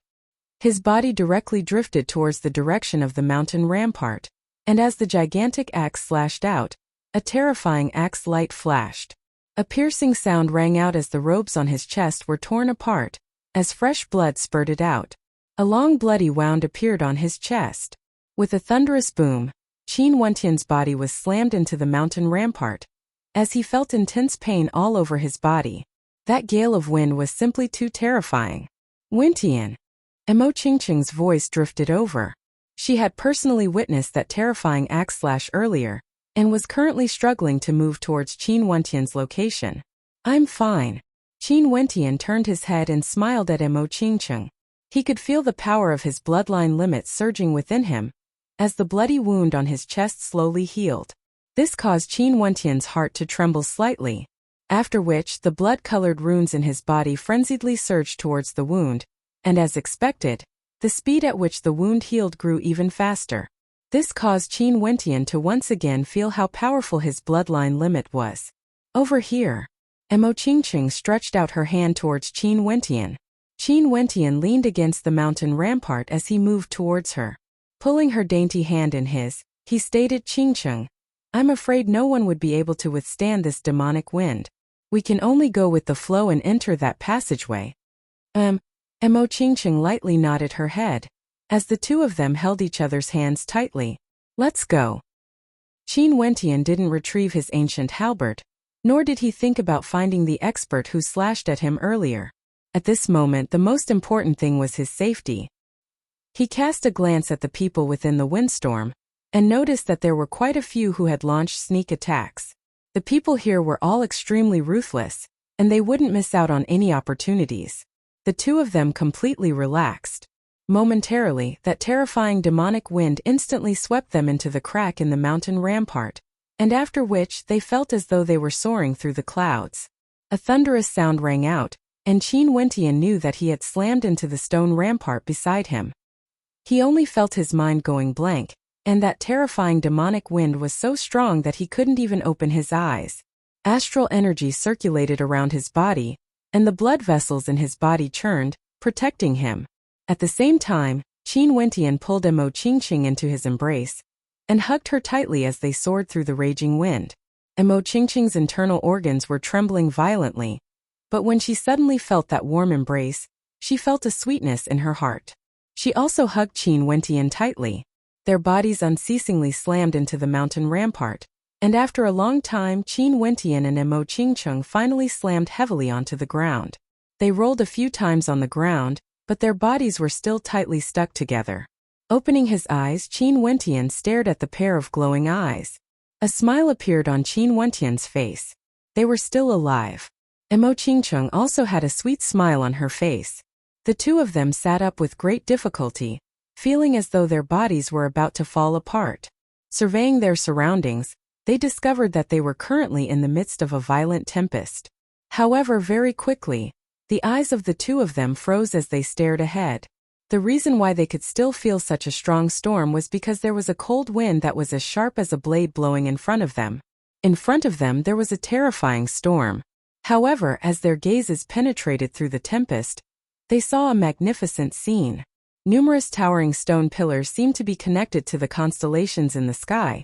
His body directly drifted towards the direction of the mountain rampart, and as the gigantic axe slashed out, a terrifying axe light flashed. A piercing sound rang out as the robes on his chest were torn apart, as fresh blood spurted out. A long bloody wound appeared on his chest. With a thunderous boom, Qin Wentian's body was slammed into the mountain rampart, as he felt intense pain all over his body. That gale of wind was simply too terrifying. Wentian. Emo Qingqing's voice drifted over. She had personally witnessed that terrifying axe slash earlier, and was currently struggling to move towards Qin Wentian's location. I'm fine. Qin Wentian turned his head and smiled at Emo Qingqing. He could feel the power of his bloodline limit surging within him, as the bloody wound on his chest slowly healed. This caused Qin Wentian's heart to tremble slightly, after which the blood-colored runes in his body frenziedly surged towards the wound, and as expected, the speed at which the wound healed grew even faster. This caused Qin Wentian to once again feel how powerful his bloodline limit was. Over here. Emo Qingqing stretched out her hand towards Qin Wentian. Qin Wentian leaned against the mountain rampart as he moved towards her. Pulling her dainty hand in his, he stated, Qingqing, I'm afraid no one would be able to withstand this demonic wind. We can only go with the flow and enter that passageway. Emo Qingqing lightly nodded her head, as the two of them held each other's hands tightly. Let's go. Qin Wentian didn't retrieve his ancient halberd, nor did he think about finding the expert who slashed at him earlier. At this moment, the most important thing was his safety. He cast a glance at the people within the windstorm, and noticed that there were quite a few who had launched sneak attacks. The people here were all extremely ruthless, and they wouldn't miss out on any opportunities. The two of them completely relaxed. Momentarily, that terrifying demonic wind instantly swept them into the crack in the mountain rampart, and after which they felt as though they were soaring through the clouds. A thunderous sound rang out, and Qin Wentian knew that he had slammed into the stone rampart beside him. He only felt his mind going blank, and that terrifying demonic wind was so strong that he couldn't even open his eyes. Astral energy circulated around his body, and the blood vessels in his body churned, protecting him. At the same time, Qin Wentian pulled Emo Qingqing into his embrace, and hugged her tightly as they soared through the raging wind. Emo Qingqing's internal organs were trembling violently, but when she suddenly felt that warm embrace, she felt a sweetness in her heart. She also hugged Qin Wentian tightly. Their bodies unceasingly slammed into the mountain rampart, and after a long time Qin Wentian and Emo Qingqing finally slammed heavily onto the ground. They rolled a few times on the ground, but their bodies were still tightly stuck together. Opening his eyes, Qin Wentian stared at the pair of glowing eyes. A smile appeared on Qin Wentian's face. They were still alive. Emo Qingqing also had a sweet smile on her face. The two of them sat up with great difficulty, feeling as though their bodies were about to fall apart. Surveying their surroundings, they discovered that they were currently in the midst of a violent tempest. However, very quickly, the eyes of the two of them froze as they stared ahead. The reason why they could still feel such a strong storm was because there was a cold wind that was as sharp as a blade blowing in front of them. In front of them there was a terrifying storm. However, as their gazes penetrated through the tempest, they saw a magnificent scene. Numerous towering stone pillars seemed to be connected to the constellations in the sky.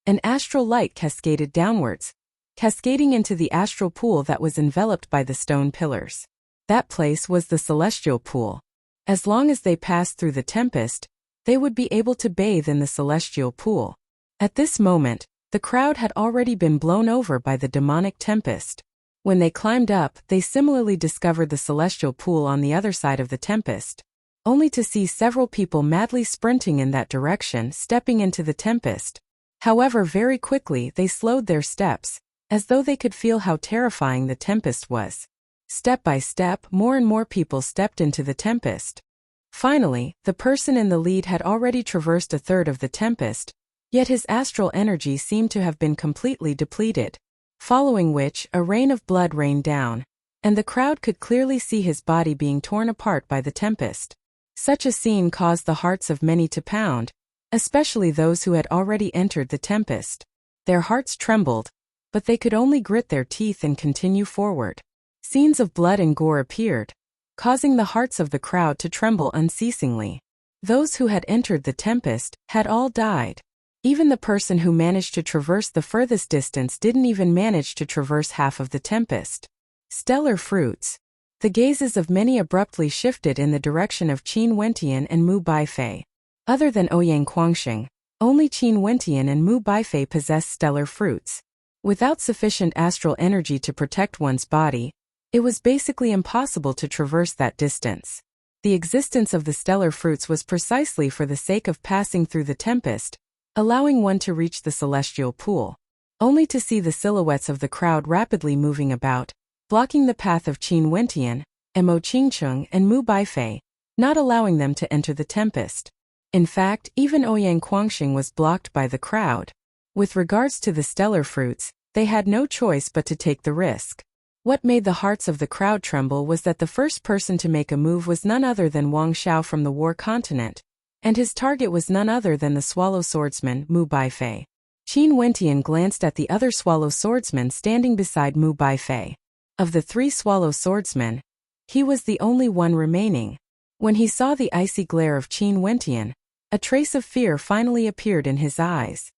An astral light cascaded downwards, cascading into the astral pool that was enveloped by the stone pillars. That place was the celestial pool. As long as they passed through the tempest, they would be able to bathe in the celestial pool. At this moment, the crowd had already been blown over by the demonic tempest. When they climbed up, they similarly discovered the celestial pool on the other side of the tempest, only to see several people madly sprinting in that direction, stepping into the tempest. However, very quickly they slowed their steps, as though they could feel how terrifying the tempest was. Step by step, more and more people stepped into the tempest. Finally, the person in the lead had already traversed a third of the tempest, yet his astral energy seemed to have been completely depleted. Following which, a rain of blood rained down, and the crowd could clearly see his body being torn apart by the tempest. Such a scene caused the hearts of many to pound, especially those who had already entered the tempest. Their hearts trembled, but they could only grit their teeth and continue forward. Scenes of blood and gore appeared, causing the hearts of the crowd to tremble unceasingly. Those who had entered the tempest had all died. Even the person who managed to traverse the furthest distance didn't even manage to traverse half of the tempest. Stellar fruits. The gazes of many abruptly shifted in the direction of Qin Wentian and Mu Baifei. Other than Ouyang Guangxing, only Qin Wentian and Mu Baifei possessed stellar fruits. Without sufficient astral energy to protect one's body, it was basically impossible to traverse that distance. The existence of the stellar fruits was precisely for the sake of passing through the tempest, allowing one to reach the celestial pool, only to see the silhouettes of the crowd rapidly moving about, blocking the path of Qin Wentian, Mo Qingcheng and Mu Baifei, not allowing them to enter the tempest. In fact, even Ouyang Guangxing was blocked by the crowd. With regards to the stellar fruits, they had no choice but to take the risk. What made the hearts of the crowd tremble was that the first person to make a move was none other than Wang Xiao from the War Continent, and his target was none other than the swallow swordsman Mu Baifei. Qin Wentian glanced at the other swallow swordsman standing beside Mu Baifei. Of the three swallow swordsmen, he was the only one remaining. When he saw the icy glare of Qin Wentian, a trace of fear finally appeared in his eyes.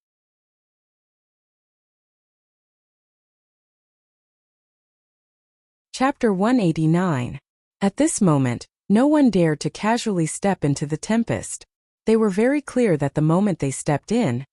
Chapter 189. At this moment, no one dared to casually step into the tempest. They were very clear that the moment they stepped in,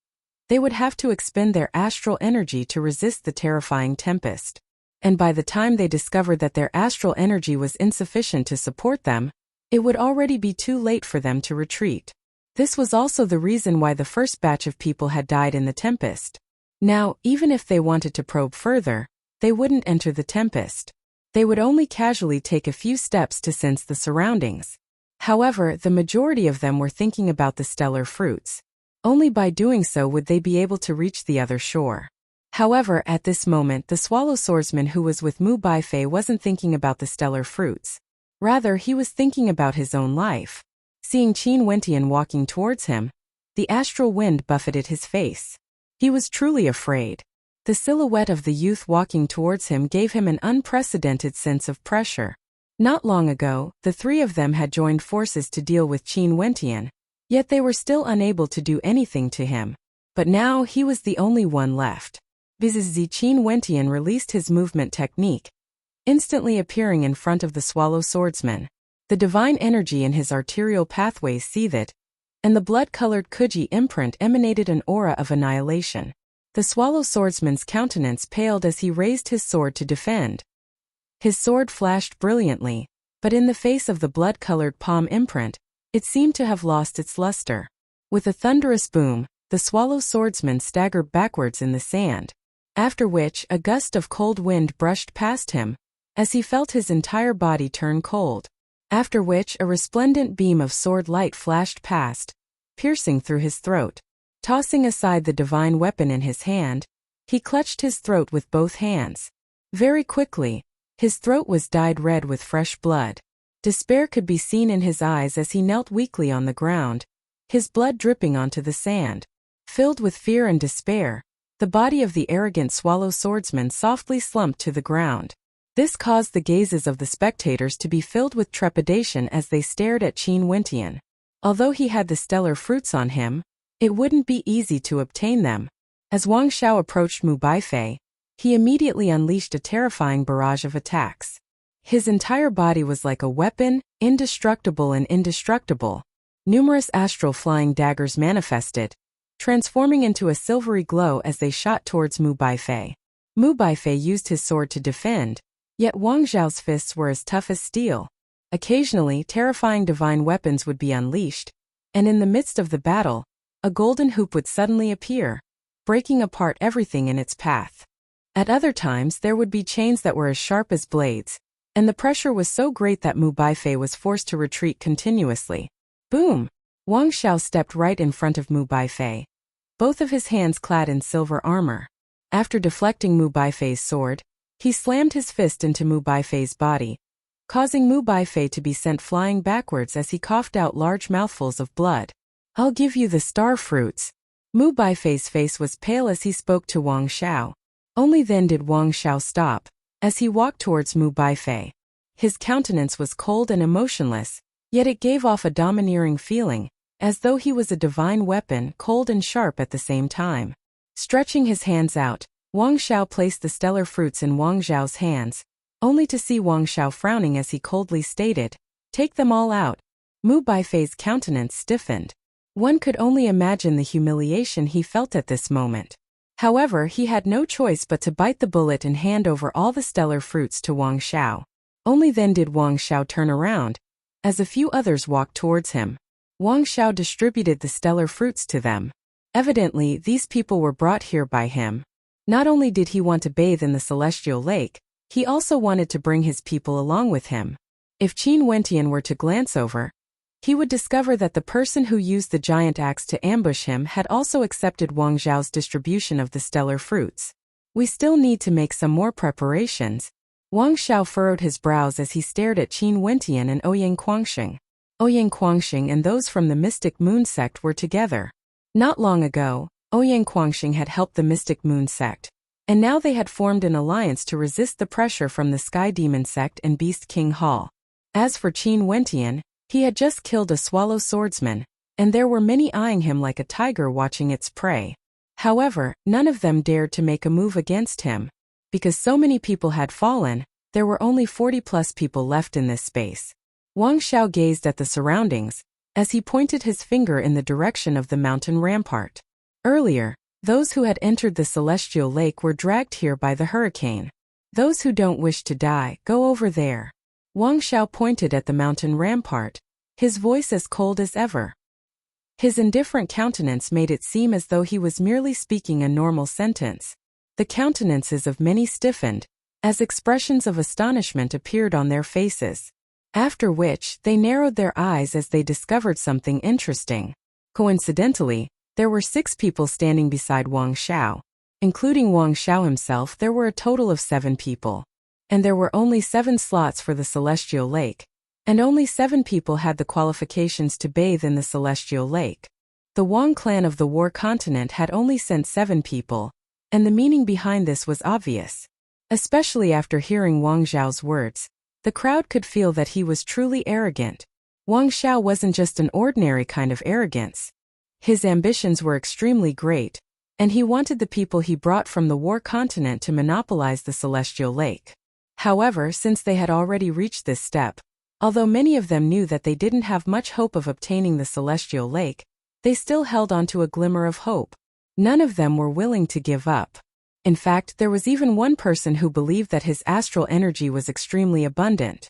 they would have to expend their astral energy to resist the terrifying tempest. And by the time they discovered that their astral energy was insufficient to support them, it would already be too late for them to retreat. This was also the reason why the first batch of people had died in the tempest. Now, even if they wanted to probe further, they wouldn't enter the tempest. They would only casually take a few steps to sense the surroundings. However, the majority of them were thinking about the stellar fruits. Only by doing so would they be able to reach the other shore. However, at this moment the swallow swordsman who was with Mu Baifei wasn't thinking about the stellar fruits. Rather, he was thinking about his own life. Seeing Qin Wentian walking towards him, the astral wind buffeted his face. He was truly afraid. The silhouette of the youth walking towards him gave him an unprecedented sense of pressure. Not long ago, the three of them had joined forces to deal with Qin Wentian, yet they were still unable to do anything to him. But now he was the only one left. Qin Wentian released his movement technique, instantly appearing in front of the swallow swordsman. The divine energy in his arterial pathways seethed, and the blood-colored Kuji imprint emanated an aura of annihilation. The swallow swordsman's countenance paled as he raised his sword to defend. His sword flashed brilliantly, but in the face of the blood-colored palm imprint, it seemed to have lost its luster. With a thunderous boom, the swallow swordsman staggered backwards in the sand, after which a gust of cold wind brushed past him, as he felt his entire body turn cold. After which a resplendent beam of sword light flashed past, piercing through his throat. Tossing aside the divine weapon in his hand, he clutched his throat with both hands. Very quickly, his throat was dyed red with fresh blood. Despair could be seen in his eyes as he knelt weakly on the ground, his blood dripping onto the sand. Filled with fear and despair, the body of the arrogant swallow swordsman softly slumped to the ground. This caused the gazes of the spectators to be filled with trepidation as they stared at Qin Wentian. Although he had the stellar fruits on him, it wouldn't be easy to obtain them. As Wang Xiao approached Mu Baifei, he immediately unleashed a terrifying barrage of attacks. His entire body was like a weapon, indestructible and indestructible. Numerous astral flying daggers manifested, transforming into a silvery glow as they shot towards Mu Baifei. Mu Baifei used his sword to defend, yet Wang Xiao's fists were as tough as steel. Occasionally, terrifying divine weapons would be unleashed, and in the midst of the battle, a golden hoop would suddenly appear, breaking apart everything in its path. At other times, there would be chains that were as sharp as blades, and the pressure was so great that Mu Baifei was forced to retreat continuously. Boom! Wang Xiao stepped right in front of Mu Baifei, both of his hands clad in silver armor. After deflecting Mu Baifei's sword, he slammed his fist into Mu Baifei's body, causing Mu Baifei to be sent flying backwards as he coughed out large mouthfuls of blood. "I'll give you the star fruits." Mu Baifei's face was pale as he spoke to Wang Xiao. Only then did Wang Xiao stop, as he walked towards Mu Baifei. His countenance was cold and emotionless, yet it gave off a domineering feeling, as though he was a divine weapon, cold and sharp at the same time. Stretching his hands out, Wang Xiao placed the stellar fruits in Wang Zhao's hands, only to see Wang Xiao frowning as he coldly stated, "Take them all out." Mu Baifei's countenance stiffened. One could only imagine the humiliation he felt at this moment. However, he had no choice but to bite the bullet and hand over all the stellar fruits to Wang Xiao. Only then did Wang Xiao turn around, as a few others walked towards him. Wang Xiao distributed the stellar fruits to them. Evidently, these people were brought here by him. Not only did he want to bathe in the celestial lake, he also wanted to bring his people along with him. If Qin Wentian were to glance over, he would discover that the person who used the giant axe to ambush him had also accepted Wang Zhao's distribution of the stellar fruits. "We still need to make some more preparations." Wang Xiao furrowed his brows as he stared at Qin Wentian and Ouyang Guangxing. Ouyang Guangxing and those from the Mystic Moon sect were together. Not long ago, Ouyang Guangxing had helped the Mystic Moon sect, and now they had formed an alliance to resist the pressure from the Sky Demon sect and Beast King Hall. As for Qin Wentian, he had just killed a swallow swordsman, and there were many eyeing him like a tiger watching its prey. However, none of them dared to make a move against him. Because so many people had fallen, there were only 40+ people left in this space. Wang Xiao gazed at the surroundings, as he pointed his finger in the direction of the mountain rampart. Earlier, those who had entered the celestial lake were dragged here by the hurricane. "Those who don't wish to die, go over there." Wang Xiao pointed at the mountain rampart, his voice as cold as ever. His indifferent countenance made it seem as though he was merely speaking a normal sentence. The countenances of many stiffened, as expressions of astonishment appeared on their faces. After which, they narrowed their eyes as they discovered something interesting. Coincidentally, there were 6 people standing beside Wang Xiao. Including Wang Xiao himself, there were a total of 7 people. And there were only 7 slots for the celestial lake, and only 7 people had the qualifications to bathe in the celestial lake. The Wang clan of the War Continent had only sent 7 people, and the meaning behind this was obvious. Especially after hearing Wang Zhao's words, the crowd could feel that he was truly arrogant. Wang Xiao wasn't just an ordinary kind of arrogance. His ambitions were extremely great, and he wanted the people he brought from the War Continent to monopolize the celestial lake. However, since they had already reached this step, although many of them knew that they didn't have much hope of obtaining the celestial lake, they still held on to a glimmer of hope. None of them were willing to give up. In fact, there was even one person who believed that his astral energy was extremely abundant.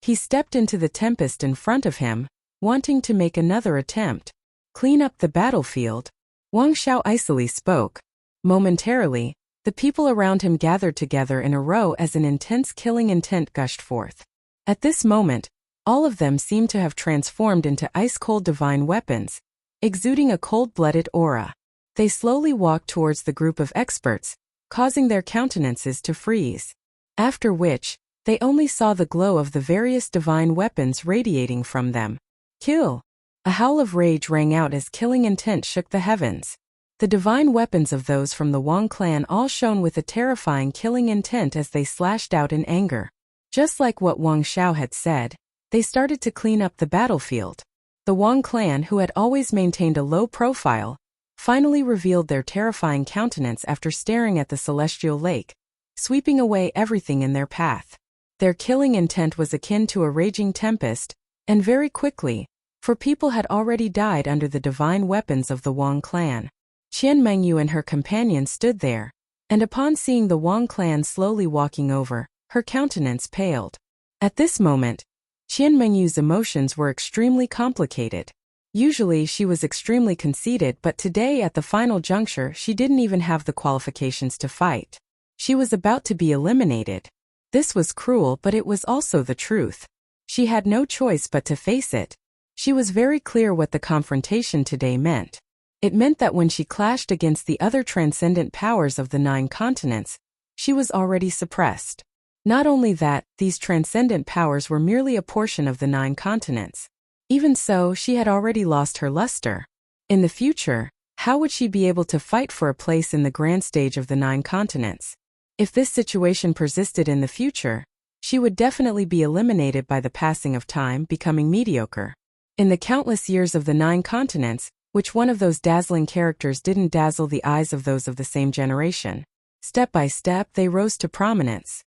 He stepped into the tempest in front of him, wanting to make another attempt. "Clean up the battlefield," Wang Xiao icily spoke. Momentarily, the people around him gathered together in a row as an intense killing intent gushed forth. At this moment, all of them seemed to have transformed into ice-cold divine weapons, exuding a cold-blooded aura. They slowly walked towards the group of experts, causing their countenances to freeze. After which, They only saw the glow of the various divine weapons radiating from them. Kill! A howl of rage rang out as killing intent shook the heavens. The divine weapons of those from the Wang clan all shone with a terrifying killing intent as they slashed out in anger. Just like what Wang Xiao had said, they started to clean up the battlefield. The Wang clan, who had always maintained a low profile, finally revealed their terrifying countenance after staring at the celestial lake, sweeping away everything in their path. Their killing intent was akin to a raging tempest, and very quickly, for people had already died under the divine weapons of the Wang clan. Qian Mengyu and her companion stood there, and upon seeing the Wang clan slowly walking over, her countenance paled. At this moment, Qian Mengyu's emotions were extremely complicated. Usually she was extremely conceited, but today at the final juncture she didn't even have the qualifications to fight. She was about to be eliminated. This was cruel, but it was also the truth. She had no choice but to face it. She was very clear what the confrontation today meant. It meant that when she clashed against the other transcendent powers of the 9 continents, she was already suppressed. Not only that, these transcendent powers were merely a portion of the 9 continents. Even so, she had already lost her luster. In the future, how would she be able to fight for a place in the grand stage of the 9 continents? If this situation persisted in the future, she would definitely be eliminated by the passing of time, becoming mediocre. In the countless years of the 9 continents, which one of those dazzling characters didn't dazzle the eyes of those of the same generation? Step by step, they rose to prominence.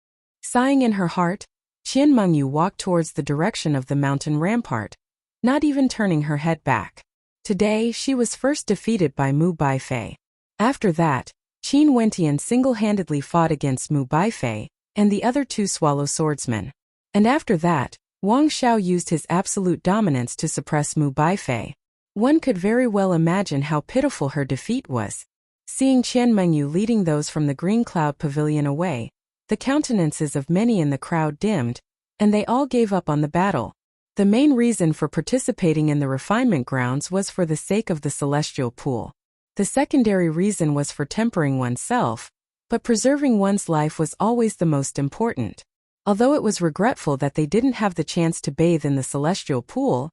Sighing in her heart, Qian Mengyu walked towards the direction of the mountain rampart, not even turning her head back. Today, she was first defeated by Mu Baifei. After that, Qin Wentian single-handedly fought against Mu Baifei and the other 2 swallow swordsmen. And after that, Wang Xiao used his absolute dominance to suppress Mu Baifei. One could very well imagine how pitiful her defeat was. Seeing Qian Mengyu leading those from the Green Cloud Pavilion away, the countenances of many in the crowd dimmed, and they all gave up on the battle. The main reason for participating in the refinement grounds was for the sake of the celestial pool. The secondary reason was for tempering oneself, but preserving one's life was always the most important. Although it was regretful that they didn't have the chance to bathe in the celestial pool,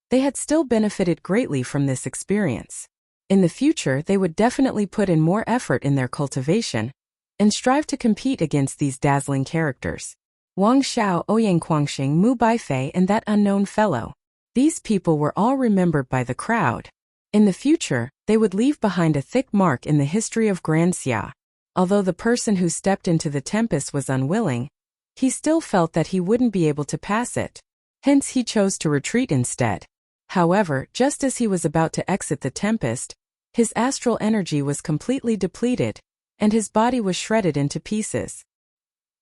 they had still benefited greatly from this experience. In the future, they would definitely put in more effort in their cultivation and strive to compete against these dazzling characters. Wang Xiao, Ouyang Quangxing, Mu Baifei, and that unknown fellow. These people were all remembered by the crowd. In the future, they would leave behind a thick mark in the history of Grand Xia. Although the person who stepped into the tempest was unwilling, he still felt that he wouldn't be able to pass it. Hence he chose to retreat instead. However, just as he was about to exit the tempest, his astral energy was completely depleted, and his body was shredded into pieces.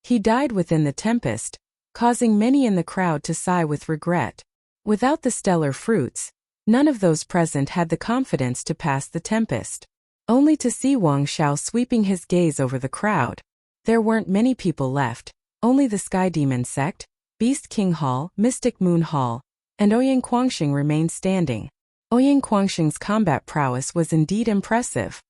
He died within the tempest, causing many in the crowd to sigh with regret. Without the stellar fruits, none of those present had the confidence to pass the tempest. Only to see Wang Xiao sweeping his gaze over the crowd. There weren't many people left, only the Sky Demon sect, Beast King Hall, Mystic Moon Hall, and Ouyang Quangxing remained standing. Ouyang Quangxing's combat prowess was indeed impressive.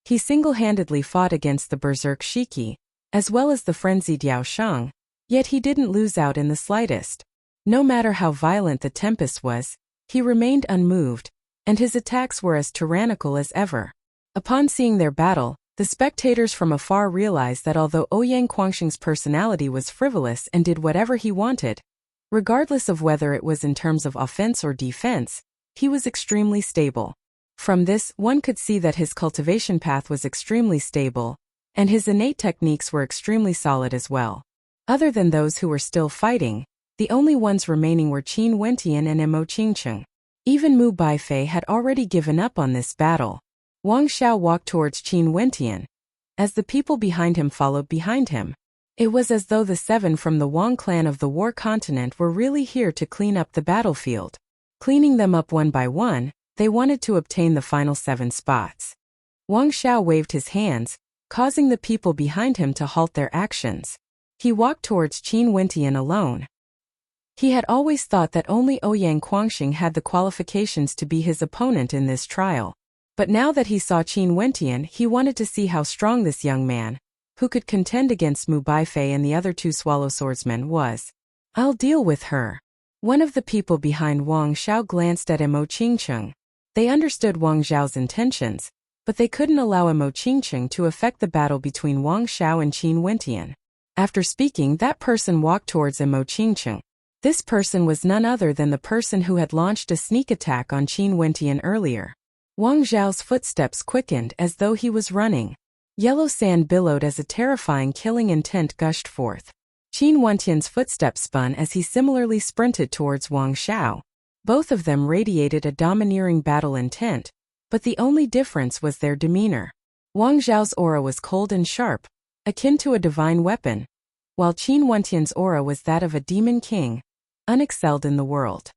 He single-handedly fought against the Berserk Shiki, as well as the frenzied Yao Shang, yet he didn't lose out in the slightest. No matter how violent the tempest was, he remained unmoved, and his attacks were as tyrannical as ever. Upon seeing their battle, the spectators from afar realized that although Ouyang Quangxing's personality was frivolous and did whatever he wanted, regardless of whether it was in terms of offense or defense, he was extremely stable. From this, one could see that his cultivation path was extremely stable, and his innate techniques were extremely solid as well. Other than those who were still fighting, the only ones remaining were Qin Wentian and Mo Qingcheng. Even Mu Baifei had already given up on this battle. Wang Xiao walked towards Qin Wentian, as the people behind him followed behind him. It was as though the 7 from the Wang clan of the War Continent were really here to clean up the battlefield. Cleaning them up one by one, they wanted to obtain the final 7 spots. Wang Xiao waved his hands, causing the people behind him to halt their actions. He walked towards Qin Wentian alone. He had always thought that only Ouyang Quangxing had the qualifications to be his opponent in this trial. But now that he saw Qin Wentian, he wanted to see how strong this young man, who could contend against Mu Baifei and the other two swallow swordsmen, was. I'll deal with her. One of the people behind Wang Xiao glanced at Mo Qingcheng. They understood Wang Zhao's intentions, but they couldn't allow Mo Qingcheng to affect the battle between Wang Xiao and Qin Wentian. After speaking, that person walked towards Mo Qingcheng. This person was none other than the person who had launched a sneak attack on Qin Wentian earlier. Wang Zhao's footsteps quickened as though he was running. Yellow sand billowed as a terrifying killing intent gushed forth. Qin Wentian's footsteps spun as he similarly sprinted towards Wang Xiao. Both of them radiated a domineering battle intent, but the only difference was their demeanor. Wang Zhao's aura was cold and sharp, akin to a divine weapon, while Qin Wentian's aura was that of a demon king, unexcelled in the world.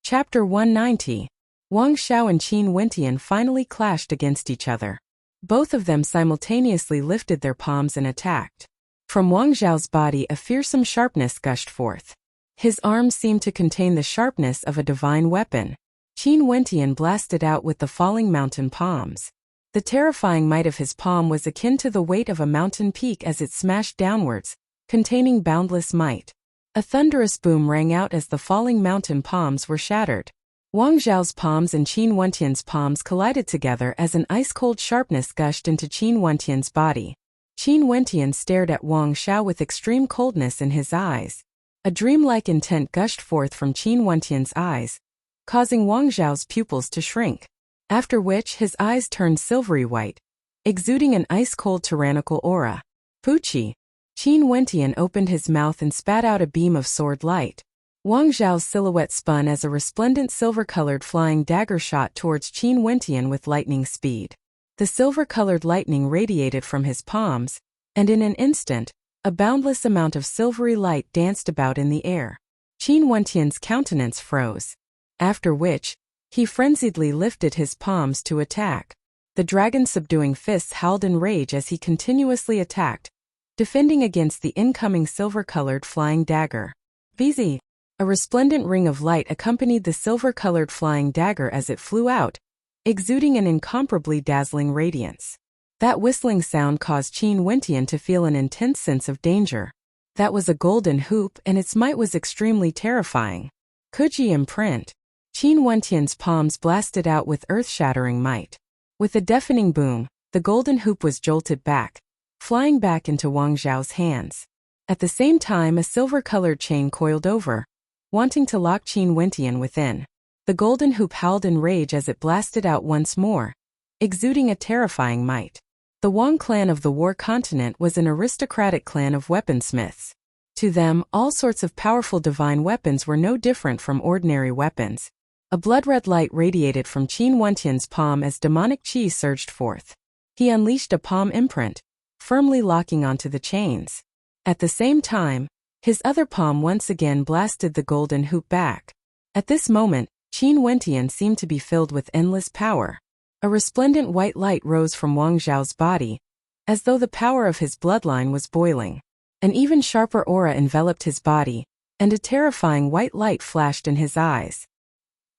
Chapter 190. Wang Xiao and Qin Wentian finally clashed against each other. Both of them simultaneously lifted their palms and attacked. From Wang Zhao's body a fearsome sharpness gushed forth. His arms seemed to contain the sharpness of a divine weapon. Qin Wentian blasted out with the falling mountain palms. The terrifying might of his palm was akin to the weight of a mountain peak as it smashed downwards, containing boundless might. A thunderous boom rang out as the falling mountain palms were shattered. Wang Zhao's palms and Qin Wentian's palms collided together as an ice-cold sharpness gushed into Qin Wentian's body. Qin Wentian stared at Wang Xiao with extreme coldness in his eyes. A dreamlike intent gushed forth from Qin Wentian's eyes, causing Wang Zhao's pupils to shrink, after which his eyes turned silvery white, exuding an ice-cold tyrannical aura. Puchi! Qin Wentian opened his mouth and spat out a beam of sword light. Wang Zhao's silhouette spun as a resplendent silver-colored flying dagger shot towards Qin Wentian with lightning speed. The silver-colored lightning radiated from his palms, and in an instant, a boundless amount of silvery light danced about in the air. Qin Wentian's countenance froze. After which, he frenziedly lifted his palms to attack. The dragon's subduing fists howled in rage as he continuously attacked, defending against the incoming silver-colored flying dagger. Vizi! A resplendent ring of light accompanied the silver-colored flying dagger as it flew out, exuding an incomparably dazzling radiance. That whistling sound caused Qin Wentian to feel an intense sense of danger. That was a golden hoop and its might was extremely terrifying. Kuji imprint. Qin Wentian's palms blasted out with earth-shattering might. With a deafening boom, the golden hoop was jolted back, flying back into Wang Zhao's hands. At the same time a silver-colored chain coiled over, wanting to lock Qin Wentian within. The golden hoop howled in rage as it blasted out once more, exuding a terrifying might. The Wang clan of the War Continent was an aristocratic clan of weaponsmiths. To them, all sorts of powerful divine weapons were no different from ordinary weapons. A blood-red light radiated from Qin Wentian's palm as demonic qi surged forth. He unleashed a palm imprint, firmly locking onto the chains. At the same time, his other palm once again blasted the golden hoop back. At this moment, Qin Wentian seemed to be filled with endless power. A resplendent white light rose from Wang Zhao's body, as though the power of his bloodline was boiling. An even sharper aura enveloped his body, and a terrifying white light flashed in his eyes.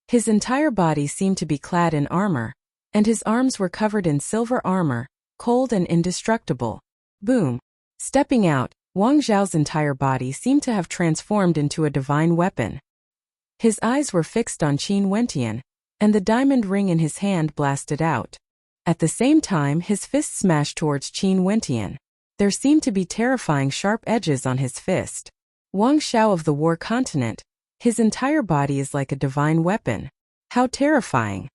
His entire body seemed to be clad in armor, and his arms were covered in silver armor, cold and indestructible. Boom! Stepping out, Wang Zhao's entire body seemed to have transformed into a divine weapon. His eyes were fixed on Qin Wentian, and the diamond ring in his hand blasted out. At the same time his fist smashed towards Qin Wentian. There seemed to be terrifying sharp edges on his fist. Wang Xiao of the War Continent, his entire body is like a divine weapon. How terrifying!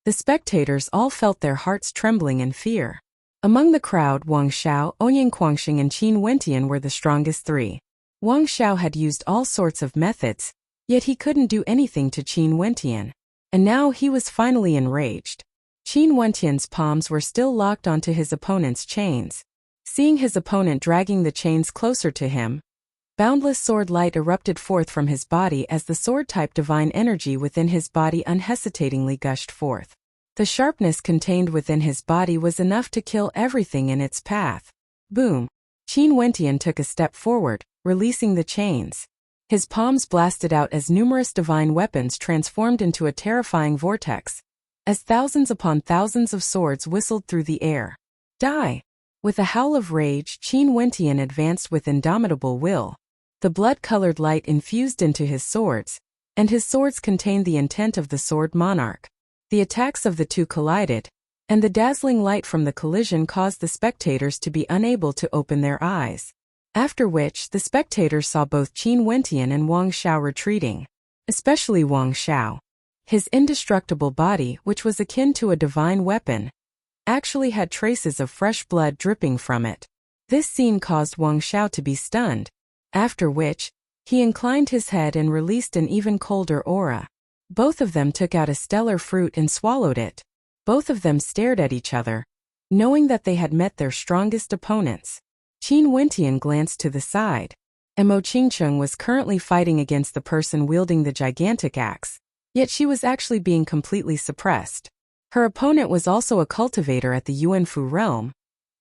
The spectators all felt their hearts trembling in fear. Among the crowd, Wang Xiao, Ouyang Quangxing and Qin Wentian were the strongest three. Wang Xiao had used all sorts of methods, yet he couldn't do anything to Qin Wentian. And now he was finally enraged. Qin Wentian's palms were still locked onto his opponent's chains. Seeing his opponent dragging the chains closer to him, boundless sword light erupted forth from his body as the sword-type divine energy within his body unhesitatingly gushed forth. The sharpness contained within his body was enough to kill everything in its path. Boom! Qin Wentian took a step forward, releasing the chains. His palms blasted out as numerous divine weapons transformed into a terrifying vortex, as thousands upon thousands of swords whistled through the air. Die! With a howl of rage, Qin Wentian advanced with indomitable will. The blood-colored light infused into his swords, and his swords contained the intent of the sword monarch. The attacks of the two collided, and the dazzling light from the collision caused the spectators to be unable to open their eyes. After which, the spectators saw both Qin Wentian and Wang Xiao retreating. Especially Wang Xiao. His indestructible body, which was akin to a divine weapon, actually had traces of fresh blood dripping from it. This scene caused Wang Xiao to be stunned, after which, he inclined his head and released an even colder aura. Both of them took out a stellar fruit and swallowed it. Both of them stared at each other, knowing that they had met their strongest opponents. Qin Wentian glanced to the side. Mo Qingcheng was currently fighting against the person wielding the gigantic axe, yet she was actually being completely suppressed. Her opponent was also a cultivator at the Yuanfu realm,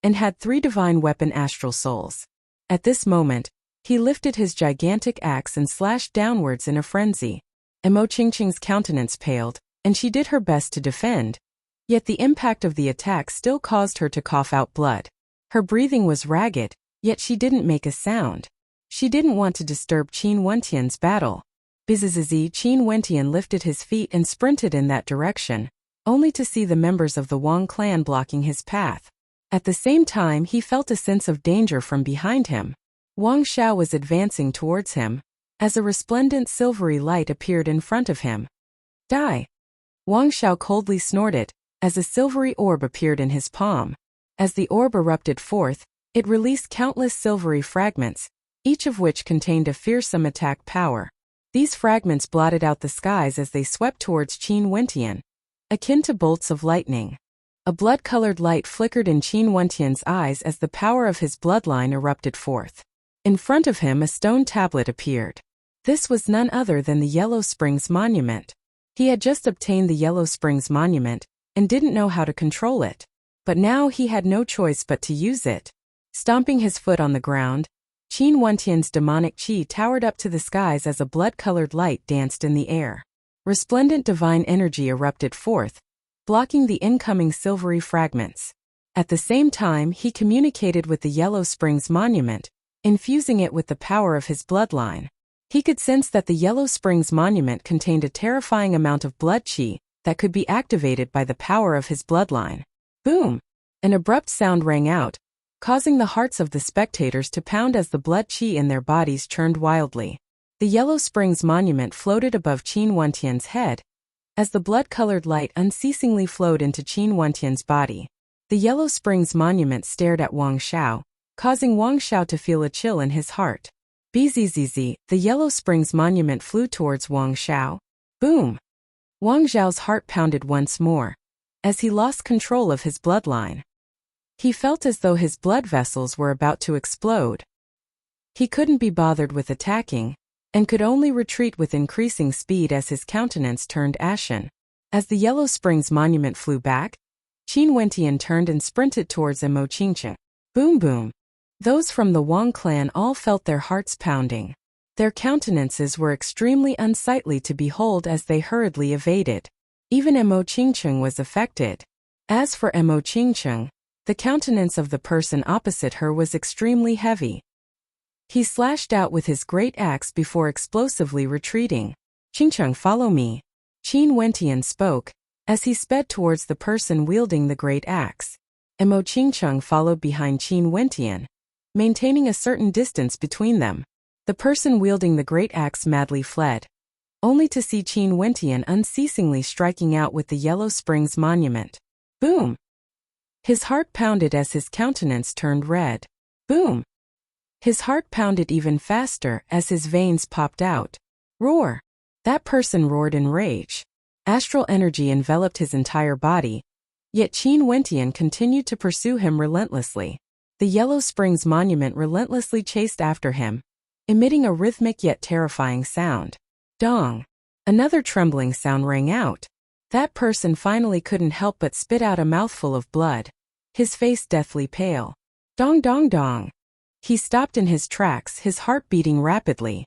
and had 3 divine weapon astral souls. At this moment, he lifted his gigantic axe and slashed downwards in a frenzy. Mo Qingcheng's countenance paled, and she did her best to defend, yet the impact of the attack still caused her to cough out blood. Her breathing was ragged, yet she didn't make a sound. She didn't want to disturb Qin Wentian's battle. Bizizizi, Qin Wentian lifted his feet and sprinted in that direction, only to see the members of the Wang clan blocking his path. At the same time, he felt a sense of danger from behind him. Wang Xiao was advancing towards him, as a resplendent silvery light appeared in front of him. Die! Wang Xiao coldly snorted, as a silvery orb appeared in his palm. As the orb erupted forth, it released countless silvery fragments, each of which contained a fearsome attack power. These fragments blotted out the skies as they swept towards Qin Wentian, akin to bolts of lightning. A blood-colored light flickered in Qin Wentian's eyes as the power of his bloodline erupted forth. In front of him a stone tablet appeared. This was none other than the Yellow Springs Monument. He had just obtained the Yellow Springs Monument, and didn't know how to control it. But now he had no choice but to use it. Stomping his foot on the ground, Qin Wentian's demonic qi towered up to the skies as a blood-colored light danced in the air. Resplendent divine energy erupted forth, blocking the incoming silvery fragments. At the same time, he communicated with the Yellow Springs Monument, infusing it with the power of his bloodline. He could sense that the Yellow Springs Monument contained a terrifying amount of blood qi that could be activated by the power of his bloodline. Boom! An abrupt sound rang out, causing the hearts of the spectators to pound as the blood qi in their bodies churned wildly. The Yellow Springs Monument floated above Qin Wentian's head, as the blood-colored light unceasingly flowed into Qin Wentian's body. The Yellow Springs Monument stared at Wang Xiao, causing Wang Xiao to feel a chill in his heart. Bzzz, the Yellow Springs Monument flew towards Wang Xiao. Boom! Wang Xiao's heart pounded once more, as he lost control of his bloodline. He felt as though his blood vessels were about to explode. He couldn't be bothered with attacking, and could only retreat with increasing speed as his countenance turned ashen. As the Yellow Springs Monument flew back, Qin Wentian turned and sprinted towards Mo Qingcheng. Boom boom! Those from the Wang clan all felt their hearts pounding. Their countenances were extremely unsightly to behold as they hurriedly evaded. Even Mo Qingcheng was affected. As for Mo Qingcheng, the countenance of the person opposite her was extremely heavy. He slashed out with his great axe before explosively retreating. Qingcheng, follow me. Qin Wentian spoke, as he sped towards the person wielding the great axe. Mo Qingcheng followed behind Qin Wentian, maintaining a certain distance between them. The person wielding the great axe madly fled, only to see Qin Wentian unceasingly striking out with the Yellow Springs Monument. Boom! His heart pounded as his countenance turned red. Boom! His heart pounded even faster as his veins popped out. Roar! That person roared in rage. Astral energy enveloped his entire body, yet Qin Wentian continued to pursue him relentlessly. The Yellow Springs Monument relentlessly chased after him, emitting a rhythmic yet terrifying sound. Dong! Another trembling sound rang out. That person finally couldn't help but spit out a mouthful of blood, his face deathly pale. Dong dong dong! He stopped in his tracks, his heart beating rapidly.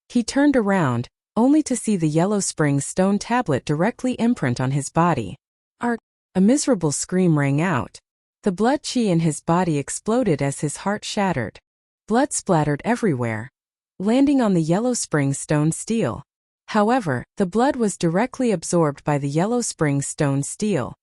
He turned around, only to see the Yellow Springs stone tablet directly imprint on his body. Art! A miserable scream rang out. The blood chi in his body exploded as his heart shattered. Blood splattered everywhere, landing on the yellow spring stone steel. However, the blood was directly absorbed by the yellow spring stone steel.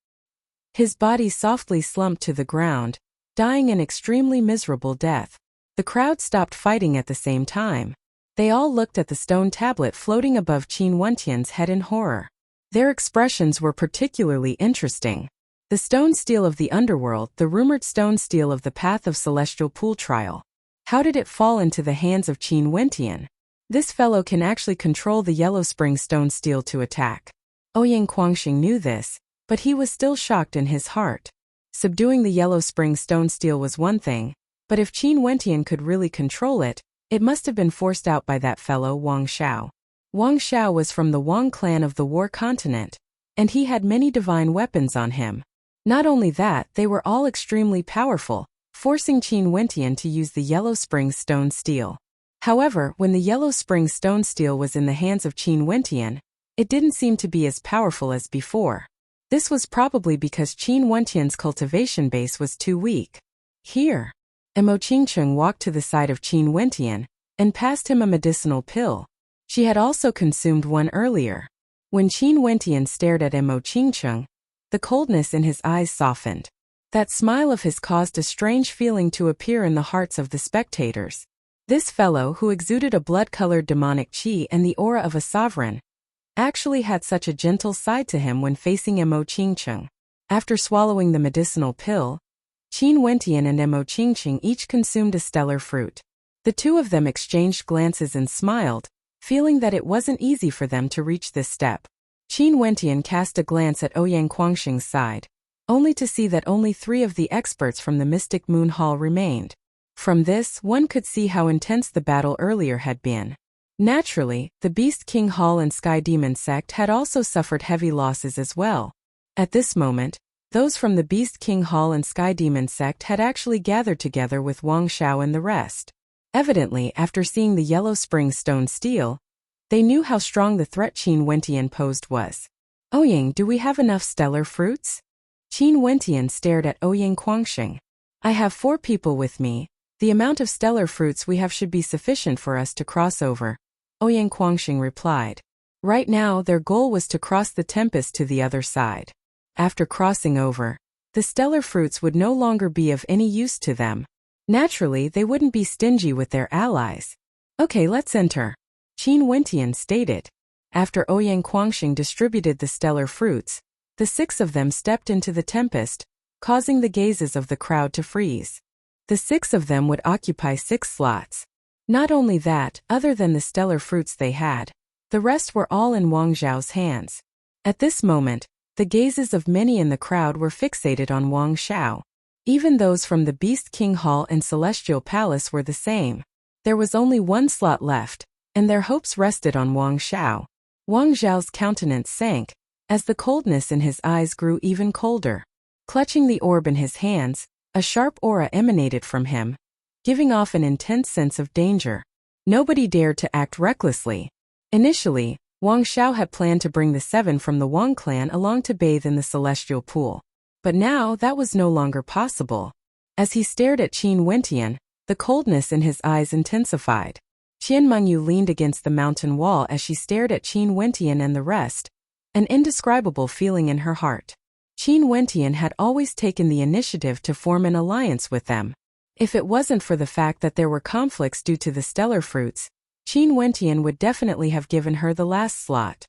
His body softly slumped to the ground, dying an extremely miserable death. The crowd stopped fighting at the same time. They all looked at the stone tablet floating above Qin Wentian's head in horror. Their expressions were particularly interesting. The stone steel of the underworld, the rumored stone steel of the path of celestial pool trial. How did it fall into the hands of Qin Wentian? This fellow can actually control the yellow spring stone steel to attack. Ouyang Quangxing knew this, but he was still shocked in his heart. Subduing the yellow spring stone steel was one thing, but if Qin Wentian could really control it, it must have been forced out by that fellow Wang Xiao. Wang Xiao was from the Wang clan of the War Continent, and he had many divine weapons on him. Not only that, they were all extremely powerful, forcing Qin Wentian to use the yellow spring stone steel. However, when the yellow spring stone steel was in the hands of Qin Wentian, it didn't seem to be as powerful as before. This was probably because Qin Wentian's cultivation base was too weak. Here, Mo Qingcheng walked to the side of Qin Wentian and passed him a medicinal pill. She had also consumed one earlier. When Qin Wentian stared at Mo Qingcheng, the coldness in his eyes softened. That smile of his caused a strange feeling to appear in the hearts of the spectators. This fellow, who exuded a blood-colored demonic qi and the aura of a sovereign, actually had such a gentle side to him when facing Mo Qingcheng. After swallowing the medicinal pill, Qin Wentian and Mo Qingcheng each consumed a stellar fruit. The two of them exchanged glances and smiled, feeling that it wasn't easy for them to reach this step. Qin Wentian cast a glance at Ouyang Quangxing's side, only to see that only 3 of the experts from the Mystic Moon Hall remained. From this, one could see how intense the battle earlier had been. Naturally, the Beast King Hall and Sky Demon sect had also suffered heavy losses as well. At this moment, those from the Beast King Hall and Sky Demon sect had actually gathered together with Wang Xiao and the rest. Evidently, after seeing the yellow spring stone steel, they knew how strong the threat Qin Wentian posed was. Ouyang, do we have enough stellar fruits? Qin Wentian stared at Ouyang Quangxing. I have 4 people with me. The amount of stellar fruits we have should be sufficient for us to cross over, Ouyang Quangxing replied. Right now, their goal was to cross the tempest to the other side. After crossing over, the stellar fruits would no longer be of any use to them. Naturally, they wouldn't be stingy with their allies. Okay, let's enter, Qin Wentian stated. After Ouyang Quangxing distributed the stellar fruits, the 6 of them stepped into the tempest, causing the gazes of the crowd to freeze. The 6 of them would occupy 6 slots. Not only that, other than the stellar fruits they had, the rest were all in Wang Xiao's hands. At this moment, the gazes of many in the crowd were fixated on Wang Xiao. Even those from the Beast King Hall and Celestial Palace were the same. There was only 1 slot left, and their hopes rested on Wang Xiao. Wang Xiao's countenance sank, as the coldness in his eyes grew even colder. Clutching the orb in his hands, a sharp aura emanated from him, giving off an intense sense of danger. Nobody dared to act recklessly. Initially, Wang Xiao had planned to bring the 7 from the Wang clan along to bathe in the celestial pool. But now that was no longer possible. As he stared at Qin Wentian, the coldness in his eyes intensified. Qian Mengyu leaned against the mountain wall as she stared at Qin Wentian and the rest, an indescribable feeling in her heart. Qin Wentian had always taken the initiative to form an alliance with them. If it wasn't for the fact that there were conflicts due to the stellar fruits, Qin Wentian would definitely have given her the last slot.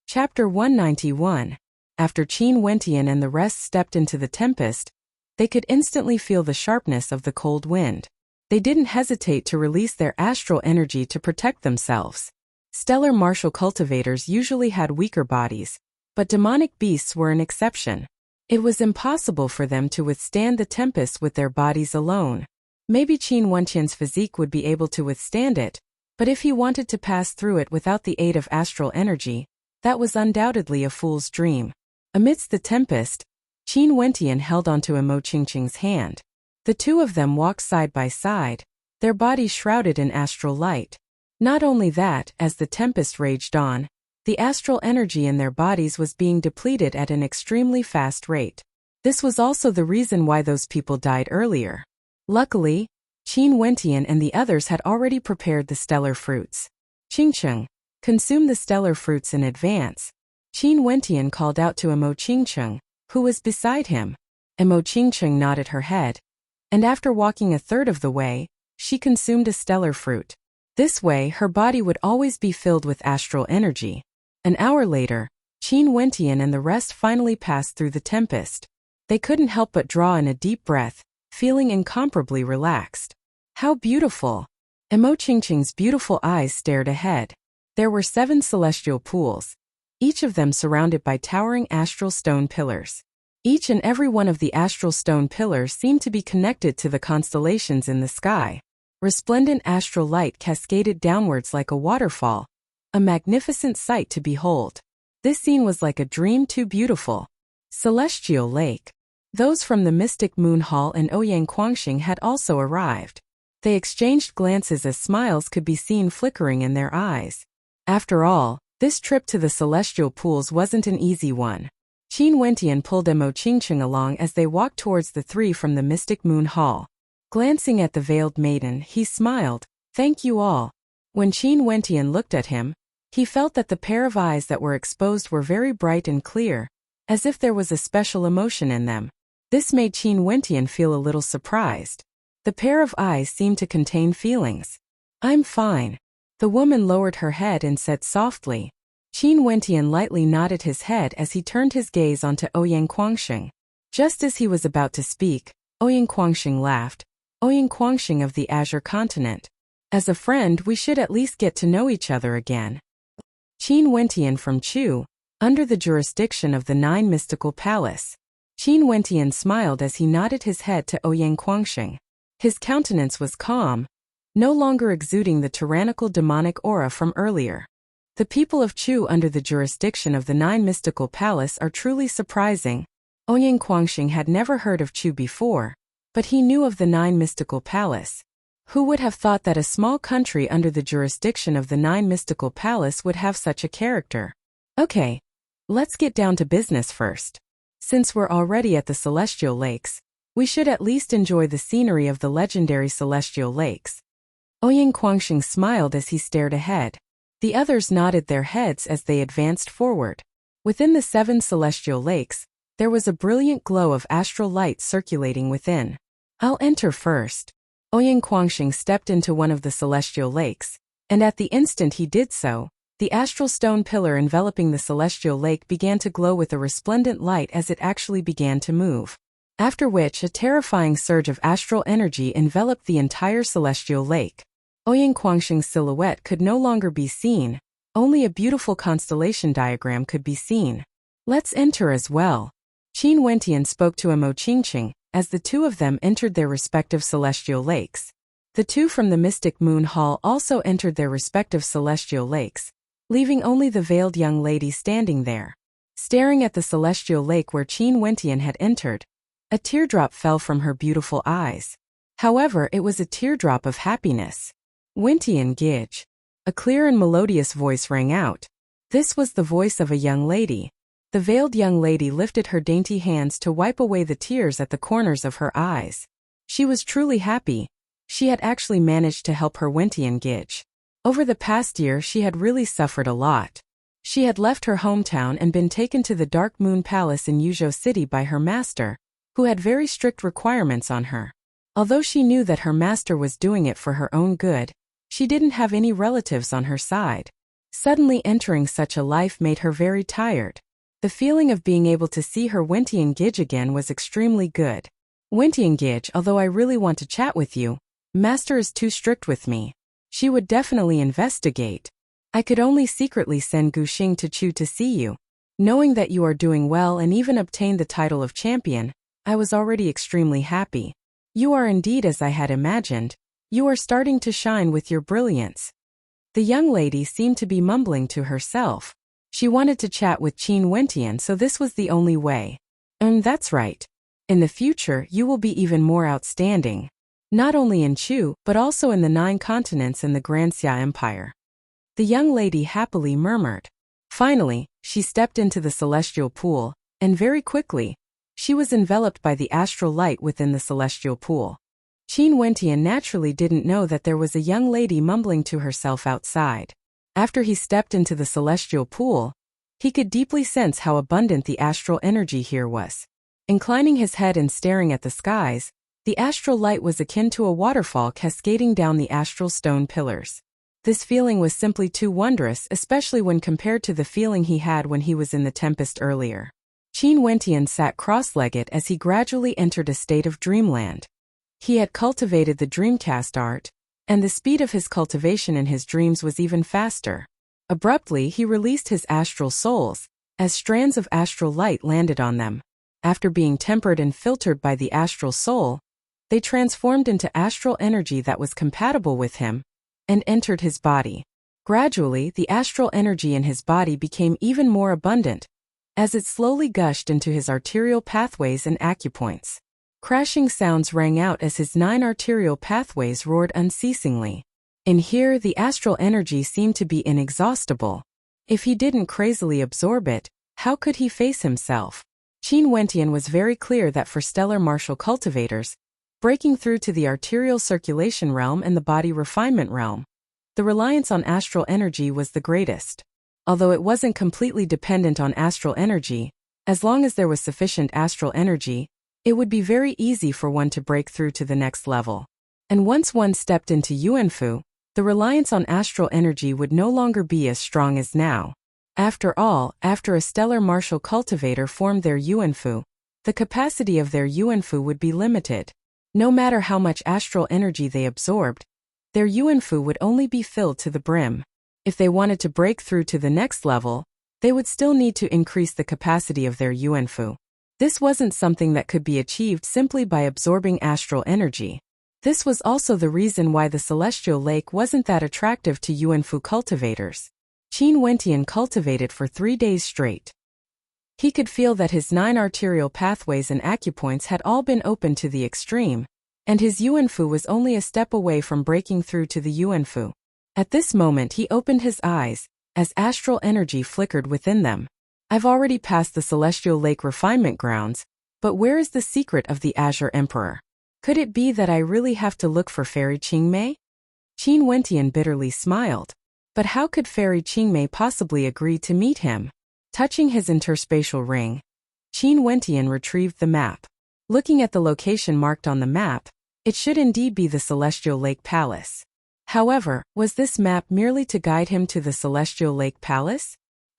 Chapter 191. After Qin Wentian and the rest stepped into the tempest, they could instantly feel the sharpness of the cold wind. They didn't hesitate to release their astral energy to protect themselves. Stellar martial cultivators usually had weaker bodies, but demonic beasts were an exception. It was impossible for them to withstand the tempest with their bodies alone. Maybe Qin Wentian's physique would be able to withstand it, but if he wanted to pass through it without the aid of astral energy, that was undoubtedly a fool's dream. Amidst the tempest, Qin Wentian held onto Mo Qingqing's hand. The 2 of them walked side by side, their bodies shrouded in astral light. Not only that, as the tempest raged on, the astral energy in their bodies was being depleted at an extremely fast rate. This was also the reason why those people died earlier. Luckily, Qin Wentian and the others had already prepared the stellar fruits. Qingcheng, consume the stellar fruits in advance. Qin Wentian called out to Emo Qingcheng, who was beside him. Emo Qingcheng nodded her head, and after walking a third of the way, she consumed a stellar fruit. This way her body would always be filled with astral energy. An hour later, Qin Wentian and the rest finally passed through the tempest. They couldn't help but draw in a deep breath, feeling incomparably relaxed. How beautiful! Emo Qingcheng's beautiful eyes stared ahead. There were 7 celestial pools, each of them surrounded by towering astral stone pillars. Each and every one of the astral stone pillars seemed to be connected to the constellations in the sky. Resplendent astral light cascaded downwards like a waterfall, a magnificent sight to behold. This scene was like a dream too beautiful. Celestial Lake. Those from the Mystic Moon Hall and Ouyang Quangxing had also arrived. They exchanged glances as smiles could be seen flickering in their eyes. After all, this trip to the celestial pools wasn't an easy one. Qin Wentian pulled Emo Qingcheng along as they walked towards the 3 from the Mystic Moon Hall. Glancing at the veiled maiden, he smiled, "Thank you all." When Qin Wentian looked at him, he felt that the pair of eyes that were exposed were very bright and clear, as if there was a special emotion in them. This made Qin Wentian feel a little surprised. The pair of eyes seemed to contain feelings. "I'm fine." The woman lowered her head and said softly. Qin Wentian lightly nodded his head as he turned his gaze onto Ouyang Quangxing. Just as he was about to speak, Ouyang Quangxing laughed. "Ouyang Quangxing of the Azure Continent. As a friend we should at least get to know each other again." Qin Wentian from Chu, under the jurisdiction of the 9 Mystical Palace. Qin Wentian smiled as he nodded his head to Ouyang Quangxing. His countenance was calm, no longer exuding the tyrannical demonic aura from earlier. The people of Chu under the jurisdiction of the 9 Mystical Palace are truly surprising. Ouyang Quangxing had never heard of Chu before, but he knew of the 9 Mystical Palace. Who would have thought that a small country under the jurisdiction of the 9 Mystical Palace would have such a character? Okay, let's get down to business first. Since we're already at the Celestial Lakes, we should at least enjoy the scenery of the legendary Celestial Lakes. Ouyang Quangxing smiled as he stared ahead. The others nodded their heads as they advanced forward. Within the 7 Celestial Lakes, there was a brilliant glow of astral light circulating within. "I'll enter first." Ouyang Quangxing stepped into one of the Celestial Lakes, and at the instant he did so, the astral stone pillar enveloping the Celestial Lake began to glow with a resplendent light as it actually began to move. After which a terrifying surge of astral energy enveloped the entire Celestial Lake. Ouyang Quangxing's silhouette could no longer be seen, only a beautiful constellation diagram could be seen. "Let's enter as well." Qin Wentian spoke to Emo Qingcheng as the 2 of them entered their respective Celestial Lakes. The 2 from the Mystic Moon Hall also entered their respective Celestial Lakes, leaving only the veiled young lady standing there. Staring at the Celestial Lake where Qin Wentian had entered, a teardrop fell from her beautiful eyes. However, it was a teardrop of happiness. "Wentian Gij." A clear and melodious voice rang out. This was the voice of a young lady. The veiled young lady lifted her dainty hands to wipe away the tears at the corners of her eyes. She was truly happy. She had actually managed to help her Wentian Gij. Over the past year she had really suffered a lot. She had left her hometown and been taken to the Dark Moon Palace in Yuzhou City by her master, who had very strict requirements on her. Although she knew that her master was doing it for her own good, she didn't have any relatives on her side. Suddenly entering such a life made her very tired. The feeling of being able to see her Wentian Gij again was extremely good. "Wentian Gij, although I really want to chat with you, Master is too strict with me. She would definitely investigate. I could only secretly send Guxing to Chu to see you. Knowing that you are doing well and even obtained the title of champion, I was already extremely happy. You are indeed as I had imagined. You are starting to shine with your brilliance." The young lady seemed to be mumbling to herself. She wanted to chat with Qin Wentian, so this was the only way. That's right. In the future, you will be even more outstanding. not only in Chu but also in the 9 continents and the Grand Xia Empire. The young lady happily murmured. Finally, she stepped into the celestial pool, and very quickly, she was enveloped by the astral light within the celestial pool. Qin Wentian naturally didn't know that there was a young lady mumbling to herself outside. After he stepped into the celestial pool, he could deeply sense how abundant the astral energy here was. Inclining his head and staring at the skies, the astral light was akin to a waterfall cascading down the astral stone pillars. This feeling was simply too wondrous, especially when compared to the feeling he had when he was in the tempest earlier. Qin Wentian sat cross-legged as he gradually entered a state of dreamland. He had cultivated the dreamcast art, and the speed of his cultivation in his dreams was even faster. Abruptly, he released his astral souls, as strands of astral light landed on them. After being tempered and filtered by the astral soul, they transformed into astral energy that was compatible with him, and entered his body. Gradually, the astral energy in his body became even more abundant, as it slowly gushed into his arterial pathways and acupoints. Crashing sounds rang out as his 9 arterial pathways roared unceasingly. In here, the astral energy seemed to be inexhaustible. If he didn't crazily absorb it, how could he face himself? Qin Wentian was very clear that for stellar martial cultivators, breaking through to the arterial circulation realm and the body refinement realm, the reliance on astral energy was the greatest. Although it wasn't completely dependent on astral energy, as long as there was sufficient astral energy, it would be very easy for one to break through to the next level. And once one stepped into Yuanfu, the reliance on astral energy would no longer be as strong as now. After all, after a stellar martial cultivator formed their Yuanfu, the capacity of their Yuanfu would be limited. No matter how much astral energy they absorbed, their Yuanfu would only be filled to the brim. If they wanted to break through to the next level, they would still need to increase the capacity of their Yuanfu. This wasn't something that could be achieved simply by absorbing astral energy. This was also the reason why the celestial lake wasn't that attractive to Yuanfu cultivators. Qin Wentian cultivated for 3 days straight. He could feel that his 9 arterial pathways and acupoints had all been opened to the extreme, and his Yuanfu was only a step away from breaking through to the Yuanfu. At this moment he opened his eyes, as astral energy flickered within them. I've already passed the Celestial Lake refinement grounds, but where is the secret of the Azure Emperor? Could it be that I really have to look for Fairy Qingmei? Qin Wentian bitterly smiled. But how could Fairy Qingmei possibly agree to meet him? Touching his interspatial ring, Qin Wentian retrieved the map. Looking at the location marked on the map, it should indeed be the Celestial Lake Palace. However, was this map merely to guide him to the Celestial Lake Palace?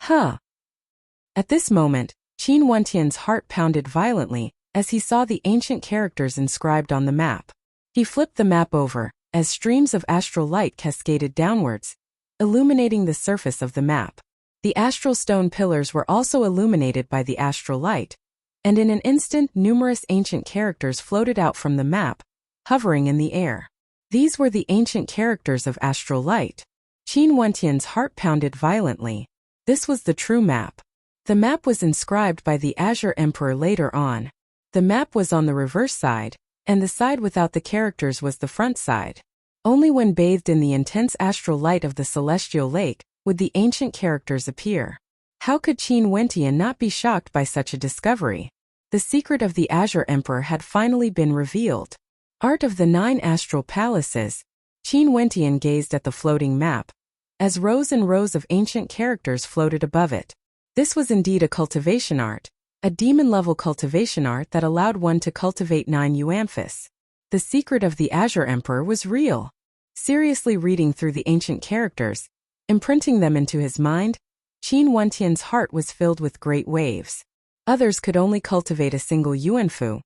At this moment, Qin Wentian's heart pounded violently as he saw the ancient characters inscribed on the map. He flipped the map over, as streams of astral light cascaded downwards, illuminating the surface of the map. The astral stone pillars were also illuminated by the astral light, and in an instant numerous ancient characters floated out from the map, hovering in the air. These were the ancient characters of astral light. Qin Wentian's heart pounded violently. This was the true map. The map was inscribed by the Azure Emperor later on. The map was on the reverse side, and the side without the characters was the front side. Only when bathed in the intense astral light of the celestial lake would the ancient characters appear. How could Qin Wentian not be shocked by such a discovery? The secret of the Azure Emperor had finally been revealed. Art of the 9 astral palaces. Qin Wentian gazed at the floating map, as rows and rows of ancient characters floated above it. This was indeed a cultivation art, a demon-level cultivation art that allowed one to cultivate 9 Yuanfus. The secret of the Azure Emperor was real. Seriously reading through the ancient characters, imprinting them into his mind, Qin Wentian's heart was filled with great waves. Others could only cultivate a single Yuanfu,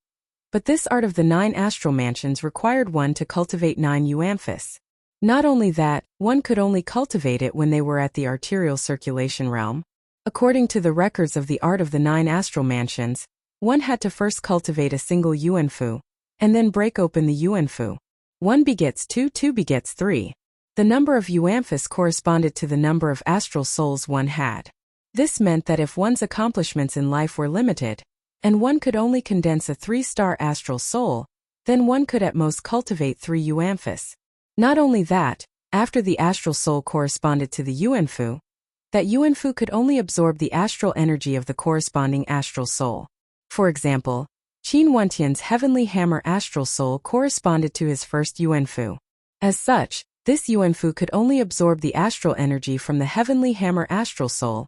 but this art of the 9 astral mansions required one to cultivate 9 Yuanfus. Not only that, one could only cultivate it when they were at the arterial circulation realm. According to the records of the art of the 9 astral mansions, one had to first cultivate a single Yuanfu, and then break open the Yuanfu. 1 begets 2, 2 begets 3. The number of Yuanfus corresponded to the number of astral souls one had. This meant that if one's accomplishments in life were limited, and one could only condense a 3-star astral soul, then one could at most cultivate 3 Yuanfus. Not only that, after the astral soul corresponded to the Yuanfu, that Yuanfu could only absorb the astral energy of the corresponding astral soul. For example, Qin Wentian's heavenly hammer astral soul corresponded to his first Yuanfu. As such, this Yuanfu could only absorb the astral energy from the heavenly hammer astral soul,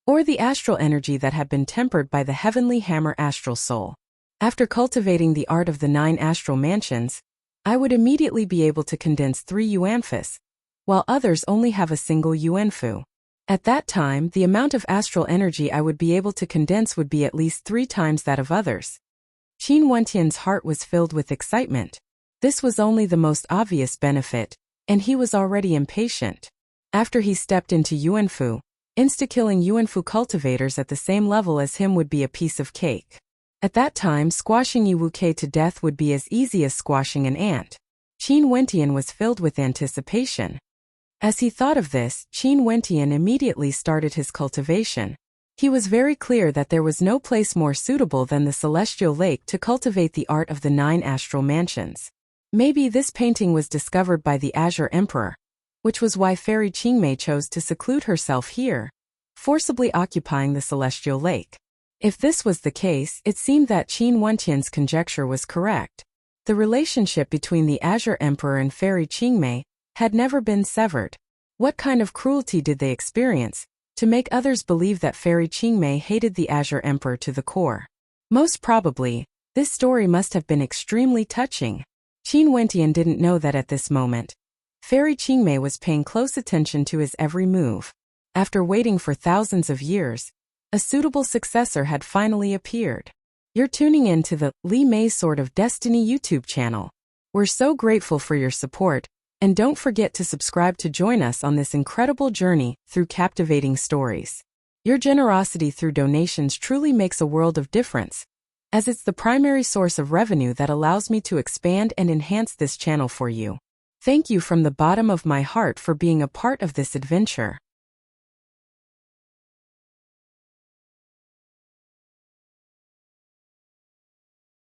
or the astral energy that had been tempered by the heavenly hammer astral soul. After cultivating the art of the 9 astral mansions, I would immediately be able to condense 3 Yuanfus, while others only have a single Yuanfu. At that time, the amount of astral energy I would be able to condense would be at least 3 times that of others. Qin Wentian's heart was filled with excitement. This was only the most obvious benefit, and he was already impatient. After he stepped into Yuanfu, insta-killing Yuanfu cultivators at the same level as him would be a piece of cake. At that time, squashing Yuwuke to death would be as easy as squashing an ant. Qin Wentian was filled with anticipation. As he thought of this, Qin Wentian immediately started his cultivation. He was very clear that there was no place more suitable than the celestial lake to cultivate the art of the 9 astral mansions. Maybe this painting was discovered by the Azure Emperor, which was why Fairy Qingmei chose to seclude herself here, forcibly occupying the celestial lake. If this was the case, it seemed that Qin Wentian's conjecture was correct. The relationship between the Azure Emperor and Fairy Qingmei had never been severed. What kind of cruelty did they experience to make others believe that Fairy Qingmei hated the Azure Emperor to the core? Most probably, this story must have been extremely touching. Qin Wentian didn't know that at this moment, Fairy Qingmei was paying close attention to his every move. After waiting for thousands of years, a suitable successor had finally appeared. You're tuning in to the Li Mei Sword of Destiny YouTube channel. We're so grateful for your support, and don't forget to subscribe to join us on this incredible journey through captivating stories. Your generosity through donations truly makes a world of difference, as it's the primary source of revenue that allows me to expand and enhance this channel for you. Thank you from the bottom of my heart for being a part of this adventure.